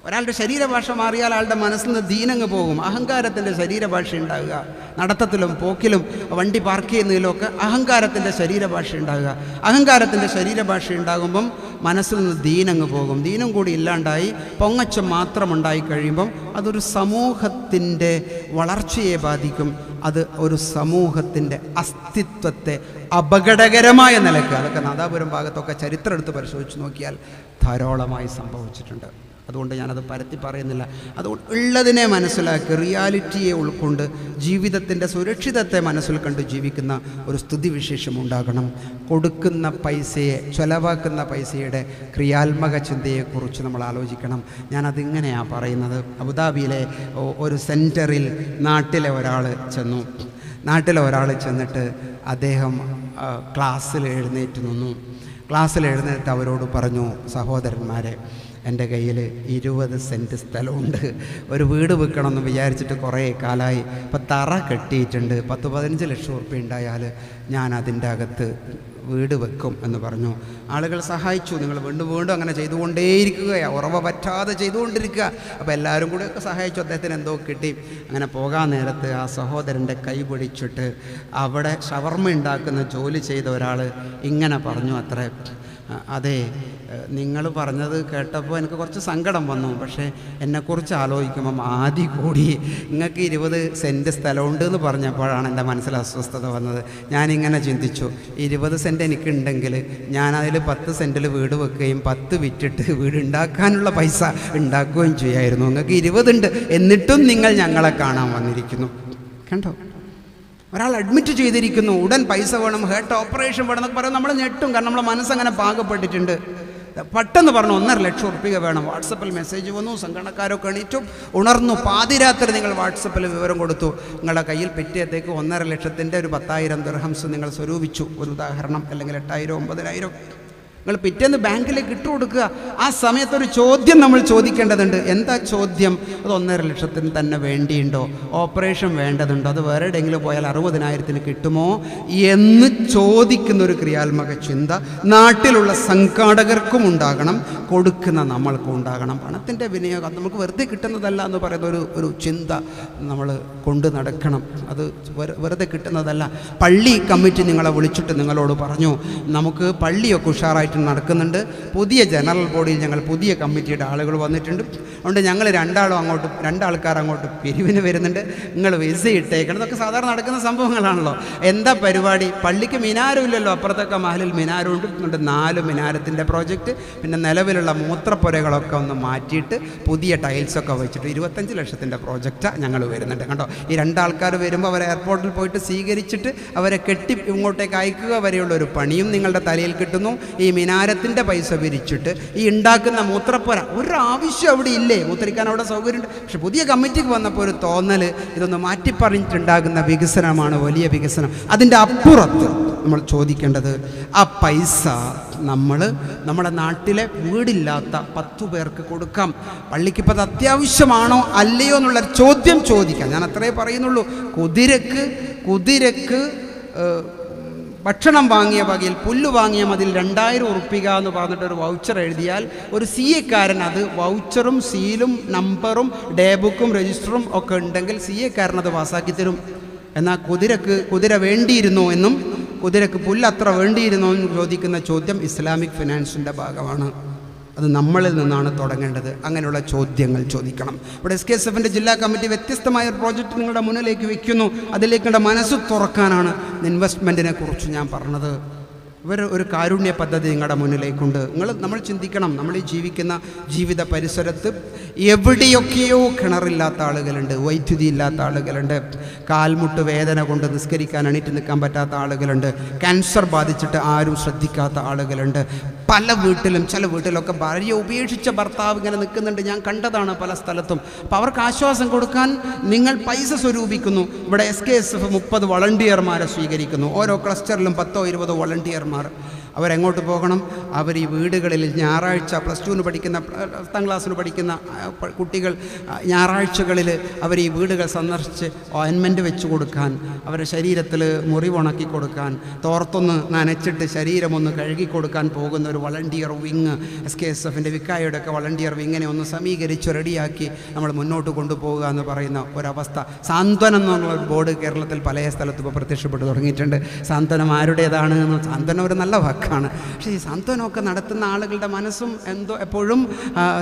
ഒരാളുടെ ശരീരഭാഷ മാറിയാൽ ആളുടെ മനസ്സിൽ നിന്ന് ദീനങ്ങ് പോകും. അഹങ്കാരത്തിൻ്റെ ശരീരഭാഷ ഉണ്ടാകുക. നടത്തത്തിലും പോക്കിലും വണ്ടി പാർക്ക് ചെയ്യുന്നതിലൊക്കെ അഹങ്കാരത്തിൻ്റെ ശരീരഭാഷ ഉണ്ടാകുക. അഹങ്കാരത്തിൻ്റെ ശരീരഭാഷ ഉണ്ടാകുമ്പം മനസ്സിൽ നിന്ന് ദീനങ്ങ് പോകും. ദീനം കൂടി ഇല്ലാണ്ടായി പൊങ്ങച്ചം മാത്രം ഉണ്ടായി കഴിയുമ്പം അതൊരു സമൂഹത്തിൻ്റെ വളർച്ചയെ ബാധിക്കും. അത് ഒരു സമൂഹത്തിൻ്റെ അസ്തിത്വത്തെ അപകടകരമായ നിലയ്ക്ക്, അതൊക്കെ നാദാപുരം ഭാഗത്തൊക്കെ ചരിത്രം എടുത്ത് പരിശോധിച്ച് നോക്കിയാൽ ധാരാളമായി സംഭവിച്ചിട്ടുണ്ട്. അതുകൊണ്ട് ഞാനത് പരത്തി പറയുന്നില്ല. അതുകൊണ്ട് ഉള്ളതിനെ മനസ്സിലാക്കി റിയാലിറ്റിയെ ഉൾക്കൊണ്ട് ജീവിതത്തിൻ്റെ സുരക്ഷിതത്തെ മനസ്സിൽ കണ്ട് ജീവിക്കുന്ന ഒരു സ്ഥിതിവിശേഷം ഉണ്ടാകണം. കൊടുക്കുന്ന പൈസയെ, ചെലവാക്കുന്ന പൈസയുടെ ക്രിയാത്മക ചിന്തയെക്കുറിച്ച് നമ്മൾ ആലോചിക്കണം. ഞാനതിങ്ങനെയാണ് പറയുന്നത്. അബുദാബിയിലെ ഒരു സെൻറ്ററിൽ നാട്ടിലെ ഒരാൾ ചെന്നിട്ട് അദ്ദേഹം ക്ലാസ്സിൽ എഴുന്നേറ്റ് നിന്നു. ക്ലാസ്സിൽ എഴുന്നേറ്റ് അവരോട് പറഞ്ഞു, സഹോദരന്മാരെ, എൻ്റെ കയ്യിൽ 20 സെൻറ്റ് സ്ഥലമുണ്ട്. ഒരു വീട് വെക്കണമെന്ന് വിചാരിച്ചിട്ട് കുറേ കാലമായി. ഇപ്പം തറ കെട്ടിയിട്ടുണ്ട്. 10-15 ലക്ഷം ഉറുപ്പ്യ ഉണ്ടായാൽ ഞാൻ അതിൻ്റെ അകത്ത് വീട് വെക്കും എന്ന് പറഞ്ഞു. ആളുകൾ സഹായിച്ചു. നിങ്ങൾ വീണ്ടും അങ്ങനെ ചെയ്തുകൊണ്ടേയിരിക്കുകയാണ്, ഉറവ പറ്റാതെ ചെയ്തുകൊണ്ടിരിക്കുക. അപ്പോൾ എല്ലാവരും കൂടെയൊക്കെ സഹായിച്ചു. അദ്ദേഹത്തിന് എന്തോ കിട്ടി. അങ്ങനെ പോകാൻ നേരത്ത് ആ സഹോദരൻ്റെ കൈ പിടിച്ചിട്ട് അവിടെ ഷവർമ ഉണ്ടാക്കുന്ന ജോലി ചെയ്ത ഒരാൾ ഇങ്ങനെ പറഞ്ഞു അത്രേ, അതെ, നിങ്ങൾ പറഞ്ഞത് കേട്ടപ്പോൾ എനിക്ക് കുറച്ച് സങ്കടം വന്നു. പക്ഷേ എന്നെക്കുറിച്ച് ആലോചിക്കുമ്പം ആദ്യം കൂടി നിങ്ങൾക്ക് 20 സെൻറ്റ് സ്ഥലമുണ്ട് എന്ന് പറഞ്ഞപ്പോഴാണ് എൻ്റെ മനസ്സിൽ അസ്വസ്ഥത വന്നത്. ഞാനിങ്ങനെ ചിന്തിച്ചു, 20 സെൻറ്റ് എനിക്കുണ്ടെങ്കിൽ ഞാനതിൽ 10 സെൻറ്റിൽ വീട് വെക്കുകയും 10 വിറ്റിട്ട് വീട് ഉണ്ടാക്കാനുള്ള പൈസ ഉണ്ടാക്കുകയും ചെയ്യായിരുന്നു. നിങ്ങൾക്ക് 20 ഉണ്ട്, എന്നിട്ടും നിങ്ങൾ ഞങ്ങളെ കാണാൻ വന്നിരിക്കുന്നു. കണ്ടോ, ഒരാൾ അഡ്മിറ്റ് ചെയ്തിരിക്കുന്നു, ഉടൻ പൈസ വേണം, ഹേർട്ട് ഓപ്പറേഷൻ വേണം എന്നൊക്കെ പറയുമ്പോൾ നമ്മൾ ഞെട്ടും. കാരണം നമ്മളെ മനസ്സങ്ങനെ പാകപ്പെട്ടിട്ടുണ്ട്. പെട്ടെന്ന് പറഞ്ഞു 1.5 ലക്ഷം ഉറുപ്പിക വേണം. വാട്സപ്പിൽ മെസ്സേജ് വന്നു. സംഘടനക്കാരൊക്കെ എണീറ്റു, ഉണർന്നു. പാതിരാത്രി നിങ്ങൾ വാട്സപ്പിൽ വിവരം കൊടുത്തു. നിങ്ങളുടെ കയ്യിൽ പിറ്റേത്തേക്ക് 1.5 ലക്ഷത്തിൻ്റെ ഒരു 10,000 ദിർഹംസ് നിങ്ങൾ സ്വരൂപിച്ചു. ഒരു ഉദാഹരണം. അല്ലെങ്കിൽ 8,000 9,000 നിങ്ങൾ പിറ്റേന്ന് ബാങ്കിലേക്ക് ഇട്ട് കൊടുക്കുക. ആ സമയത്തൊരു ചോദ്യം നമ്മൾ ചോദിക്കേണ്ടതുണ്ട്. എന്താ ചോദ്യം? അത് 1.5 ലക്ഷത്തിന് തന്നെ വേണ്ടിയുണ്ടോ? ഓപ്പറേഷൻ വേണ്ടതുണ്ടോ? അത് വേറെ എവിടെയെങ്കിലും പോയാൽ 60,000 കിട്ടുമോ എന്ന് ചോദിക്കുന്നൊരു ക്രിയാത്മക ചിന്ത നാട്ടിലുള്ള സംഘാടകർക്കും ഉണ്ടാകണം, കൊടുക്കുന്ന നമ്മൾക്കും ഉണ്ടാകണം. പണത്തിൻ്റെ വിനിയോഗം നമുക്ക് വെറുതെ കിട്ടുന്നതല്ല എന്ന് പറയുന്ന ഒരു ചിന്ത നമ്മൾ കൊണ്ടു നടക്കണം. അത് വെറുതെ കിട്ടുന്നതല്ല. പള്ളി കമ്മിറ്റി നിങ്ങളെ വിളിച്ചിട്ട് നിങ്ങളോട് പറഞ്ഞു, നമുക്ക് പള്ളിയൊക്കെ ഉഷാറായിട്ട് നടക്കുന്നുണ്ട്. പുതിയ ജനറൽ ബോഡിയിൽ ഞങ്ങൾ പുതിയ കമ്മിറ്റിയുടെ ആളുകൾ വന്നിട്ടുണ്ട്. അതുകൊണ്ട് ഞങ്ങൾ 2 ആൾക്കാർ അങ്ങോട്ട് പിരിവിന് വരുന്നുണ്ട്. നിങ്ങൾ വിസ ഇട്ടേക്കണം. ഇതൊക്കെ സാധാരണ നടക്കുന്ന സംഭവങ്ങളാണല്ലോ. എന്താ പരിപാടി? പള്ളിക്ക് മിനാരമില്ലല്ലോ, അപ്പുറത്തൊക്കെ മഹലിൽ മിനാരമുണ്ട്. അതുകൊണ്ട് 4 മിനാരത്തിൻ്റെ പ്രോജക്റ്റ്, പിന്നെ നിലവിലുള്ള മൂത്രപ്പുരകളൊക്കെ ഒന്ന് മാറ്റിയിട്ട് പുതിയ ടൈൽസൊക്കെ വെച്ചിട്ട് 25 ലക്ഷത്തിൻ്റെ പ്രോജക്റ്റാണ് ഞങ്ങൾ വരുന്നുണ്ട്. കണ്ടോ, ഈ 2 ആൾക്കാർ വരുമ്പോൾ അവരെ എയർപോർട്ടിൽ പോയിട്ട് സ്വീകരിച്ചിട്ട് അവരെ കെട്ടി ഇങ്ങോട്ടേക്ക് അയക്കുക വരെയുള്ള ഒരു പണിയും നിങ്ങളുടെ തലയിൽ കിട്ടുന്നു. ഈ മിനാരത്തിൻ്റെ പൈസ പിരിച്ചിട്ട് ഈ ഉണ്ടാക്കുന്ന മൂത്രപ്പുര, ഒരാവശ്യം അവിടെ ഇല്ലേ? മൂത്രിക്കാൻ അവിടെ സൗകര്യമുണ്ട്. പക്ഷെ പുതിയ കമ്മിറ്റിക്ക് വന്നപ്പോൾ ഒരു തോന്നൽ, ഇതൊന്ന് മാറ്റിപ്പറഞ്ഞിട്ടുണ്ടാകുന്ന വികസനമാണ് വലിയ വികസനം. അതിൻ്റെ അപ്പുറത്ത് നമ്മൾ ചോദിക്കേണ്ടത്, ആ പൈസ നമ്മുടെ നാട്ടിലെ വീടില്ലാത്ത 10 പേർക്ക് കൊടുക്കാം. പള്ളിക്കിപ്പോൾ അത് അത്യാവശ്യമാണോ അല്ലയോ എന്നുള്ള ചോദ്യം ചോദിക്കാം. ഞാൻ അത്രേ പറയുന്നുള്ളൂ. കുതിരക്ക് ഭക്ഷണം വാങ്ങിയ വകയിൽ പുല്ല് വാങ്ങിയ മതിൽ 2,000 ഉറുപ്പിക എന്ന് പറഞ്ഞിട്ടൊരു വൗച്ചർ എഴുതിയാൽ ഒരു CA-കാരൻ അത് വൗച്ചറും സീലും നമ്പറും ഡേ ബുക്കും രജിസ്റ്ററും ഒക്കെ ഉണ്ടെങ്കിൽ CA-കാരനത് പാസ്സാക്കി തരും. എന്നാൽ കുതിര വേണ്ടിയിരുന്നോ എന്നും കുതിരക്ക് പുല്ല് അത്ര വേണ്ടിയിരുന്നോ എന്നും ചോദിക്കുന്ന ചോദ്യം ഇസ്ലാമിക് ഫിനാൻസിൻ്റെ ഭാഗമാണ്. അത് നമ്മളിൽ നിന്നാണ് തുടങ്ങേണ്ടത്. അങ്ങനെയുള്ള ചോദ്യങ്ങൾ ചോദിക്കണം. ഇവിടെ SKSF ജില്ലാ കമ്മിറ്റി വ്യത്യസ്തമായ ഒരു പ്രോജക്റ്റ് നിങ്ങളുടെ മുന്നിലേക്ക് വയ്ക്കുന്നു. അതിലേക്കുള്ള മനസ്സ് തുറക്കാനാണ് ഇൻവെസ്റ്റ്മെൻറ്റിനെ കുറിച്ച് ഞാൻ പറഞ്ഞത്. ഒരു കാരുണ്യ പദ്ധതി നിങ്ങളുടെ മുന്നിലേക്കുണ്ട്. നമ്മൾ ചിന്തിക്കണം, നമ്മൾ ഈ ജീവിക്കുന്ന ജീവിത പരിസരത്ത് എവിടെയൊക്കെയോ കിണറില്ലാത്ത ആളുകളുണ്ട്, വൈദ്യുതി ഇല്ലാത്ത ആളുകളുണ്ട്, കാൽമുട്ട് വേദന കൊണ്ട് നിസ്കരിക്കാൻ എണീറ്റ് നിൽക്കാൻ പറ്റാത്ത ആളുകളുണ്ട്, ക്യാൻസർ ബാധിച്ചിട്ട് ആരും ശ്രദ്ധിക്കാത്ത ആളുകളുണ്ട്. പല വീട്ടിലും, ചില വീട്ടിലൊക്കെ ഭാര്യ ഉപേക്ഷിച്ച ഭർത്താവ് ഇങ്ങനെ നിൽക്കുന്നുണ്ട്. ഞാൻ കണ്ടതാണ് പല സ്ഥലത്തും. അപ്പോൾ അവർക്ക് ആശ്വാസം കൊടുക്കാൻ നിങ്ങൾ പൈസ സ്വരൂപിക്കുന്നു. ഇവിടെ SKSF 30 വളണ്ടിയർമാരെ സ്വീകരിക്കുന്നു. ഓരോ ക്ലസ്റ്ററിലും 10-20 വളണ്ടിയർമാർ. അവരെങ്ങോട്ട് പോകണം? അവർ ഈ വീടുകളിൽ ഞായറാഴ്ച +2 പഠിക്കുന്ന 10ാം ക്ലാസ്സിൽ പഠിക്കുന്ന കുട്ടികൾ ഞായറാഴ്ചകളിൽ അവർ ഈ വീടുകൾ സന്ദർശിച്ച് ഓയിൻമെൻറ്റ് വെച്ച് കൊടുക്കാൻ, അവരുടെ ശരീരത്തിൽ മുറിവുണക്കി കൊടുക്കാൻ, തോർത്തൊന്ന് നനച്ചിട്ട് ശരീരമൊന്ന് കഴുകി കൊടുക്കാൻ പോകുന്ന ഒരു വളണ്ടിയർ വിങ്, SKSF വിക്കായുടെ ഒക്കെ വളണ്ടിയർ വിങ്ങിനെ ഒന്ന് സമീകരിച്ച് റെഡിയാക്കി നമ്മൾ മുന്നോട്ട് കൊണ്ടുപോകുക എന്ന് പറയുന്ന ഒരവസ്ഥ. സാന്ത്വനം എന്നുള്ള ബോർഡ് കേരളത്തിൽ പല സ്ഥലത്തും ഇപ്പോൾ പ്രത്യക്ഷപ്പെട്ടു തുടങ്ങിയിട്ടുണ്ട്. സാന്ത്വനം ആരുടേതാണ് എന്ന്, സാന്ത്വനം ഒരു നല്ല വാക്ക്, വാക്കാണ്. പക്ഷേ ഈ സാന്ത്വനമൊക്കെ നടത്തുന്ന ആളുകളുടെ മനസ്സും എന്തോ എപ്പോഴും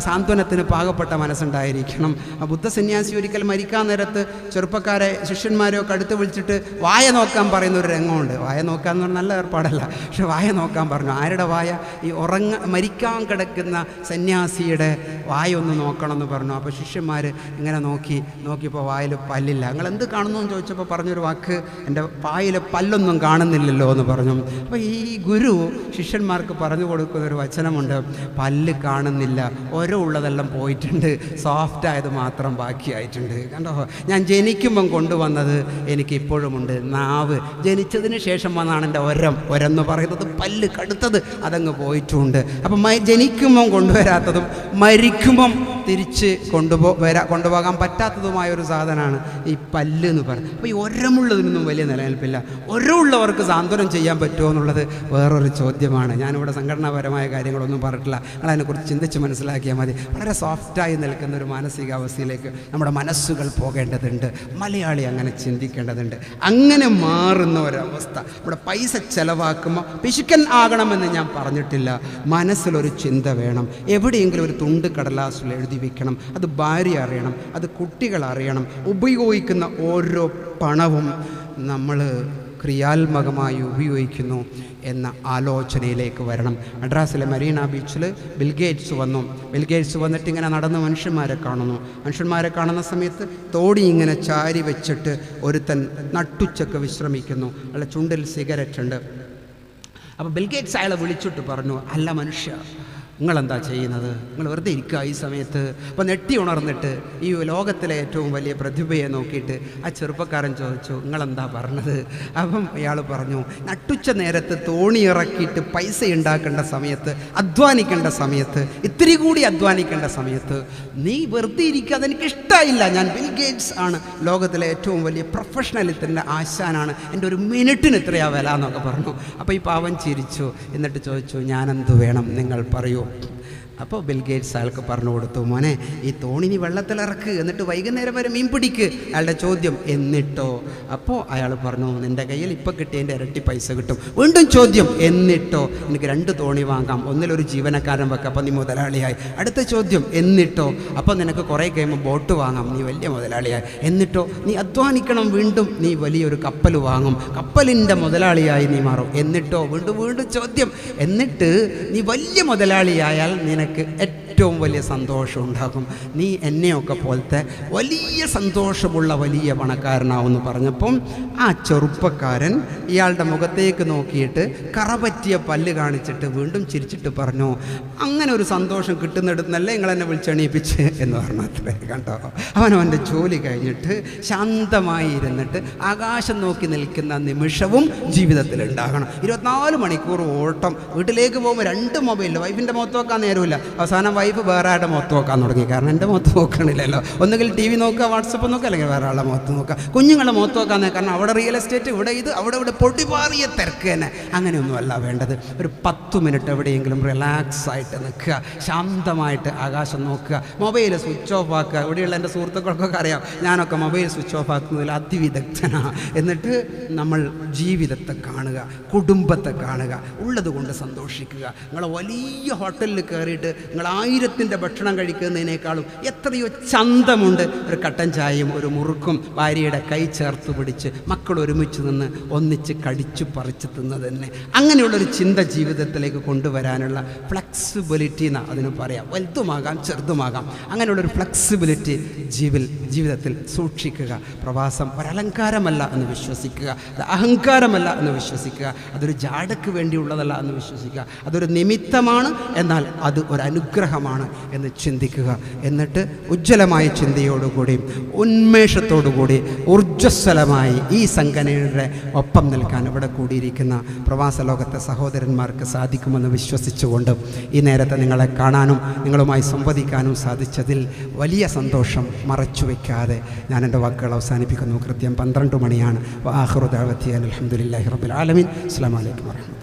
സാന്ത്വനത്തിന് പാകപ്പെട്ട മനസ്സുണ്ടായിരിക്കണം. ബുദ്ധസന്യാസി ഒരിക്കൽ മരിക്കാൻ നേരത്ത് ചെറുപ്പക്കാരെ ശിഷ്യന്മാരെയൊക്കെ അടുത്ത് വിളിച്ചിട്ട് വായ നോക്കാൻ പറയുന്ന ഒരു രംഗമുണ്ട്. വായ നോക്കാന്ന് പറഞ്ഞാൽ നല്ല ഏർപ്പാടല്ല, പക്ഷെ വായ നോക്കാൻ പറഞ്ഞു. ആരുടെ വായ? ഈ മരിക്കാൻ കിടക്കുന്ന സന്യാസിയുടെ വായ ഒന്ന് നോക്കണമെന്ന് പറഞ്ഞു. അപ്പോൾ ശിഷ്യന്മാർ ഇങ്ങനെ നോക്കിയപ്പോൾ വായിൽ പല്ലില്ല. നിങ്ങൾ എന്ത് കാണുന്നു എന്ന് ചോദിച്ചപ്പോൾ പറഞ്ഞൊരു വാക്ക്, എൻ്റെ വായിൽ പല്ലൊന്നും കാണുന്നില്ലല്ലോ എന്ന് പറഞ്ഞു. അപ്പോൾ ഈ ഗുരു ശിഷ്യന്മാർക്ക് പറഞ്ഞു കൊടുക്കുന്നൊരു വചനമുണ്ട്, പല്ല് കാണുന്നില്ല, ഓരോ ഉള്ളതെല്ലാം പോയിട്ടുണ്ട്, സോഫ്റ്റായത് മാത്രം ബാക്കിയായിട്ടുണ്ട്. കണ്ടോ, ഞാൻ ജനിക്കുമ്പം കൊണ്ടുവന്നത് എനിക്ക് ഇപ്പോഴുമുണ്ട്. നാവ് ജനിച്ചതിന് ശേഷം വന്നാണ് എൻ്റെ ഒരെന്ന് പറയുന്നത്, പല്ല് കടുത്തത് അതങ്ങ് പോയിട്ടുമുണ്ട്. അപ്പം ജനിക്കുമ്പം കൊണ്ടുവരാത്തതും മരിക്കുമ്പം തിരിച്ച് കൊണ്ടുപോകാൻ പറ്റാത്തതുമായ ഒരു സാധനമാണ് ഈ പല്ല് എന്ന് പറയുന്നത്. അപ്പോൾ ഈ ഒരമുള്ളതിനൊന്നും വലിയ നിലനിൽപ്പില്ല. ഒരമുള്ളവർക്ക് സാന്ത്വനം ചെയ്യാൻ പറ്റുമോ എന്നുള്ളത് വേറൊരു ചോദ്യമാണ്. ഞാനിവിടെ സംഘടനാപരമായ കാര്യങ്ങളൊന്നും പറഞ്ഞിട്ടില്ല, നിങ്ങളതിനെക്കുറിച്ച് ചിന്തിച്ച് മനസ്സിലാക്കിയാൽ മതി. വളരെ സോഫ്റ്റായി നിൽക്കുന്ന ഒരു മാനസികാവസ്ഥയിലേക്ക് നമ്മുടെ മനസ്സുകൾ പോകേണ്ടതുണ്ട്. മലയാളി അങ്ങനെ ചിന്തിക്കേണ്ടതുണ്ട്. അങ്ങനെ മാറുന്ന ഒരവസ്ഥ. നമ്മുടെ പൈസ ചിലവാക്കുമ്പോൾ പിശുക്കൻ ആകണമെന്ന് ഞാൻ പറഞ്ഞിട്ടില്ല. മനസ്സിലൊരു ചിന്ത വേണം. എവിടെയെങ്കിലും ഒരു തുണ്ട് കടലാസിൽ എഴുതി വെക്കണം. അത് ഭാര്യ അറിയണം, അത് കുട്ടികൾ അറിയണം. ഉപയോഗിക്കുന്ന ഓരോ പണവും നമ്മൾ ക്രിയാത്മകമായി ഉപയോഗിക്കുന്നു എന്ന ആലോചനയിലേക്ക് വരണം. മദ്രാസിലെ മരീന ബീച്ചിൽ ബിൽഗേറ്റ്സ് വന്നിട്ട് ഇങ്ങനെ നടന്ന് മനുഷ്യന്മാരെ കാണുന്ന സമയത്ത് തോടി ഇങ്ങനെ ചാരി വെച്ചിട്ട് ഒരുത്തൻ നട്ടുച്ചക്ക് വിശ്രമിക്കുന്നു. അയാളുടെ ചുണ്ടിൽ സിഗരറ്റ് ഉണ്ട്. അപ്പോൾ ബിൽഗേറ്റ്സ് അയാളെ വിളിച്ചിട്ട് പറഞ്ഞു, അല്ല മനുഷ്യ, നിങ്ങളെന്താ ചെയ്യുന്നത്? നിങ്ങൾ വെറുതെ ഇരിക്കുക ഈ സമയത്ത്. അപ്പോൾ നെട്ടി ഉണർന്നിട്ട് ഈ ലോകത്തിലെ ഏറ്റവും വലിയ പ്രതിഭയെ നോക്കിയിട്ട് ആ ചെറുപ്പക്കാരൻ ചോദിച്ചു, നിങ്ങളെന്താ പറഞ്ഞത്? അപ്പം ഇയാൾ പറഞ്ഞു, നട്ടുച്ച നേരത്ത് തോണി ഇറക്കിയിട്ട് പൈസ ഉണ്ടാക്കേണ്ട സമയത്ത്, അധ്വാനിക്കേണ്ട സമയത്ത്, ഇത്തിരി കൂടി അധ്വാനിക്കേണ്ട സമയത്ത് നീ വെറുതെ ഇരിക്കുക, അതെനിക്കിഷ്ടമായില്ല. ഞാൻ ബിൽ ഗേറ്റ്സ് ആണ്, ലോകത്തിലെ ഏറ്റവും വലിയ പ്രൊഫഷണലിത്തിൻ്റെ ആശാനാണ്, എൻ്റെ ഒരു മിനിറ്റിന് ഇത്രയാ വില എന്നൊക്കെ പറഞ്ഞു. അപ്പോൾ ഈ പാവൻ ചിരിച്ചു. എന്നിട്ട് ചോദിച്ചു, ഞാനെന്ത് വേണം നിങ്ങൾ പറയൂ. അപ്പോൾ ബിൽ ഗേറ്റ്സ് അയാൾക്ക് പറഞ്ഞു കൊടുത്തു, മോനെ ഈ തോണി നീ വെള്ളത്തിലിറക്ക്, എന്നിട്ട് വൈകുന്നേരം വരെ മീൻ പിടിക്ക്. അയാളുടെ ചോദ്യം, എന്നിട്ടോ? അപ്പോൾ അയാൾ പറഞ്ഞു, നിൻ്റെ കയ്യിൽ ഇപ്പോൾ കിട്ടിയതിൻ്റെ ഇരട്ടി പൈസ കിട്ടും. വീണ്ടും ചോദ്യം, എന്നിട്ടോ? എനിക്ക് 2 തോണി വാങ്ങാം, ഒന്നിലൊരു ജീവനക്കാരൻ വെക്കാം, അപ്പോൾ നീ മുതലാളിയായി. അടുത്ത ചോദ്യം, എന്നിട്ടോ? അപ്പോൾ നിനക്ക് കുറേ കഴിയുമ്പോൾ ബോട്ട് വാങ്ങാം, നീ വലിയ മുതലാളിയായി. എന്നിട്ടോ? നീ അധ്വാനിക്കണം, വീണ്ടും നീ വലിയൊരു കപ്പൽ വാങ്ങും, കപ്പലിൻ്റെ മുതലാളിയായി നീ മാറും. എന്നിട്ടോ? വീണ്ടും ചോദ്യം, എന്നിട്ട് നീ വലിയ മുതലാളിയായാൽ നിനക്ക് ഏറ്റവും വലിയ സന്തോഷം ഉണ്ടാകും, നീ എന്നെയൊക്കെ പോലത്തെ വലിയ സന്തോഷമുള്ള വലിയ പണക്കാരനാവെന്ന് പറഞ്ഞപ്പം ആ ചെറുപ്പക്കാരൻ ഇയാളുടെ മുഖത്തേക്ക് നോക്കിയിട്ട് കറപറ്റിയ പല്ല് കാണിച്ചിട്ട് വീണ്ടും ചിരിച്ചിട്ട് പറഞ്ഞു, അങ്ങനെ ഒരു സന്തോഷം കിട്ടുന്നിടത്തുനിന്നല്ലേ നിങ്ങളെന്നെ വിളിച്ചെണീപ്പിച്ച് എന്ന് പറഞ്ഞത്രേ. കണ്ടോ, അവനവൻ്റെ ജോലി കഴിഞ്ഞിട്ട് ശാന്തമായി ഇരുന്നിട്ട് ആകാശം നോക്കി നിൽക്കുന്ന നിമിഷവും ജീവിതത്തിൽ ഉണ്ടാകണം. 24 മണിക്കൂർ ഓട്ടം. വീട്ടിലേക്ക് പോകുമ്പോൾ 2 മൊബൈൽ, വൈഫിൻ്റെ മുഖത്ത് നോക്കാൻ നേരമില്ല. അവസാനം വൈഫ് വേറെ ആളുടെ മുഖത്ത് നോക്കാൻ തുടങ്ങി. കാരണം എൻ്റെ മുഖത്ത് നോക്കണില്ലല്ലോ. ഒന്നുകിൽ TV നോക്കുക, വാട്സപ്പ് നോക്കുക, അല്ലെങ്കിൽ വേറെ ആളുടെ മുഖത്ത് നോക്കുക. കുഞ്ഞുങ്ങളുടെ മുഖത്ത് നോക്കാൻ, കാരണം അവിടെ റിയൽ എസ്റ്റേറ്റ്, ഇവിടെ ഇത്, അവിടെ പൊടിപാറിയ തിരക്ക് തന്നെ. അങ്ങനെയൊന്നുമല്ല വേണ്ടത്. ഒരു 10 മിനിറ്റ് എവിടെയെങ്കിലും റിലാക്സ് ആയിട്ട് നിൽക്കുക, ശാന്തമായിട്ട് ആകാശം നോക്കുക, മൊബൈൽ സ്വിച്ച് ഓഫ് ആക്കുക. ഇവിടെയുള്ള എൻ്റെ സുഹൃത്തുക്കൾക്കൊക്കെ അറിയാം, ഞാനൊക്കെ മൊബൈൽ സ്വിച്ച് ഓഫ് ആക്കുന്നതിൽ അതിവിദഗ്ധനാണ്. എന്നിട്ട് നമ്മൾ ജീവിതത്തെ കാണുക, കുടുംബത്തെ കാണുക, ഉള്ളത് കൊണ്ട് സന്തോഷിക്കുക. നിങ്ങൾ വലിയ ഹോട്ടലിൽ കയറിയിട്ട് നിങ്ങൾ 1000ൻ്റെ ഭക്ഷണം കഴിക്കുന്നതിനേക്കാളും എത്രയോ ചന്തമുണ്ട് ഒരു കട്ടൻ ചായയും ഒരു മുറുക്കും ഭാര്യയുടെ കൈ ചേർത്ത് പിടിച്ച് മക്കൾ ഒരുമിച്ച് നിന്ന് ഒന്നിച്ച് കടിച്ചു പറിച്ച് തിന്നത് തന്നെ. അങ്ങനെയുള്ളൊരു ചിന്ത ജീവിതത്തിലേക്ക് കൊണ്ടുവരാനുള്ള ഫ്ലെക്സിബിലിറ്റി എന്ന് അതിന് പറയാം. വലുതുമാകാം ചെറുതുമാകാം, അങ്ങനെയുള്ളൊരു ഫ്ലെക്സിബിലിറ്റി ജീവിതത്തിൽ സൂക്ഷിക്കുക. പ്രവാസം ഒരലങ്കാരമല്ല എന്ന് വിശ്വസിക്കുക, അത് അഹങ്കാരമല്ല എന്ന് വിശ്വസിക്കുക, അതൊരു ജാടക്ക് വേണ്ടിയുള്ളതല്ല എന്ന് വിശ്വസിക്കുക, അതൊരു നിമിത്തമാണ്, എന്നാൽ അത് ഒരനുഗ്രഹമാണ് എന്ന് ചിന്തിക്കുക. എന്നിട്ട് ഉജ്ജ്വലമായ ചിന്തയോടുകൂടി ഉന്മേഷത്തോടുകൂടി ഊർജ്ജസ്വലമായി ഈ സംഘടനയുടെ ഒപ്പം നിൽക്കാൻ ഇവിടെ കൂടിയിരിക്കുന്ന പ്രവാസ ലോകത്തെ സഹോദരന്മാർക്ക് സാധിക്കുമെന്ന് വിശ്വസിച്ചുകൊണ്ട് ഈ നേരത്തെ നിങ്ങളെ കാണാനും നിങ്ങളുമായി സംവദിക്കാനും സാധിച്ചതിൽ വലിയ സന്തോഷം മറച്ചു വയ്ക്കാതെ ഞാൻ എൻ്റെ വാക്കുകൾ അവസാനിപ്പിക്കുന്നു. കൃത്യം 12 മണിയാണ്. ആഖിറു ദഅവതി അൽഹംദുലില്ലാഹി റബ്ബിൽ ആലമീൻ. അസ്സലാമു അലൈക്കും വറഹ്മത്തുള്ളാഹി.